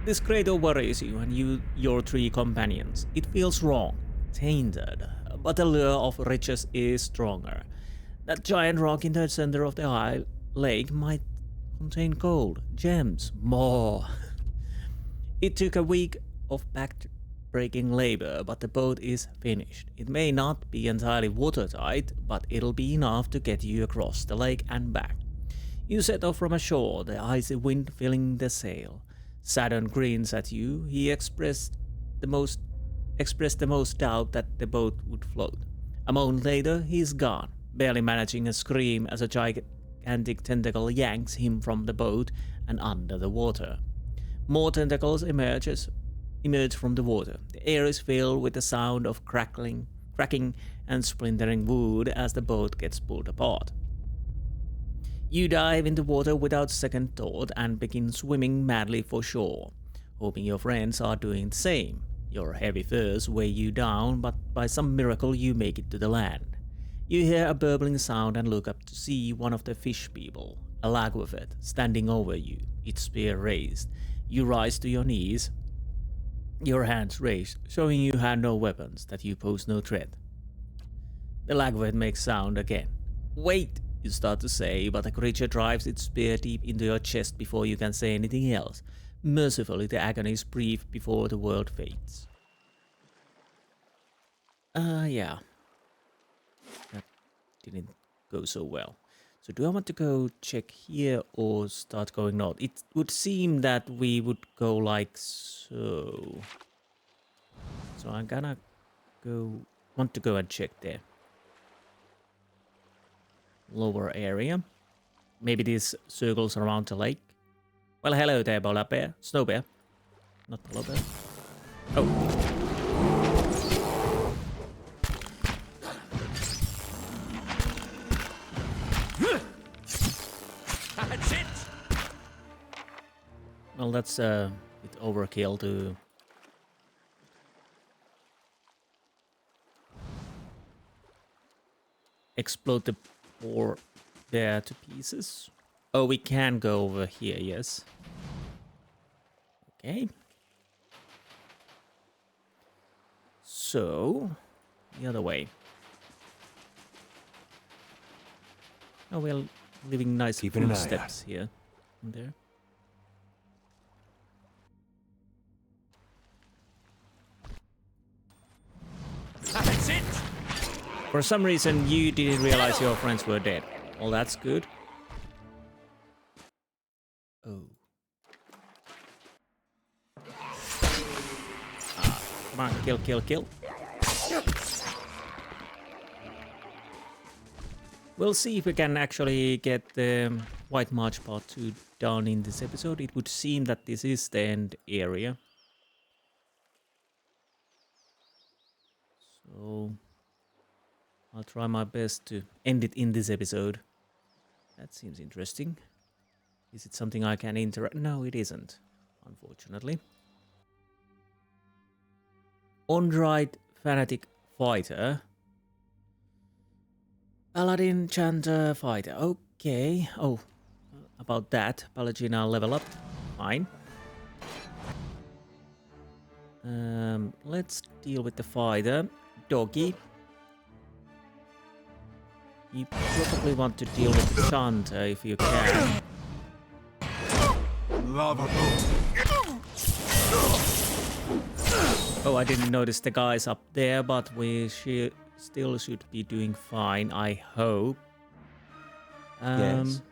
This crater worries you and your 3 companions. It feels wrong, tainted, but the lure of riches is stronger. That giant rock in the center of the lake might contain gold, gems, more. It took a week of back-breaking labor, but the boat is finished. It may not be entirely watertight, but it'll be enough to get you across the lake and back. You set off from ashore, the icy wind filling the sail. Saturn grins at you. He expressed the most doubt that the boat would float. A moment later, he's gone, barely managing a scream as a gigantic tentacle yanks him from the boat and under the water. More tentacles emerge from the water. The air is filled with the sound of cracking and splintering wood as the boat gets pulled apart. You dive into water without second thought and begin swimming madly for shore, hoping your friends are doing the same. Your heavy furs weigh you down, but by some miracle you make it to the land. You hear a burbling sound and look up to see one of the fish people, a Lagufeth, standing over you, its spear raised. You rise to your knees, your hands raised, showing you have no weapons, that you pose no threat. The Lagufeth makes sound again. Wait! You start to say, but the creature drives its spear deep into your chest before you can say anything else. Mercifully, the agony is brief before the world fades. Yeah. That didn't go so well. So do I want to go check here or start going north? It would seem that we would go like so. So I'm gonna want to go and check there. Lower area. Maybe these circles around the lake. Well, hello there, polar bear. Snow bear. Not polar bear. Oh. Well, that's a bit overkill to... explode the poor bear to pieces. Oh, we can go over here, yes. Okay. So, the other way. Oh, we're leaving nice footsteps here and there. That's it! For some reason, you didn't realize your friends were dead. Well, that's good. Oh. Come on, kill, kill, kill. We'll see if we can actually get the White March Part 2 done in this episode. It would seem that this is the end area. So I'll try my best to end it in this episode. That seems interesting. Is it something I can interact? No, it isn't, unfortunately. On-ride fanatic fighter. Paladin chanter fighter. Okay. Oh, about that. Palagina level up. Fine. Let's deal with the fighter. Doggy. You probably want to deal with the chanter if you can. Lava. Oh, I didn't notice the guys up there, but we still should be doing fine, I hope. Yes.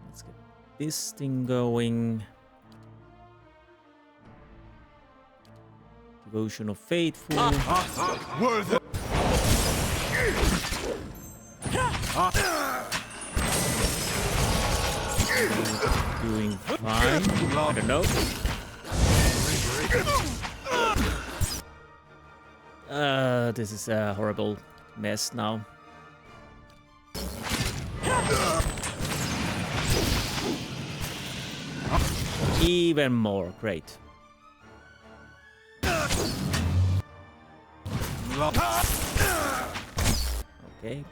Let's get this thing going. Devotion of Faithful. Worth it. Doing fine. I don't know. This is a horrible mess now. Even more, great. Okay.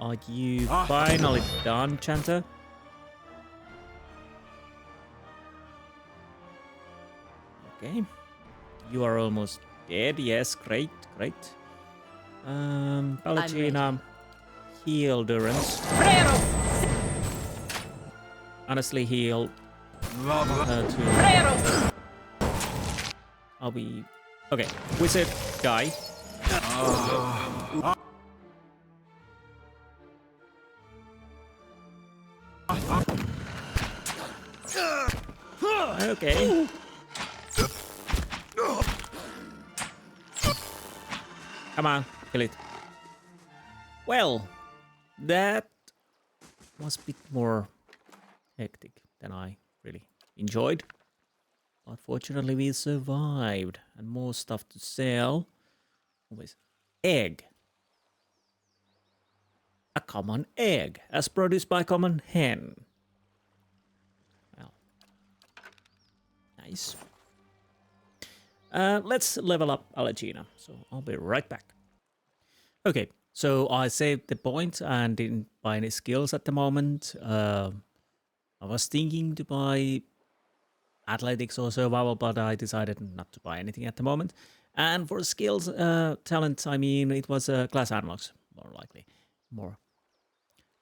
Are you finally done, Chanter? Okay. You are almost dead. Yes, great, great. Palagina, heal Durance. Honestly, heal her too. I'll be... Okay, wizard, die. Okay. Come on, kill it. Well, that was a bit more hectic than I really enjoyed. But fortunately we survived, and more stuff to sell. Always. Egg. A common egg, as produced by common hen. Well, nice. Let's level up Palagina, so I'll be right back. Okay, so I saved the point and didn't buy any skills at the moment. I was thinking to buy athletics or survival, but I decided not to buy anything at the moment. And for skills, talents, I mean, it was class unlocks, more likely.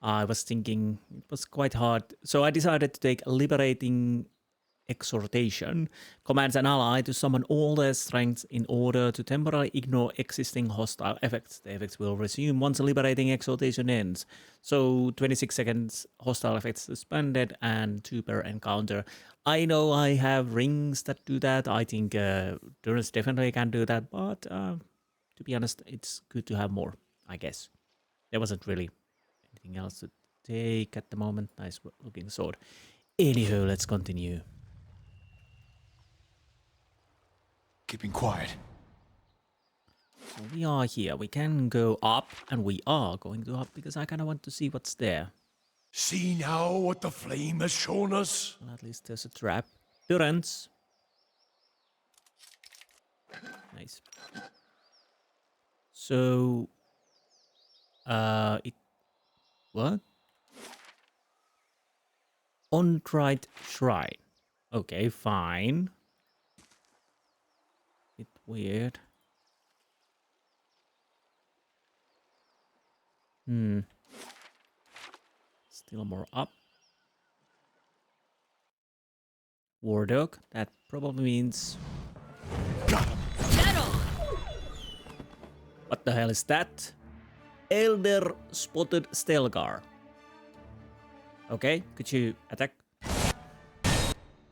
I was thinking it was quite hard, so I decided to take Liberating Exhortation. Commands an ally to summon all their strengths in order to temporarily ignore existing hostile effects. The effects will resume once Liberating Exhortation ends. So 26 seconds, hostile effects suspended, and 2 per encounter. I know I have rings that do that. I think Durance definitely can do that, but to be honest, it's good to have more, I guess. There wasn't really anything else to take at the moment. Nice looking sword. Anywho, let's continue. Keeping quiet. So we are here. We can go up, and we are going to up because I kind of want to see what's there. See now what the flame has shown us? Well, at least there's a trap. Durance. Nice. So, what? Untried shrine. Okay, fine. Bit weird. Still more up. War dog. That probably means. What the hell is that? Elder spotted Stelgar. Okay, could you attack?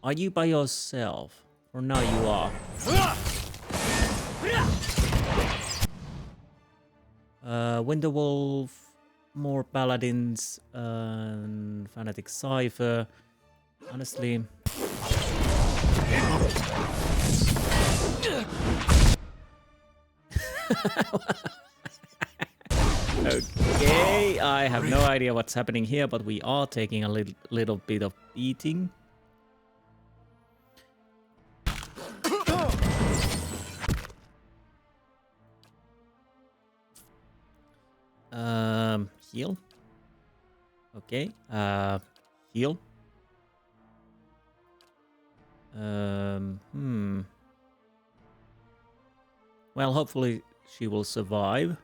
Are you by yourself? For now you are. Winterwolf, more paladins, fanatic cipher. Honestly. Okay, I have no idea what's happening here, but we are taking a little bit of beating. Heal. Okay, heal. Well, hopefully she will survive.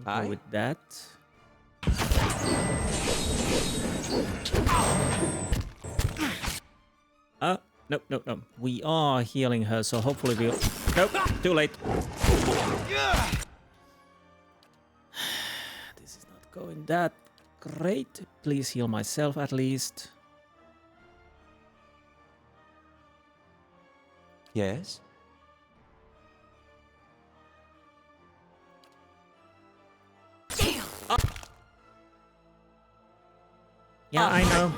Go with that. Nope, nope, nope. We are healing her, so hopefully we'll... Nope, too late. This is not going that great. Please heal myself at least. Yes? Yeah, I know.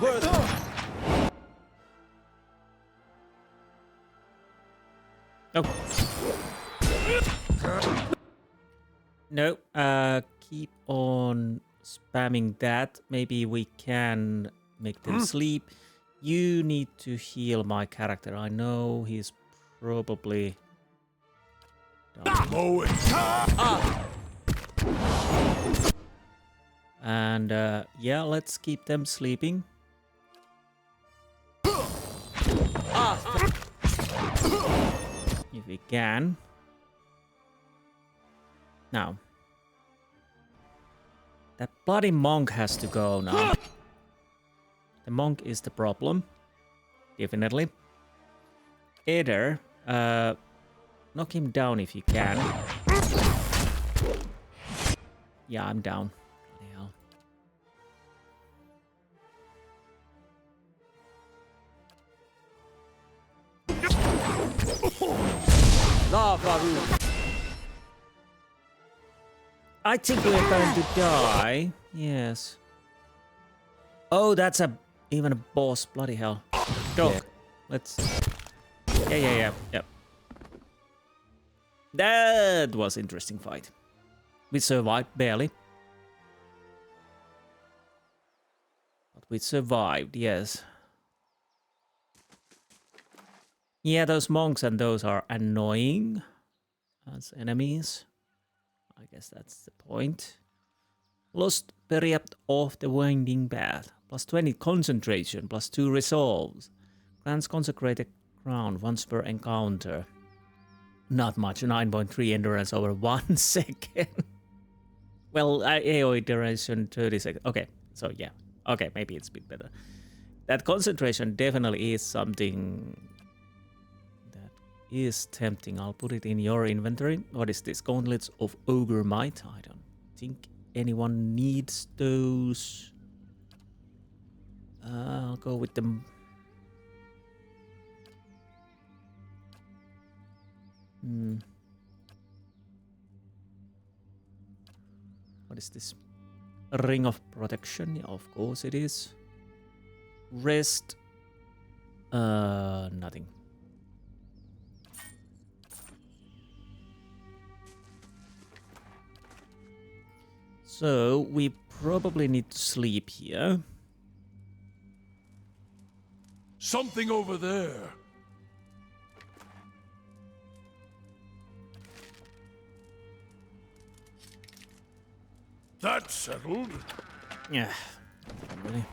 Oh. No, keep on spamming that. Maybe we can make them sleep. You need to heal my character. I know he's probably dying. And yeah, let's keep them sleeping. If we can. Now. That bloody monk has to go now. The monk is the problem. Definitely. Either knock him down if you can. Yeah, I'm down. I think we're going to die. Yes. Oh, that's even a boss. Bloody hell. Dog. Yeah. Let's. Yeah. That was an interesting fight. We survived barely. But we survived, yes. Yeah, those monks and those are annoying as enemies. I guess that's the point. Lost period of the winding path. Plus 20 concentration, plus 2 resolves. Grants consecrated crown once per encounter. Not much, 9.3 endurance over 1 second. Well, AoE duration 30 seconds. Okay, so yeah. Okay, maybe it's a bit better. That concentration definitely is something is tempting. I'll put it in your inventory. What is this? Gauntlets of Ogre Might? I don't think anyone needs those. I'll go with them. What is this? A ring of protection? Yeah, of course it is. Rest. Nothing. So we probably need to sleep here. Something over there. That's settled. Yeah. Really.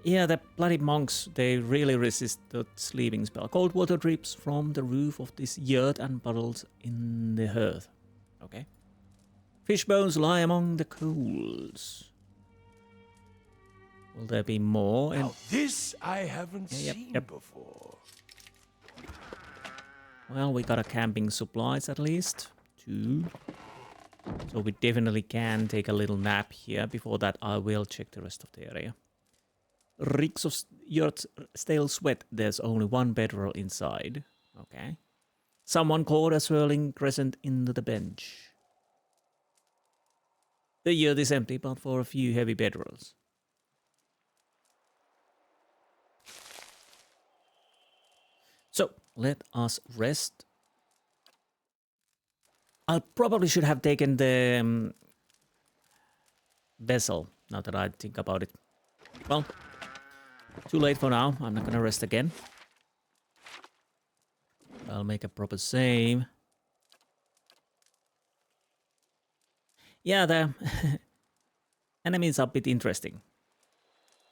Yeah, the bloody monks, they really resist the sleeping spell. Cold water drips from the roof of this yurt and puddles in the hearth. Okay. Fish bones lie among the coals. Will there be more? Now this I haven't seen before. Well, we got a camping supplies at least. 2. So we definitely can take a little nap here. Before that, I will check the rest of the area. Reeks of yurt stale sweat. There's only one bedroll inside. Okay. Someone caught a swirling crescent into the bench. The yurt is empty, but for a few heavy bedrolls. So, let us rest. I probably should have taken the vessel, now that I think about it. Well, too late for now. I'm not gonna rest again. I'll make a proper save. Yeah, the enemies are a bit interesting.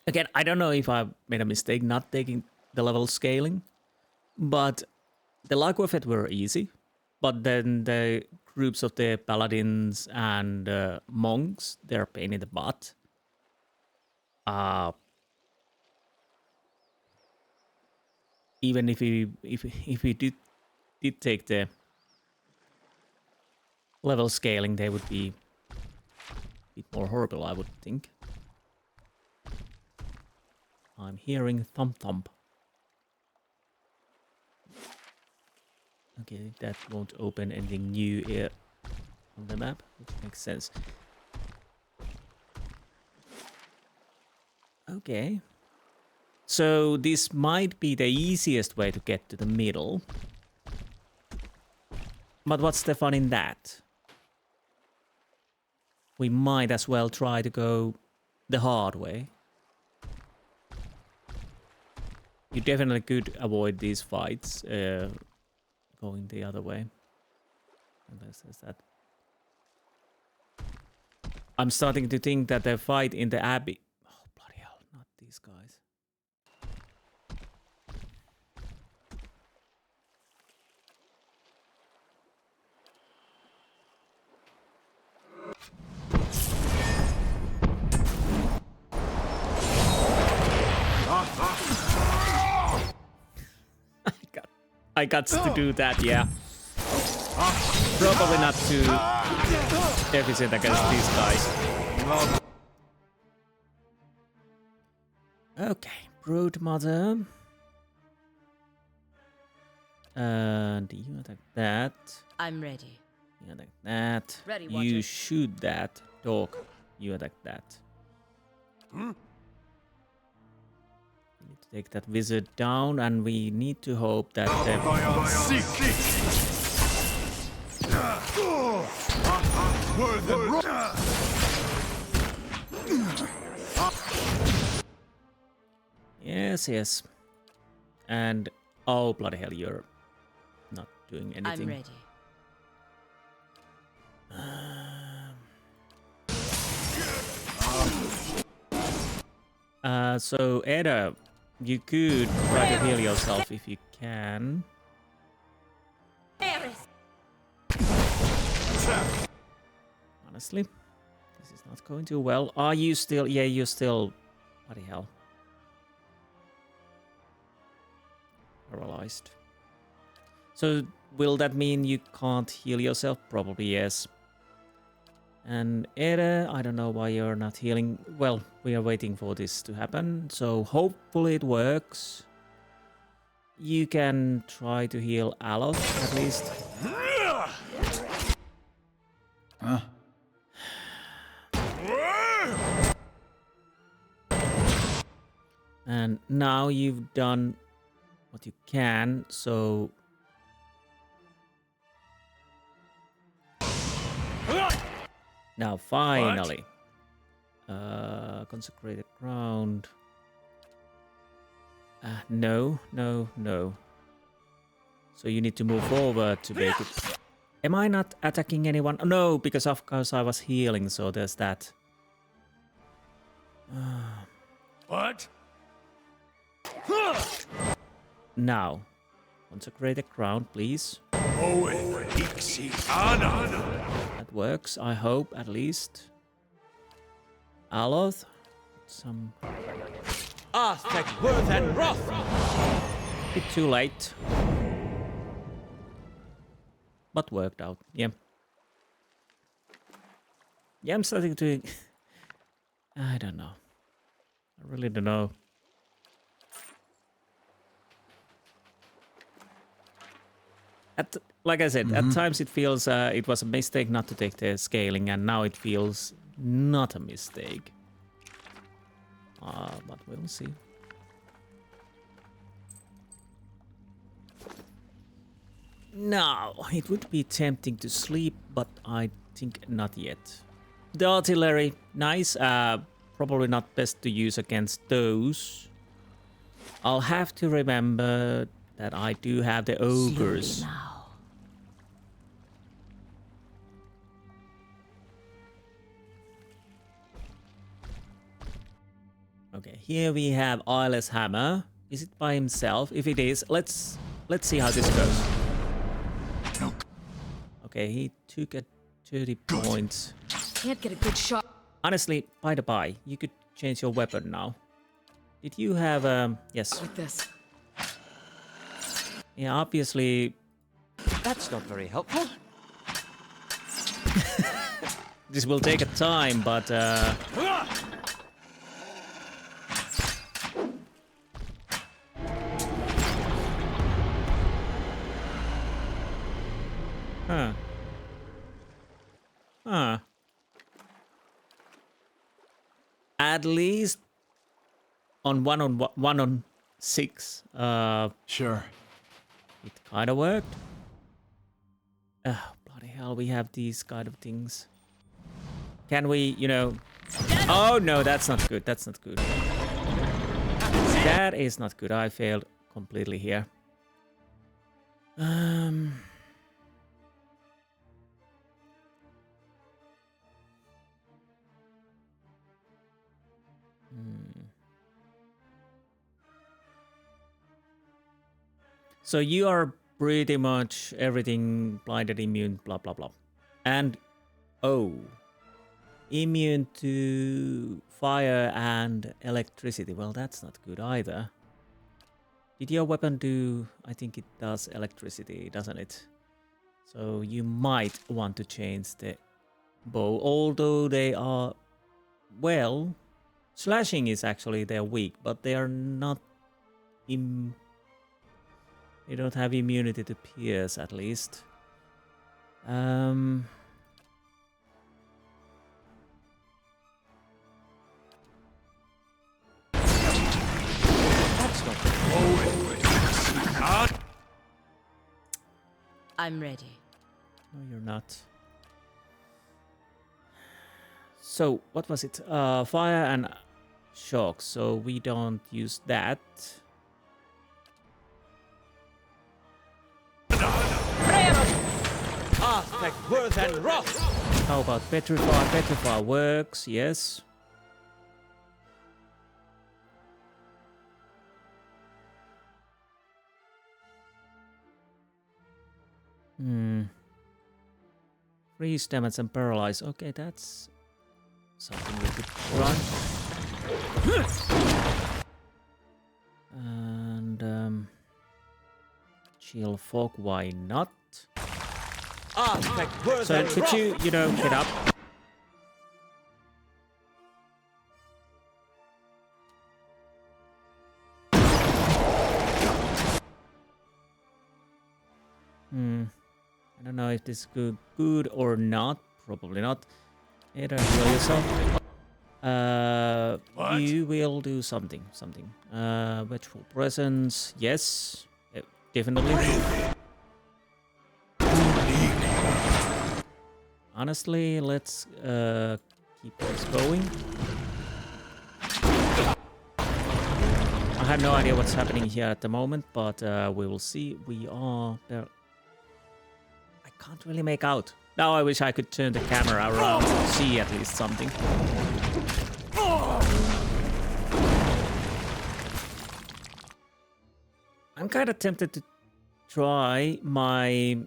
Again, I don't know if I made a mistake not taking the level scaling, but the Lagwafet were easy, but then the groups of the paladins and monks, they're a pain in the butt. Even if we did take the level scaling, they would be a bit more horrible, I would think. I'm hearing thump thump. Okay, that won't open anything new here on the map, which makes sense. Okay. So this might be the easiest way to get to the middle. But what's the fun in that? We might as well try to go the hard way. You definitely could avoid these fights going the other way. Unless there's that. I'm starting to think that the fight in the Abbey... Oh, bloody hell, not these guys. I got to do that, yeah. Probably not too efficient against these guys. Okay, Brood Mother. And you attack that. I'm ready. You attack that. Ready, you Watcher. shoot that. Dog. You attack that. Hmm? We need to take that wizard down, and we need to hope that Yes, yes. And oh bloody hell, you're not doing anything. I'm ready. So Ada, you could try to heal yourself if you can. Honestly, this is not going too well. Are you still? Yeah, you're still. Bloody hell. Paralyzed. So will that mean you can't heal yourself? Probably yes. And Ere, I don't know why you're not healing. Well, we are waiting for this to happen, so hopefully it works. You can try to heal Aloth, at least. Huh? And now you've done what you can, so... Now, finally. Consecrated ground. No. So you need to move forward to make it. Am I not attacking anyone? No, because of course I was healing, so there's that. What? Now, consecrated ground, please. That works, I hope, at least. Aloth. Some... Worth and Wrath! Bit too late. But worked out, yeah. Yeah, I'm starting to... I don't know. I really don't know. Like I said, at times it feels it was a mistake not to take the scaling, and now it feels not a mistake. But we'll see. Now, it would be tempting to sleep, but I think not yet. The artillery, nice. Probably not best to use against those. I'll have to remember that I do have the ogres. Okay, here we have Eyeless Hammer. Is it by himself? If it is, let's see how this goes. Okay, he took at 30 points. Can't get a good shot. Honestly, by the by, you could change your weapon now. Did you have yes. With this. Yeah, obviously. That's not very helpful. This will take a time, but At least on 1-on-6. Sure. It kind of worked. Oh, bloody hell, we have these kind of things. Can we, you know... Oh, no, that's not good. That's not good. That is not good. I failed completely here. So you are pretty much everything blinded, immune, blah, blah, blah. And, oh, immune to fire and electricity. Well, that's not good either. Did your weapon do... I think it does electricity, doesn't it? So you might want to change the bow, although they are... Well, slashing is actually their weak, but they are not... They don't have immunity to pierce, at least. That's not... I'm ready. No, you're not. So, what was it? Fire and shock. So we don't use that. Worth and Wrath! How about Petrify? Petrify works, yes. Freeze, damage, and paralyze. Okay, that's something we could try. And chill fog, why not? So could you know, get up? I don't know if this is good or not. Probably not. Either heal yourself. You will do something. Virtual presence. Yes. Definitely. Honestly, let's keep this going. I have no idea what's happening here at the moment, but we will see. We are there. I can't really make out. Now I wish I could turn the camera around to see at least something. I'm kind of tempted to try my...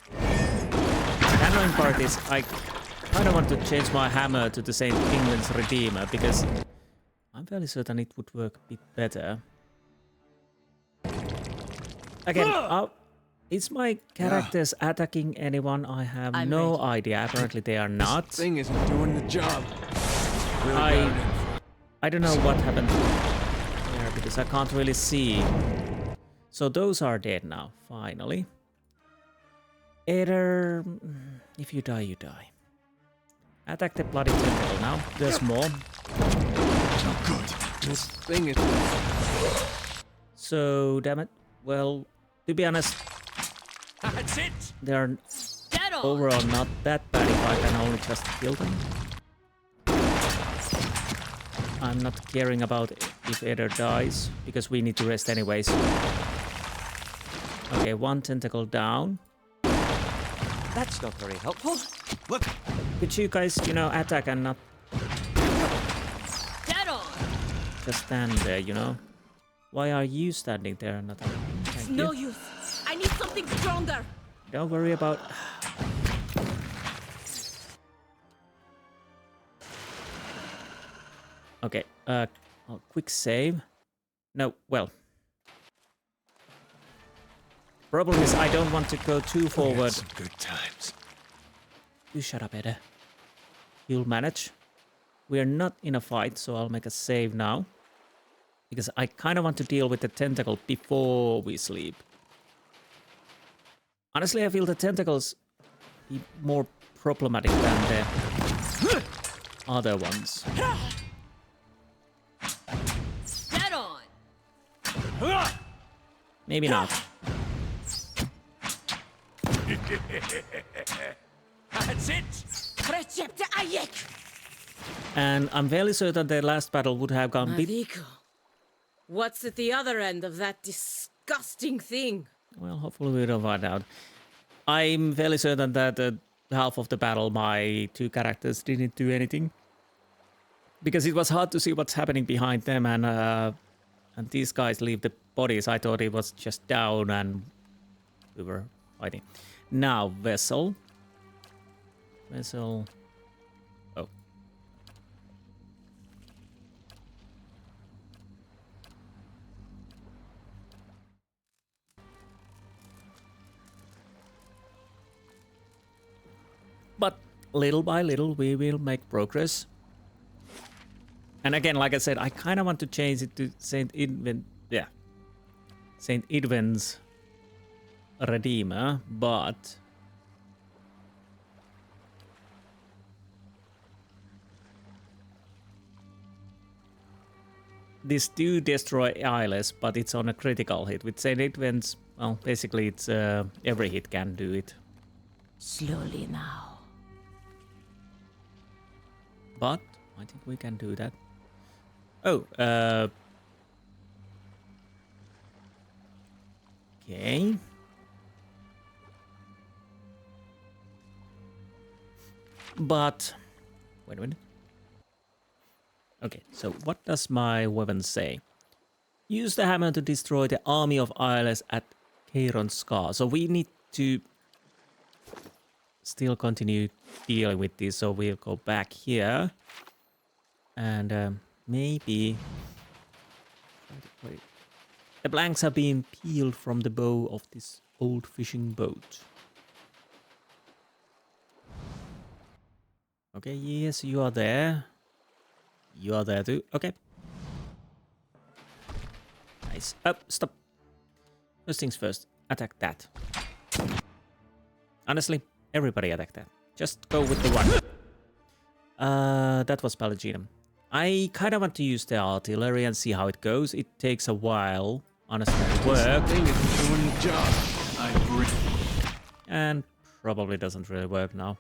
The annoying part is I kind of want to change my hammer to the St. England's Redeemer because I'm fairly certain it would work a bit better. Again, is my characters attacking anyone? I have no idea. Apparently they are not. This thing isn't doing the job. I don't know what happened there because I can't really see. So those are dead now, finally. Either... If you die, you die. Attack the bloody tentacle now. There's more. Not good. This thing is... So, damn it. Well, to be honest... That's it! They're overall not that bad if I can only just kill them. I'm not caring about if Eder dies, because we need to rest anyways. Okay, one tentacle down. That's not very helpful. Look! Could you guys, you know, attack and not... Dead on! Just stand there, you know? Why are you standing there and not attacking? It's no use. I need something stronger. Don't worry about... Okay, quick save. No, well. Problem is I don't want to go too forward. Some good times. You shut up, Eder. You'll manage. We are not in a fight, so I'll make a save now. Because I kind of want to deal with the tentacle before we sleep. Honestly, I feel the tentacles be more problematic than the other ones. Dead on! Maybe not. That's it! And I'm fairly certain the last battle would have gone bit... Mariko, what's at the other end of that disgusting thing? Well, hopefully we don't find out. I'm fairly certain that half of the battle my two characters didn't do anything. Because it was hard to see what's happening behind them and these guys leave the bodies. I thought it was just down and we were fighting. Now, Vessel. Vessel... Oh. But little by little, we will make progress. And again, like I said, I kind of want to change it to St. Edwin... Yeah. St. Edwin's Redeemer, but... These do destroy eyeless, but it's on a critical hit. With St. Edwin's, well, basically it's every hit can do it. Slowly now. But I think we can do that. Oh, okay. But wait a minute. Okay, so what does my weapon say? Use the hammer to destroy the army of eyeless at Cayron's Scar. So we need to still continue dealing with this. So we'll go back here. And maybe... Wait. The blanks are being peeled from the bow of this old fishing boat. Okay, yes, you are there. You are there too. Okay. Nice. Oh, stop. First things first. Attack that. Honestly, everybody attack that. Just go with the one. That was Pelaginum. I kind of want to use the artillery and see how it goes. It takes a while, honestly, to work. Thing isn't doing the job. And probably doesn't really work now.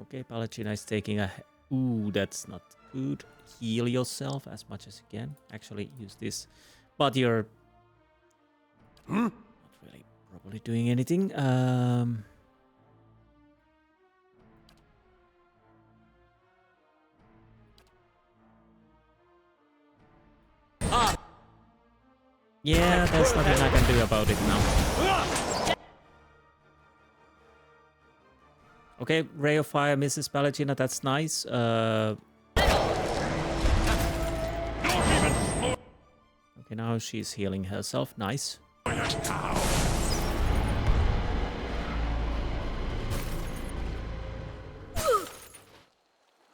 Okay, Pallegina is taking a... Ooh, that's not good. Heal yourself as much as you can. Actually, use this. But you're... not really probably doing anything. Yeah, there's nothing I can do about it now. Okay, Ray of Fire misses Pallegina, that's nice. Okay, now she's healing herself, nice.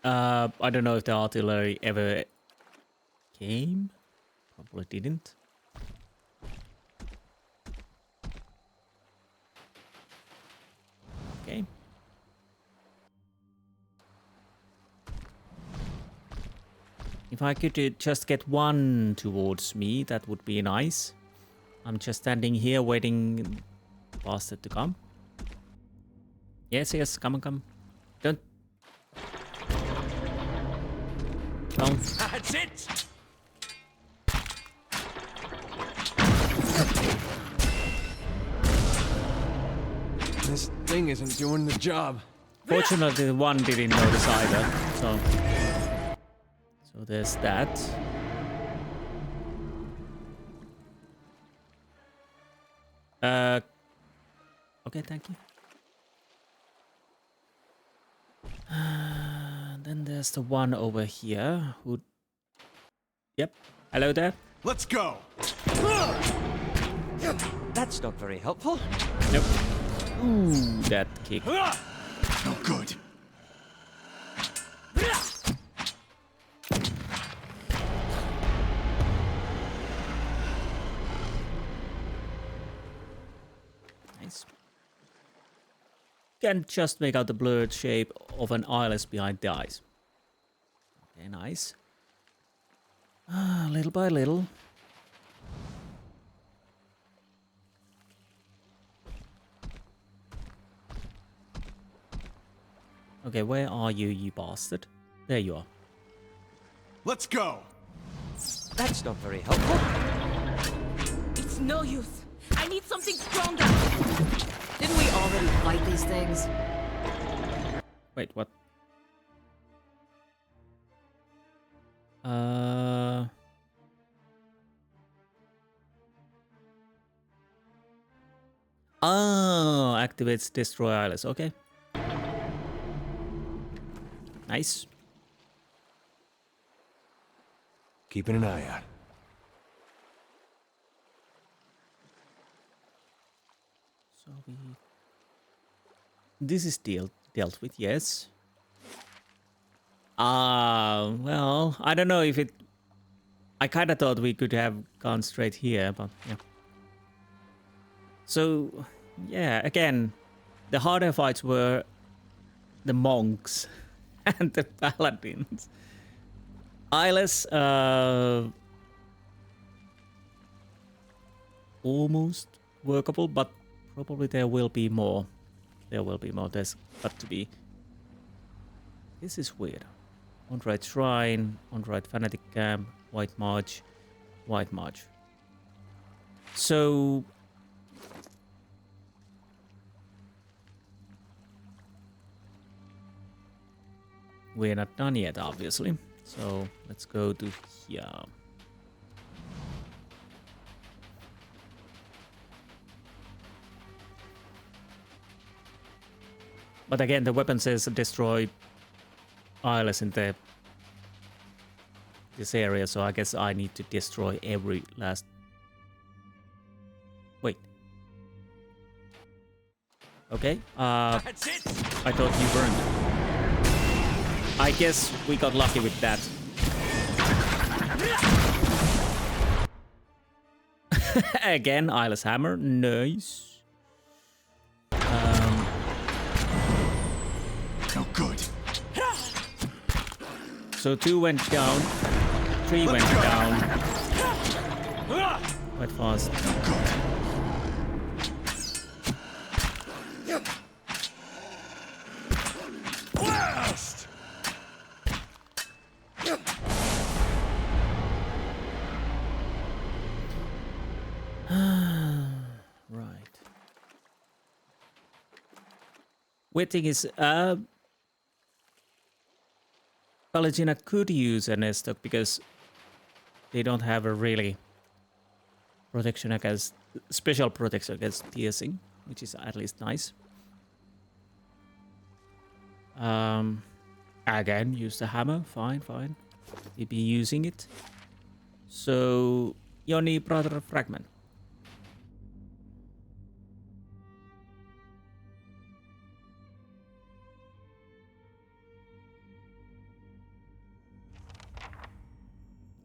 I don't know if the artillery ever came. Probably didn't. Okay. If I could just get one towards me, that would be nice. I'm just standing here waiting Bastard to come. Yes, yes, come on, come. Don't. Don't. That's it! This thing isn't doing the job. Fortunately, the one didn't notice either, so there's that. Okay, thank you. Then there's the one over here who... Yep, hello there. Let's go! That's not very helpful. Nope. Ooh, that kick. No good. Nice. Can just make out the blurred shape of an eyeless behind the eyes. Okay, nice. Little by little. Okay, where are you, you bastard? There you are. Let's go! That's not very helpful. It's no use. I need something stronger. Didn't we already fight these things? Wait, what? Oh, activates destroy eyeless. Okay. Nice. Keeping an eye out. So this is dealt with, yes. Well, I don't know if it... I kind of thought we could have gone straight here, but yeah. So, yeah, again, the harder fights were the monks and the paladins. Eyeless, almost workable, but probably there will be more. There will be more. There's got to be. This is weird. On-right shrine, on-right fanatic camp, white march, white march. So we're not done yet, obviously. So let's go to here. But again, the weapon says destroy eyeless in this area, so I guess I need to destroy every last... Wait. Okay, That's it. I thought you weren't. I guess we got lucky with that. Again, eyeless hammer, nice. No good. So 2 went down, 3 went down. quite fast. Blast! Right. Weird thing is, Pallegina could use an S-stock because they don't have a really protection against special protection against piercing, which is at least nice. Again, use the hammer. Fine. He'll be using it. So, Ionni, Brathr, Fragment.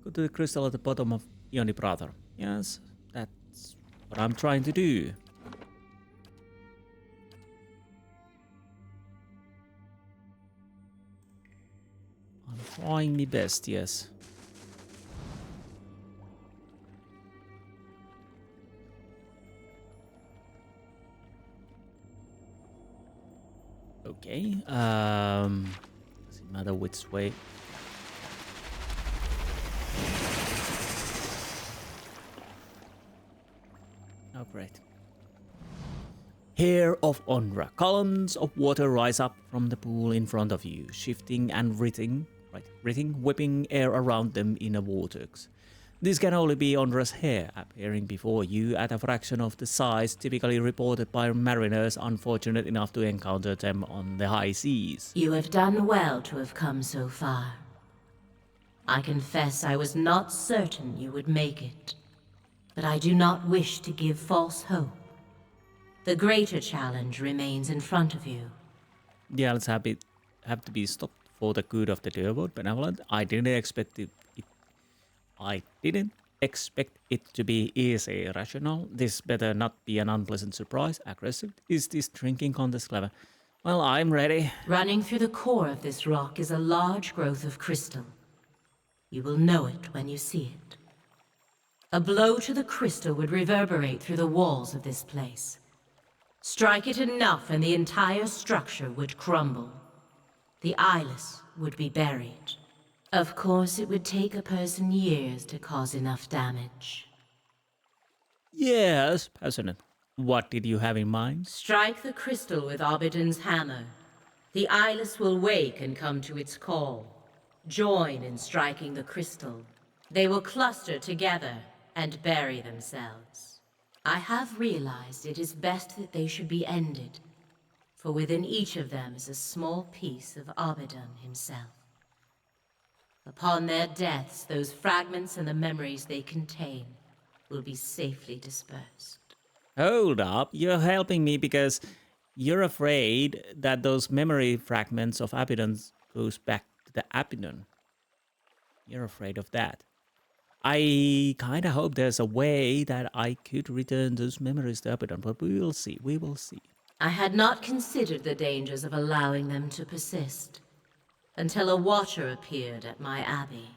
Go to the crystal at the bottom of Ionni, Brathr. Yes, that's what I'm trying to do. I'm trying my best, yes. Okay, doesn't matter which way. Oh, great. Hair of Onra. Columns of water rise up from the pool in front of you, shifting and writhing, whipping air around them in a vortex. This can only be Onra's hair, appearing before you at a fraction of the size typically reported by mariners unfortunate enough to encounter them on the high seas. You have done well to have come so far. I confess I was not certain you would make it, but I do not wish to give false hope. The greater challenge remains in front of you. Yeah, let's have to be stopped for the good of the devout benevolent. I didn't expect it to be easy, rational. This better not be an unpleasant surprise. Aggressive. Is this drinking contest clever? Well, I'm ready. Running through the core of this rock is a large growth of crystal. You will know it when you see it. A blow to the crystal would reverberate through the walls of this place. Strike it enough and the entire structure would crumble. The eyeless would be buried. Of course, it would take a person years to cause enough damage. Yes, passionate. What did you have in mind? Strike the crystal with Obsidian's hammer. The eyeless will wake and come to its call. Join in striking the crystal. They will cluster together and bury themselves. I have realized it is best that they should be ended, for within each of them is a small piece of Obsidian himself. Upon their deaths, those fragments and the memories they contain will be safely dispersed. Hold up, you're helping me because you're afraid that those memory fragments of Abaddon goes back to the Abaddon. You're afraid of that. I kinda hope there's a way that I could return those memories to Abaddon, but we will see, I had not considered the dangers of allowing them to persist, until a watcher appeared at my abbey.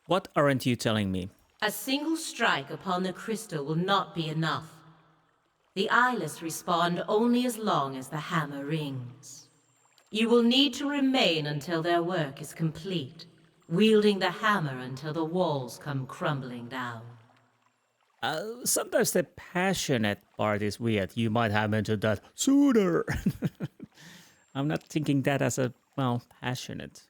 What aren't you telling me? A single strike upon the crystal will not be enough. The eyeless respond only as long as the hammer rings. You will need to remain until their work is complete, wielding the hammer until the walls come crumbling down. Sometimes the passionate part is weird. You might have mentioned that sooner. I'm not thinking that as a, well, passionate.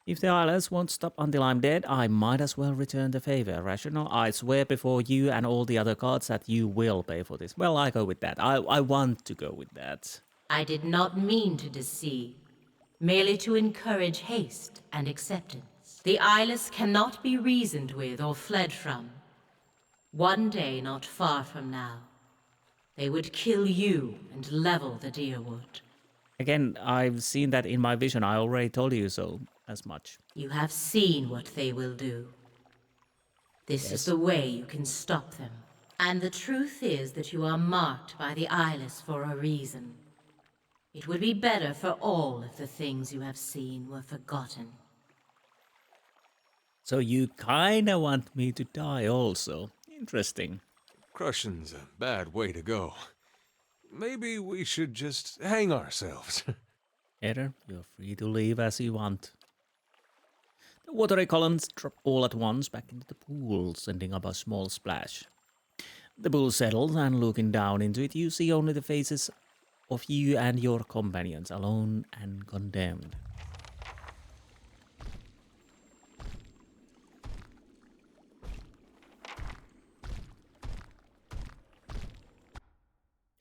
If the eyeless won't stop until I'm dead, I might as well return the favor. Rational, I swear before you and all the other gods that you will pay for this. Well, I go with that. I want to go with that. I did not mean to deceive, merely to encourage haste and acceptance. The eyeless cannot be reasoned with or fled from. One day not far from now, they would kill you and level the Deerwood. Again, I've seen that in my vision. I already told you so as much. You have seen what they will do. This is the way you can stop them. And the truth is that you are marked by the eyeless for a reason. It would be better for all if the things you have seen were forgotten. So you kinda want me to die also. Interesting. Crushing's a bad way to go. Maybe we should just hang ourselves. Eder, you're free to leave as you want. The watery columns drop all at once back into the pool, sending up a small splash. The pool settles, and looking down into it, you see only the faces of you and your companions, alone and condemned.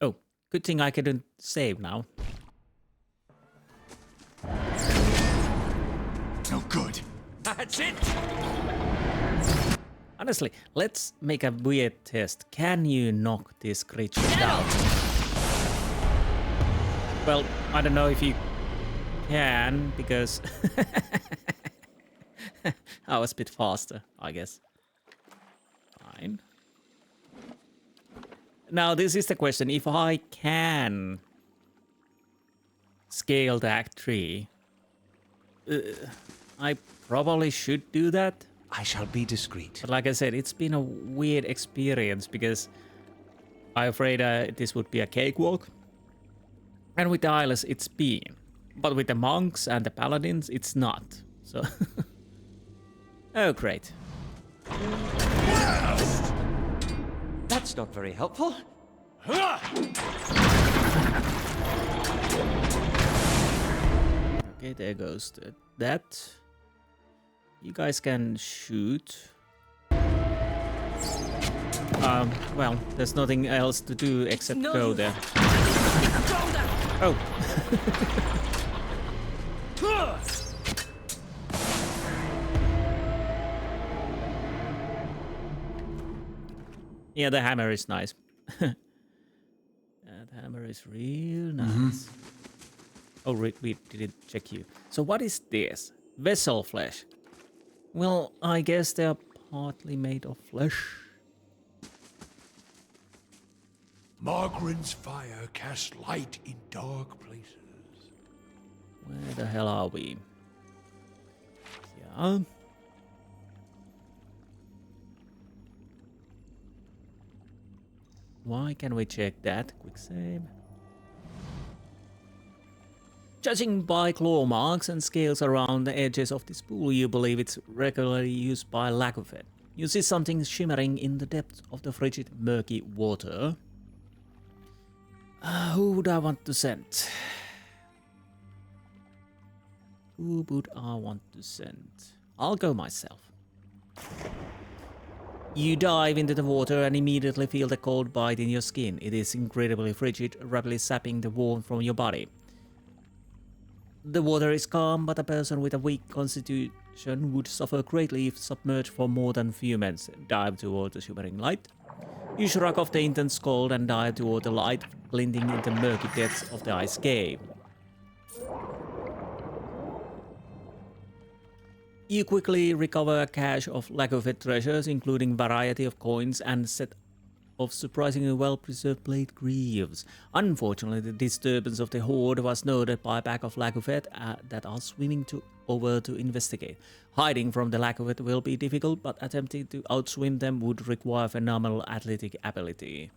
Oh, good thing I couldn't save now. No good. That's it! Honestly, let's make a weird test. Can you knock this creature down? Well, I don't know if you can, because I was a bit faster, I guess. Fine. Now, this is the question. If I can scale that tree, I probably should do that. I shall be discreet. But like I said, it's been a weird experience because I'm afraid this would be a cakewalk. And with the Isles, it's been. But with the monks and the paladins, it's not. So, oh great. That's not very helpful. Okay, there goes that. You guys can shoot. Well, there's nothing else to do except go there. Oh. Yeah, the hammer is nice. The hammer is real nice. Oh, we didn't check you. So what is this? Vessel flesh. Well, I guess they're partly made of flesh. Margaren's fire casts light in dark places. Where the hell are we? Yeah. Why can we check that? Quick save. Judging by claw marks and scales around the edges of this pool, you believe it's regularly used by lack of it. You see something shimmering in the depths of the frigid, murky water. Who would I want to send? Who would I want to send? I'll go myself. You dive into the water and immediately feel the cold bite in your skin. It is incredibly frigid, rapidly sapping the warmth from your body. The water is calm, but a person with a weak constitution would suffer greatly if submerged for more than a few minutes. Dive toward the shimmering light. You shrug off the intense cold and dive toward the light, glinting in the murky depths of the ice cave. You quickly recover a cache of lack-of-it treasures, including a variety of coins and a set of surprisingly well-preserved blade greaves. Unfortunately, the disturbance of the horde was noted by a pack of lack-of-it that are swimming over to investigate. Hiding from the lack-of-it will be difficult, but attempting to outswim them would require phenomenal athletic ability.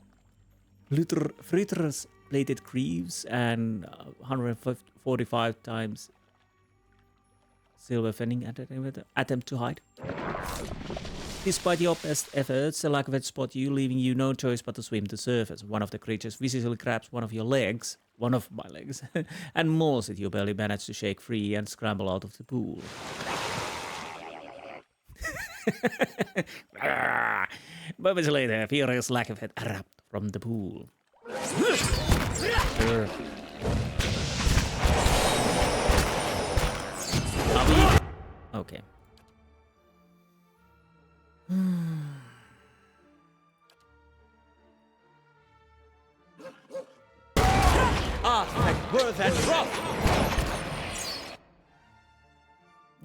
Fritters bladed greaves and 145 times silver fenning attempt to hide. Despite your best efforts, the lack-of-it spot you, leaving you no choice but to swim to surface. One of the creatures viciously grabs one of my legs, and mauls it. You barely manage to shake free and scramble out of the pool. Moments later, a furious lack-of-it erupts from the pool. Okay. Worth and rough.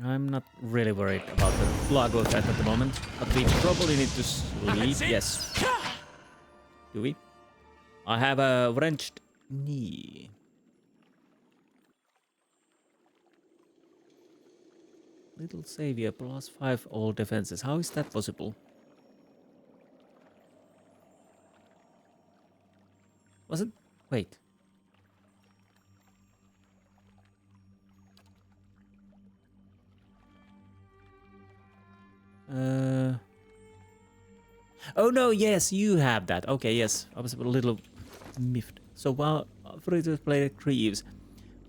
I'm not really worried about the plug of that at the moment, but we probably need to sleep. Yes. Do we? I have a wrenched knee. Little savior +5 all defenses. How is that possible? Was it? Wait. Oh no, yes, you have that. Okay, yes, I was a little miffed. So while free to play Greaves,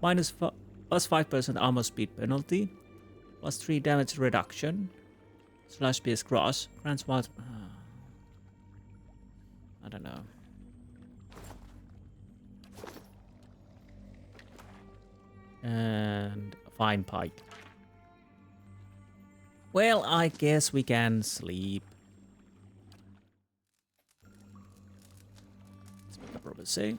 +5% armor speed penalty, +3 damage reduction, /PS cross, grants what? I don't know. And fine pike. Well, I guess we can sleep. That's what I probably say.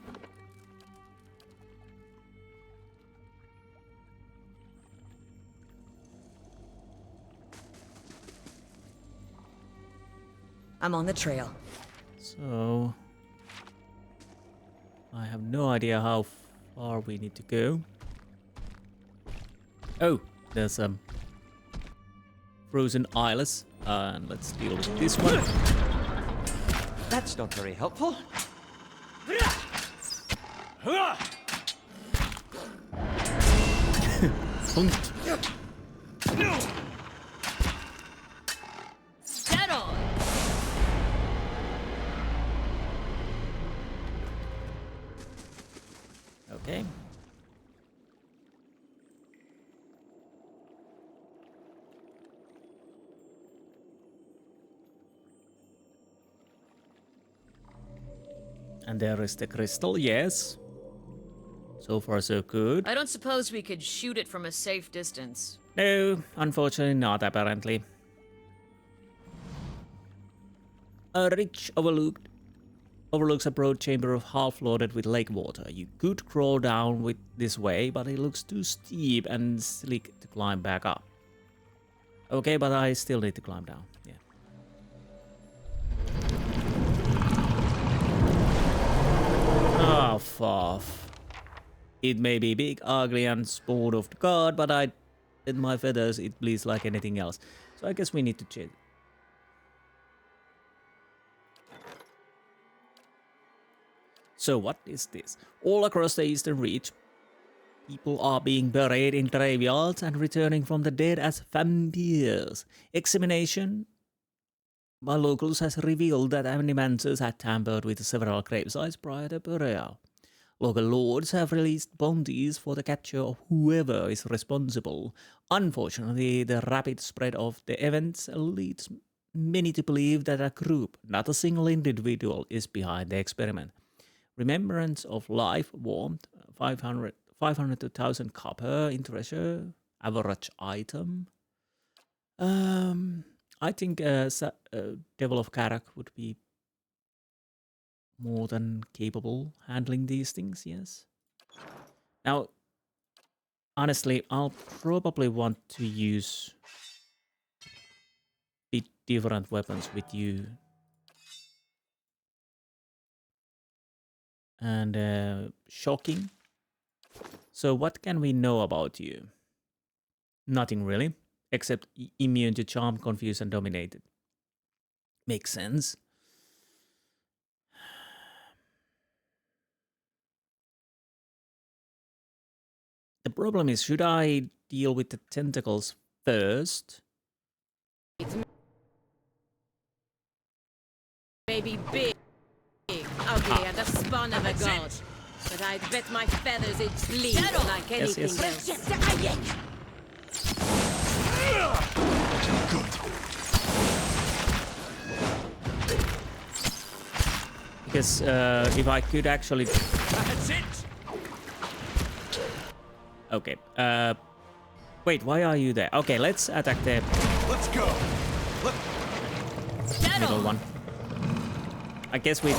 I'm on the trail. So I have no idea how far we need to go. Oh, there's some frozen isles, and let's deal with this one. That's not very helpful. Settle. Okay. And there is the crystal, yes. So far, so good. I don't suppose we could shoot it from a safe distance. No, unfortunately not, apparently. A ridge overlooks a broad chamber of half loaded with lake water. You could crawl down with this way, but it looks too steep and slick to climb back up. Okay, but I still need to climb down, yeah. Oh, fuff. It may be big, ugly, and sport of the god, but in my feathers it bleeds like anything else. So I guess we need to change. So what is this? All across the eastern reach, people are being buried in graveyards and returning from the dead as vampires. Examination by locals has revealed that animancers had tampered with several gravesites prior to burial. Local lords have released bounties for the capture of whoever is responsible. Unfortunately, the rapid spread of the events leads many to believe that a group, not a single individual, is behind the experiment. Remembrance of life warmth, 500 to 1,000 copper in treasure, average item. I think Devil of Karak would be more than capable handling these things, yes. Now, honestly, I'll probably want to use bit different weapons with you. And shocking. So what can we know about you? Nothing really, except immune to charm, confuse, and dominated. Makes sense. The problem is, should I deal with the tentacles first? It's maybe big, ugly, and the spawn of a god. But I bet my feathers it bleeds like anything else. Because if I could actually... That's it! Okay, wait, why are you there? Okay, let's attack the... Let's go! Middle one. I guess we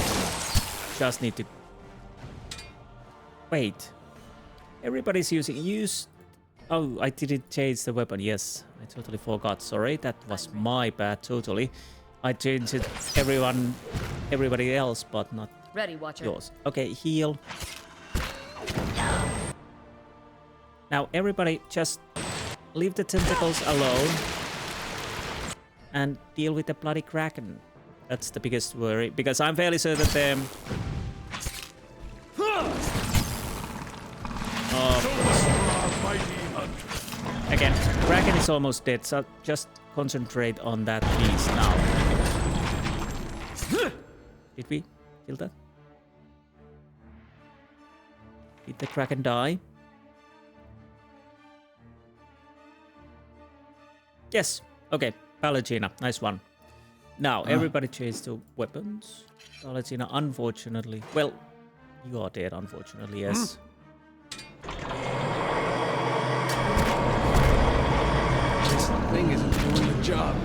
just need to... Wait. Everybody's use... Oh, I didn't change the weapon. Yes, I totally forgot. Sorry, that was my bad, totally. I changed it everybody else, but not Ready, Watcher. yours. Okay, heal. Now, everybody, just leave the tentacles alone and deal with the bloody kraken. That's the biggest worry, because I'm fairly certain that again, kraken is almost dead, so just concentrate on that piece now. Did we kill that? Did the kraken die? Yes. Okay. Pallegina. Nice one. Now, everybody change to weapons. Pallegina, unfortunately. Well, you are dead, unfortunately, yes. This thing isn't doing the job.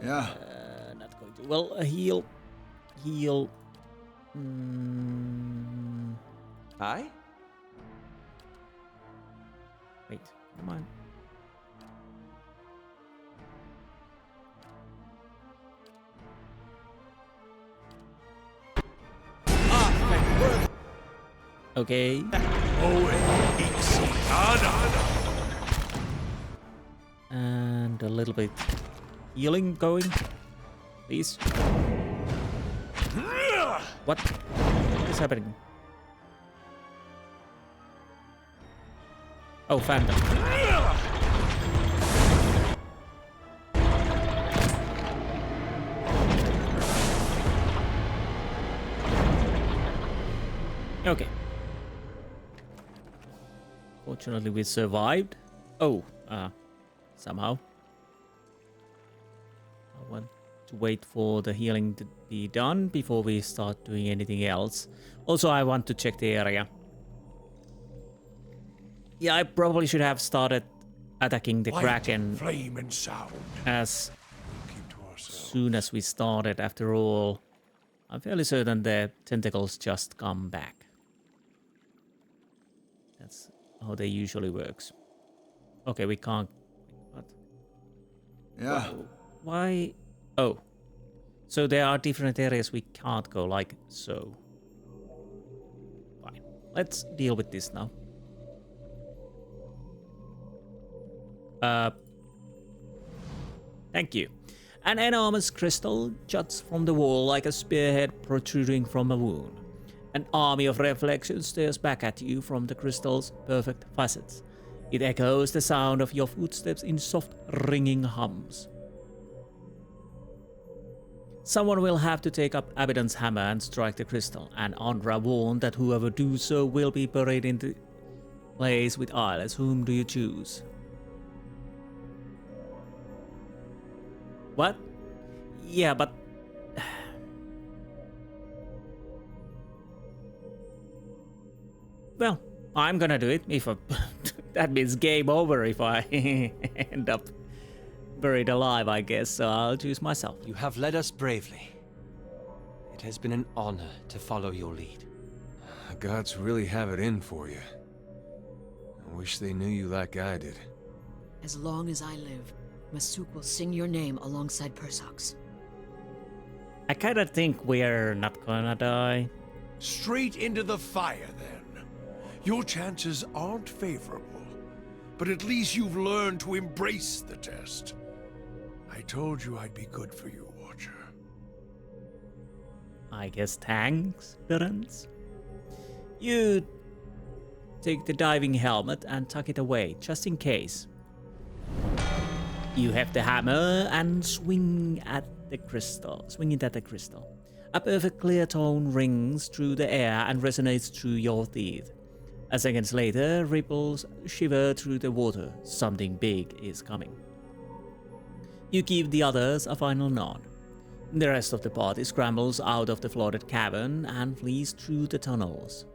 Yeah. Not going to. Well, a heal. Heal. Aye? Wait, come on. Okay. And a little bit healing going, please. What is happening? Oh, Phantom. Okay. Fortunately, we survived. Oh, somehow. I want to wait for the healing to be done before we start doing anything else. Also, I want to check the area. Yeah, I probably should have started attacking the kraken flame and sound. as soon as we started. After all, I'm fairly certain the tentacles just come back. That's how they usually works. Okay, we can't. What? Yeah. Why? Oh, so there are different areas we can't go, like so. Fine. Let's deal with this now. Thank you. An enormous crystal juts from the wall like a spearhead protruding from a wound. An army of reflections stares back at you from the crystal's perfect facets. It echoes the sound of your footsteps in soft, ringing hums. Someone will have to take up Abaddon's hammer and strike the crystal, and Andra warned that whoever do so will be buried in the place with eyeless. Whom do you choose? What? Yeah, but... Well, I'm gonna do it if that means game over if I end up buried alive, I guess, so I'll choose myself. You have led us bravely. It has been an honor to follow your lead. The gods really have it in for you. I wish they knew you like I did. As long as I live, Masuk will sing your name alongside Persok's. I kinda think we're not gonna die. Straight into the fire, then. Your chances aren't favorable, but at least you've learned to embrace the test. I told you I'd be good for you, Watcher. I guess thanks, Terence. You take the diving helmet and tuck it away, just in case. You have the hammer and swing it at the crystal. A perfect clear tone rings through the air and resonates through your teeth. A second later, ripples shiver through the water. Something big is coming. You give the others a final nod. The rest of the party scrambles out of the flooded cavern and flees through the tunnels.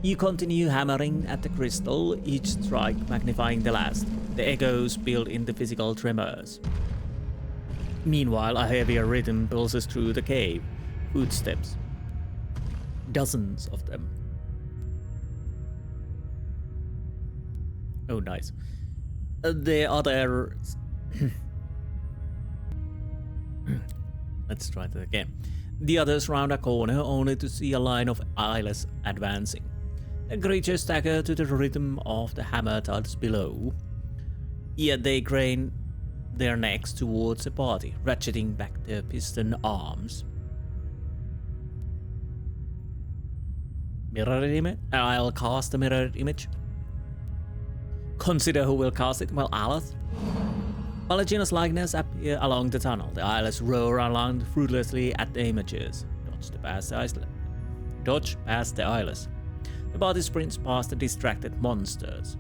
You continue hammering at the crystal, each strike magnifying the last. The echoes build into physical tremors. Meanwhile, a heavier rhythm pulses through the cave. Footsteps. Dozens of them. Oh, nice. The other... Let's try that again. The others round a corner only to see a line of eyeless advancing. The creatures stagger to the rhythm of the hammer thuds below, yet they crane their necks towards the party, ratcheting back their piston arms. Mirror image? I'll cast the mirror image. Consider who will cast it. Well, Aleth. Palagina's likeness appear along the tunnel. The eyeless roar around fruitlessly at the images. Dodge past the eyeless. The body sprints past the distracted monsters.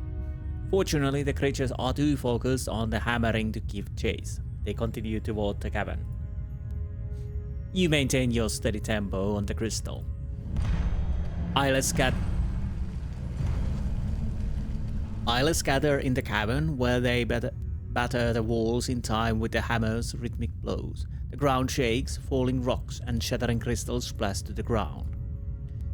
Fortunately, the creatures are too focused on the hammering to give chase. They continue toward the cavern. You maintain your steady tempo on the crystal. Eyeless gather in the cavern, where they batter the walls in time with the hammer's rhythmic blows. The ground shakes, falling rocks and shattering crystals splash to the ground.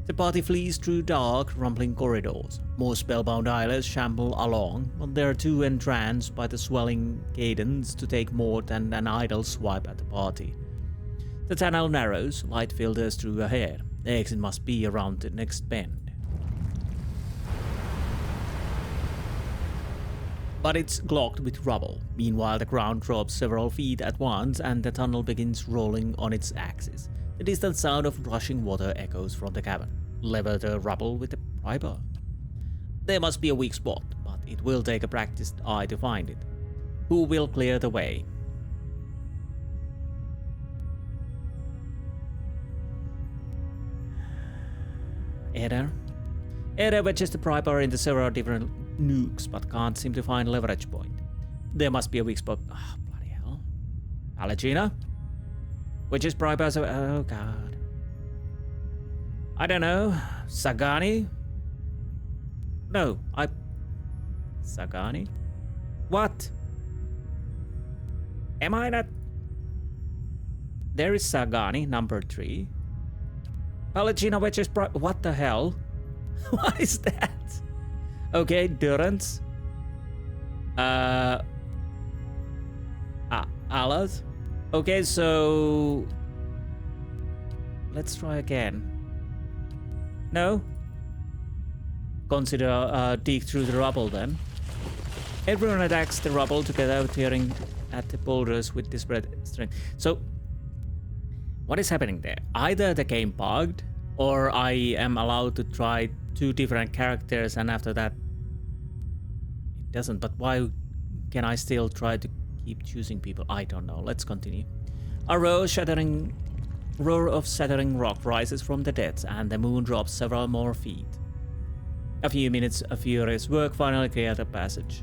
The party flees through dark, rumbling corridors. More spellbound eyeless shamble along, but they are too entranced by the swelling cadence to take more than an idle swipe at the party. The tunnel narrows, light filters through ahead. The exit must be around the next bend. But it's clogged with rubble. Meanwhile, the ground drops several feet at once and the tunnel begins rolling on its axis. The distant sound of rushing water echoes from the cavern. Lever the rubble with the primer. There must be a weak spot, but it will take a practiced eye to find it. Who will clear the way? Eder wedges the primer into several different nukes, but can't seem to find a leverage point. There must be a weak spot. Oh, bloody hell. Palagina? Which is primer? Oh god. I don't know. Sagani? No, Sagani? What? Am I not? There is Sagani, number 3. Palagina wedges what the hell? What is that? Okay, Durance. Aleth. Okay, so let's try again. No? Consider dig through the rubble then. Everyone attacks the rubble together, tearing at the boulders with disparate strength. So, what is happening there? Either the game bugged, or I am allowed to try 2 different characters and after that it doesn't. But why can I still try to keep choosing people? I don't know. Let's continue. A roar of shattering rock rises from the depths and the moon drops several more feet. A few minutes of furious work finally cleared the passage.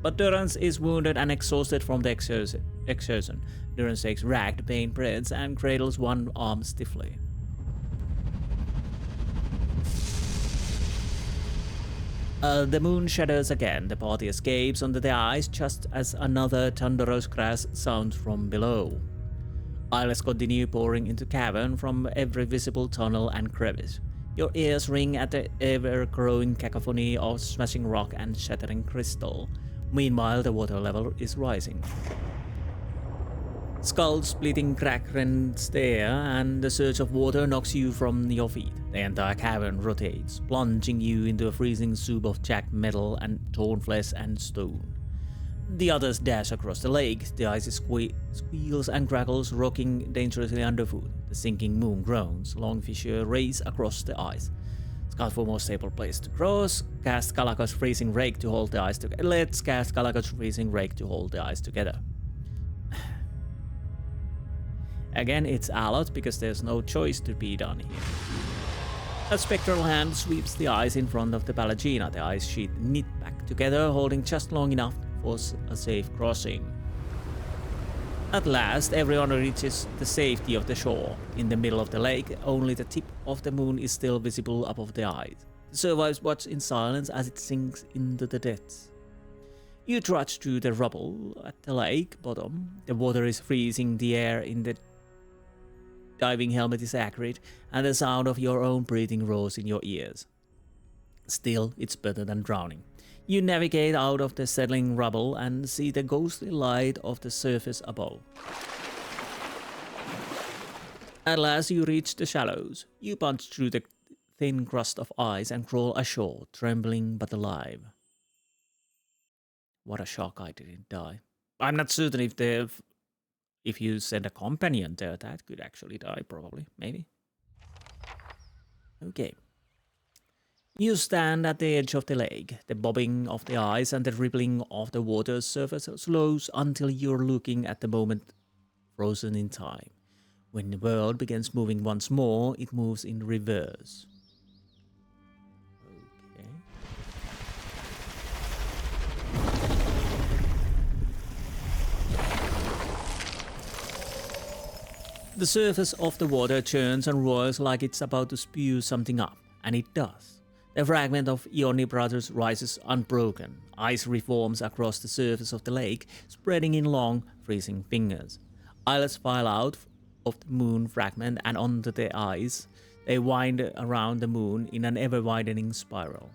But Durance is wounded and exhausted from the exertion. Durance takes ragged pain breaths and cradles one arm stiffly. The moon shadows again. The party escapes under the ice just as another thunderous crash sounds from below. Eyeless continue pouring into cavern from every visible tunnel and crevice. Your ears ring at the ever-growing cacophony of smashing rock and shattering crystal. Meanwhile, the water level is rising. Skull-splitting crack rends there, and the surge of water knocks you from your feet. The entire cavern rotates, plunging you into a freezing soup of jagged metal and torn flesh and stone. The others dash across the lake. The ice squeals and crackles, rocking dangerously underfoot. The sinking moon groans. Long fissure race across the ice. Scout for more stable place to cross. Cast Kalaka's freezing rake to hold the ice together. Let's cast Kalaka's freezing rake to hold the ice together. Again, it's Aleth because there's no choice to be done here. A spectral hand sweeps the ice in front of the Palagina. The ice sheet knit back together, holding just long enough for a safe crossing. At last, everyone reaches the safety of the shore. In the middle of the lake, only the tip of the moon is still visible above the ice. The survivors watch in silence as it sinks into the depths. You trudge through the rubble at the lake bottom. The water is freezing, the air in the diving helmet is acrid, and the sound of your own breathing roars in your ears. Still, it's better than drowning. You navigate out of the settling rubble and see the ghostly light of the surface above. At last you reach the shallows. You punch through the thin crust of ice and crawl ashore, trembling but alive. What a shock I didn't die. I'm not certain if you send a companion there, that could actually die, probably, maybe. Okay. You stand at the edge of the lake. The bobbing of the ice and the rippling of the water's surface slows until you're looking at the moment frozen in time. When the world begins moving once more, it moves in reverse. Okay. The surface of the water churns and roars like it's about to spew something up, and it does. The fragment of Ionni brothers rises unbroken. Ice reforms across the surface of the lake, spreading in long, freezing fingers. Islets file out of the moon fragment and onto the ice. They wind around the moon in an ever-widening spiral.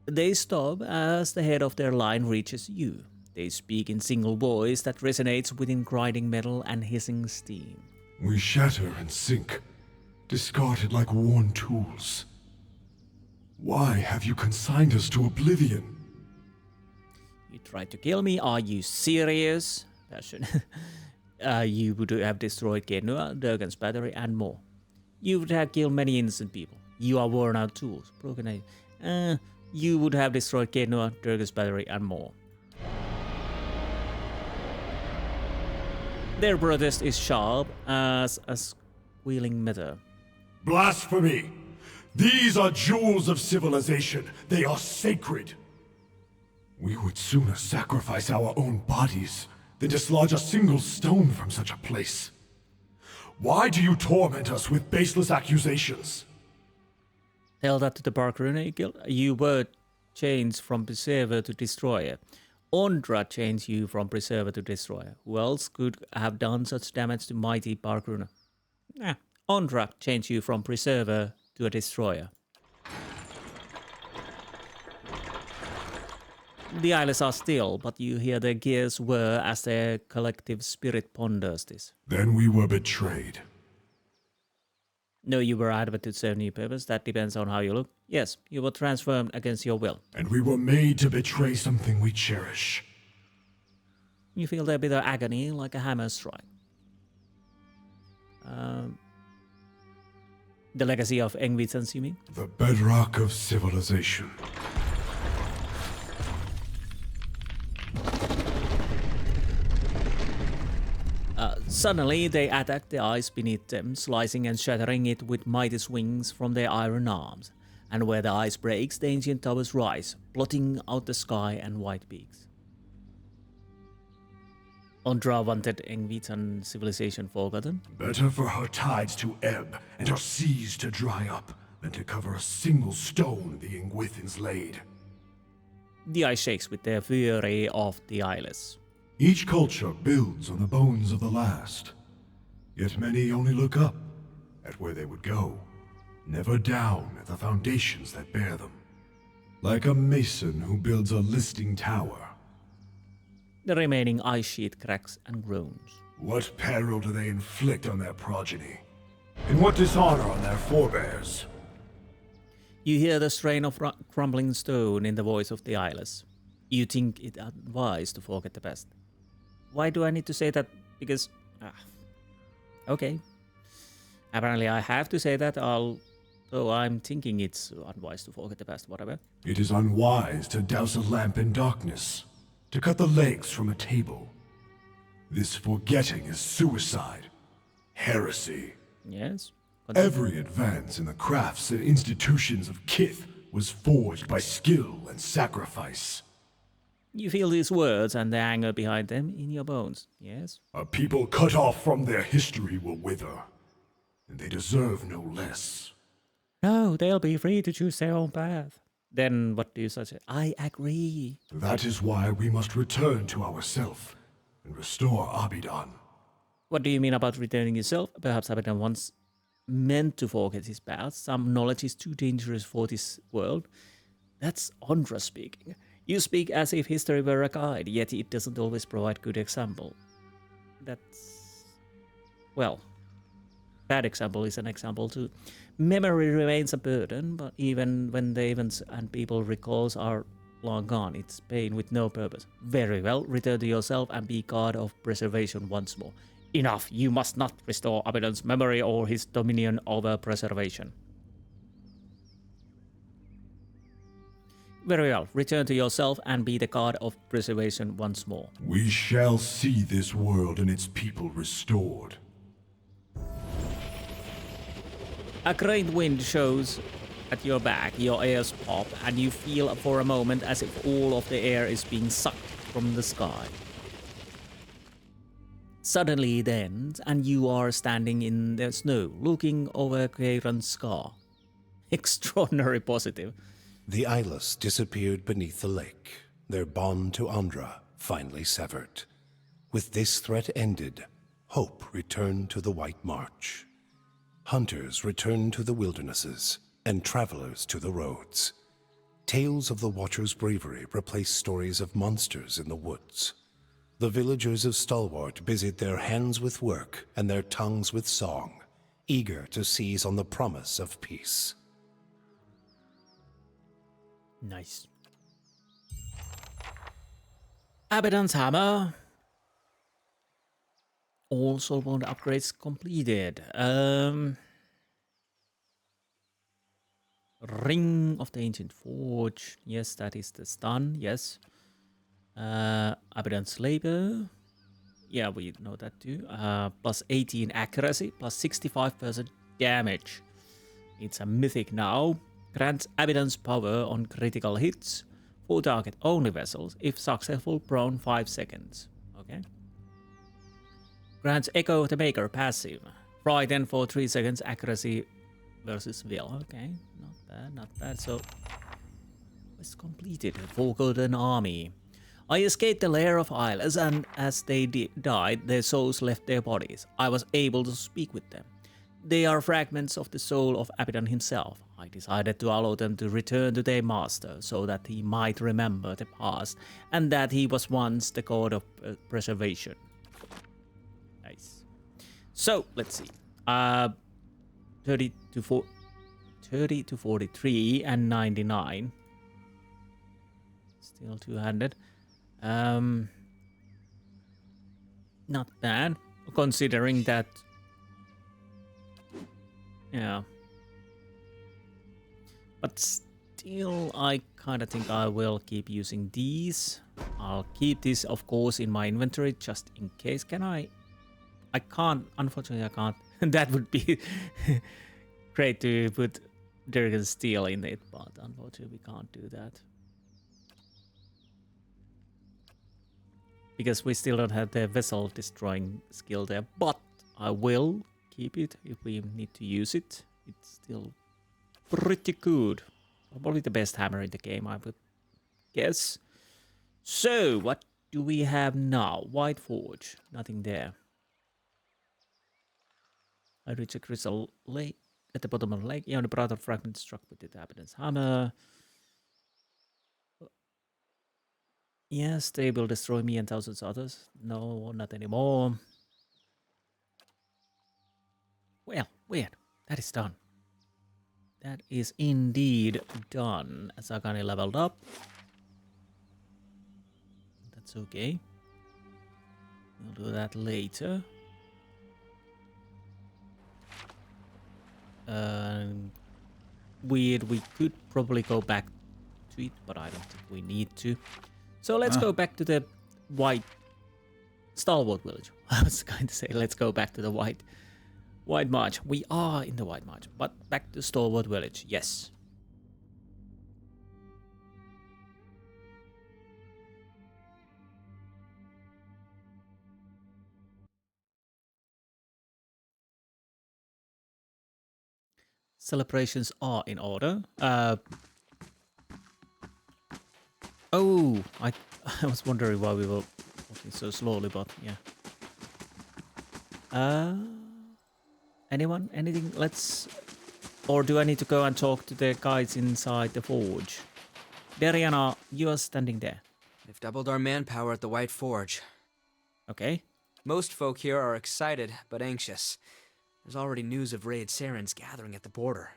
They stop as the head of their line reaches you. They speak in single voice that resonates within grinding metal and hissing steam. We shatter and sink, discarded like worn tools. Why have you consigned us to oblivion? You tried to kill me? Are you serious? You would have destroyed Genua, Durgan's battery, and more. You would have killed many innocent people. You are worn out tools. Broken. You would have destroyed Genua, Durgan's battery, and more. Their protest is sharp as a squealing metal. Blasphemy! These are jewels of civilization. They are sacred. We would sooner sacrifice our own bodies than dislodge a single stone from such a place. Why do you torment us with baseless accusations? Tell that to the Barkrune Guild. You were changed from Preserver to Destroyer. Ondra changed you from Preserver to Destroyer. Who else could have done such damage to mighty Barkrune? Ondra changed you from Preserver to a Destroyer. The islands are still, but you hear their gears whir as their collective spirit ponders this. Then we were betrayed. No, you were either to serve new purpose. That depends on how you look. Yes, you were transformed against your will. And we were made to betray something we cherish. You feel their bitter agony like a hammer strike. The legacy of Engvitans, you mean? The bedrock of civilization. Suddenly, they attack the ice beneath them, slicing and shattering it with mighty swings from their iron arms. And where the ice breaks, the ancient towers rise, blotting out the sky and white peaks. Ondra wanted Engvitan civilization forgotten. Better for her tides to ebb and her seas to dry up than to cover a single stone the Engwithans laid. The ice shakes with the fury of the eyeless. Each culture builds on the bones of the last. Yet many only look up at where they would go, never down at the foundations that bear them. Like a mason who builds a listing tower. The remaining ice sheet cracks and groans. What peril do they inflict on their progeny? And what dishonor on their forebears? You hear the strain of crumbling stone in the voice of the eyeless. You think it advised to forget the past. Why do I need to say that? Because... okay. Apparently I have to say that, though I'm thinking it's unwise to forget the past, whatever. It is unwise to douse a lamp in darkness, to cut the legs from a table. This forgetting is suicide, heresy. Yes? Every advance in the crafts and institutions of Kith was forged by skill and sacrifice. You feel these words and the anger behind them in your bones, yes? A people cut off from their history will wither, and they deserve no less. No, they'll be free to choose their own path. Then what do you suggest? I agree. That is why we must return to ourself and restore Abidan. What do you mean about returning yourself? Perhaps Abidan once meant to forget his past. Some knowledge is too dangerous for this world. That's Ondra speaking. You speak as if history were a guide, yet it doesn't always provide good example. That's... well... bad example is an example too. Memory remains a burden, but even when the events and people recalls are long gone, it's pain with no purpose. Very well, return to yourself and be god of preservation once more. Enough, you must not restore Abaddon's memory or his dominion over preservation. Very well, return to yourself and be the god of preservation once more. We shall see this world and its people restored. A great wind shows at your back, your ears pop, and you feel for a moment as if all of the air is being sucked from the sky. Suddenly it ends, and you are standing in the snow, looking over Cayron's scar. Extraordinary positive. The Eyeless disappeared beneath the lake, their bond to Andra finally severed. With this threat ended, hope returned to the White March. Hunters returned to the wildernesses, and travelers to the roads. Tales of the Watcher's bravery replaced stories of monsters in the woods. The villagers of Stalwart busied their hands with work and their tongues with song, eager to seize on the promise of peace. Nice. Abaddon's Hammer. All soulbound upgrades completed. Ring of the Ancient Forge. Yes, that is the stun. Yes. Abaddon's Labor. Yeah, we know that too. Plus 18 accuracy, plus 65% damage. It's a mythic now. Grants Abaddon's power on critical hits for target only vessels. If successful, prone 5 seconds. Okay. Grants Echo the Maker passive. Frighten for 3 seconds, accuracy versus will. Okay, not bad, not bad. So, quest completed. For Golden Army. I escaped the lair of Eyeless, and as they died, their souls left their bodies. I was able to speak with them. They are fragments of the soul of Abaddon himself. I decided to allow them to return to their master, so that he might remember the past, and that he was once the god of preservation. Nice. So, let's see. 30 to 43 and 99. Still two-handed. Not bad, considering that. Yeah. But still, I kind of think I will keep using these. I'll keep this, of course, in my inventory just in case. Can I? I can't. Unfortunately, I can't. That would be great to put Dragon Steel in it, but unfortunately, we can't do that. Because we still don't have the vessel destroying skill there, but I will keep it if we need to use it. It's still pretty good. Probably the best hammer in the game, I would guess. So, what do we have now? White Forge, nothing there. I reach a crystal lake at the bottom of the lake. Ionni Brathr fragment struck with the Abaddon's hammer. Yes, they will destroy me and thousands of others. No, not anymore. Well, weird. That is done. That is indeed done. Sagani leveled up. That's okay. We'll do that later. Weird, we could probably go back to it, but I don't think we need to. So let's go back to the White Stalwart village. I was going to say, let's go back to the White March. We are in the White March, but back to Stalwart village, yes. Celebrations are in order. Oh, I was wondering why we were walking so slowly, but yeah. Anyone? Anything? Let's... Or do I need to go and talk to the guys inside the forge? Dariana, you are standing there. They've doubled our manpower at the White Forge. Okay. Most folk here are excited, but anxious. There's already news of raid Sarens gathering at the border.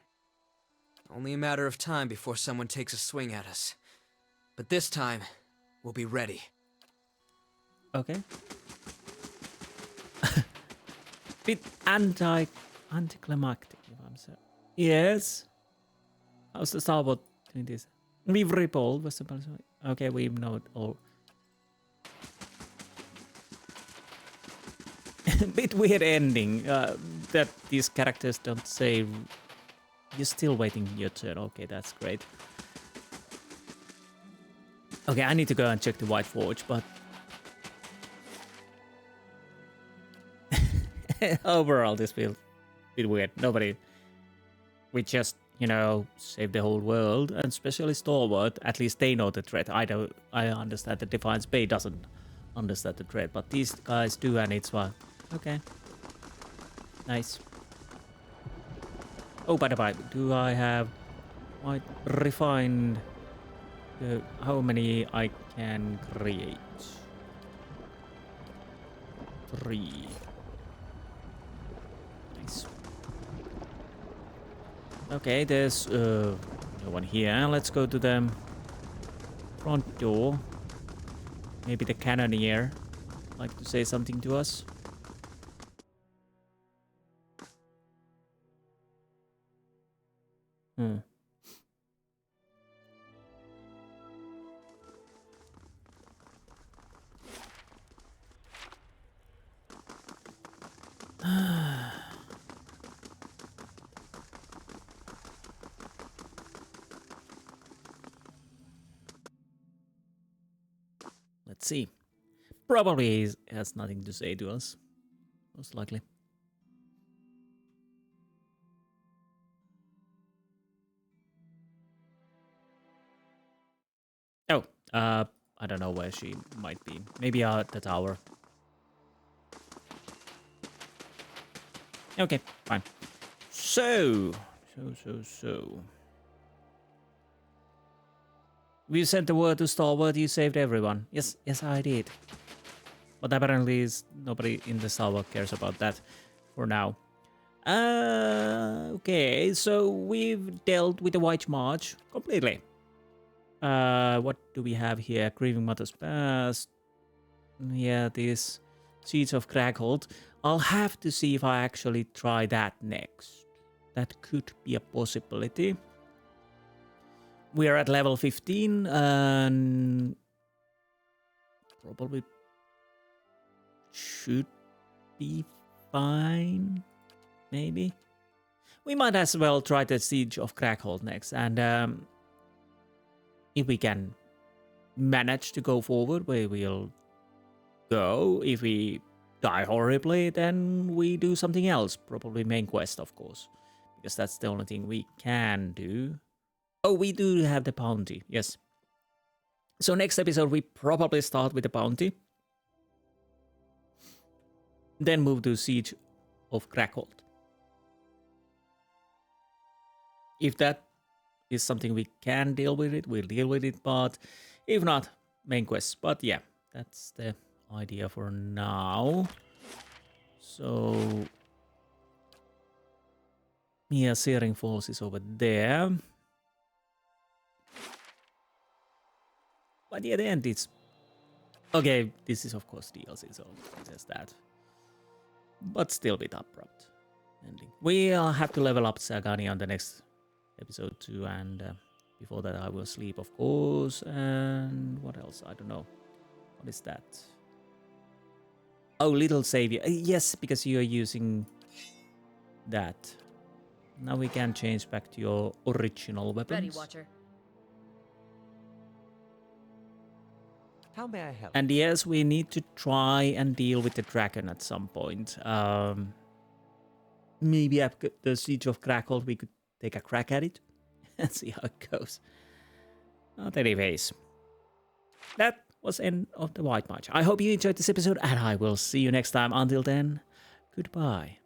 Only a matter of time before someone takes a swing at us. But this time, we'll be ready. Okay. Bit anticlimactic, if I'm so. Yes. How's the starboard doing this? We've repelled. Okay, we know it all. Bit weird ending that these characters don't say. You're still waiting your turn. Okay, that's great. Okay, I need to go and check the White Forge, but overall this feels a bit weird. Nobody. We just, you know, save the whole world, and especially Stalwart. At least they know the threat. I don't. I understand that Defiance Bay doesn't understand the threat, but these guys do, and it's fine. Okay. Nice. Oh, by the way, do I have quite refined how many I can create? 3. Nice. Okay, there's no one here. Let's go to the front door. Maybe the cannoneer like to say something to us. Let's see. Probably has nothing to say to us. Most likely. Oh, I don't know where she might be. Maybe at the tower. Okay, fine. So. We sent the word to Stalwart, you saved everyone. Yes, I did. But apparently nobody in the Stalwart cares about that for now. Okay, so we've dealt with the White March completely. What do we have here? Grieving Mother's Past. Yeah, this Seeds of Crackhold. I'll have to see if I actually try that next. That could be a possibility. We are at level 15 and probably should be fine. Maybe. We might as well try the Siege of Crackhold next, and if we can manage to go forward, we will go. If we die horribly, then we do something else. Probably main quest, of course, because that's the only thing we can do. Oh, we do have the bounty, yes. So next episode, we probably start with the bounty. Then move to Siege of Crackhold. If that is something we can deal with it, we'll deal with it. But if not, main quest. But yeah, that's the idea for now. So yeah, Searing Falls is over there. But yeah, the end is... Okay, this is of course DLC, so there's that. But still a bit abrupt ending. We'll have to level up Sagani on the next episode too, and before that I will sleep, of course. And what else? I don't know. What is that? Oh, Little Savior. Yes, because you are using that. Now we can change back to your original weapons. Ready, Watcher. How may I help? And yes, we need to try and deal with the dragon at some point. Maybe after the Siege of Crackhold, we could take a crack at it and see how it goes. But anyways, that was end of the White March. I hope you enjoyed this episode, and I will see you next time. Until then, goodbye.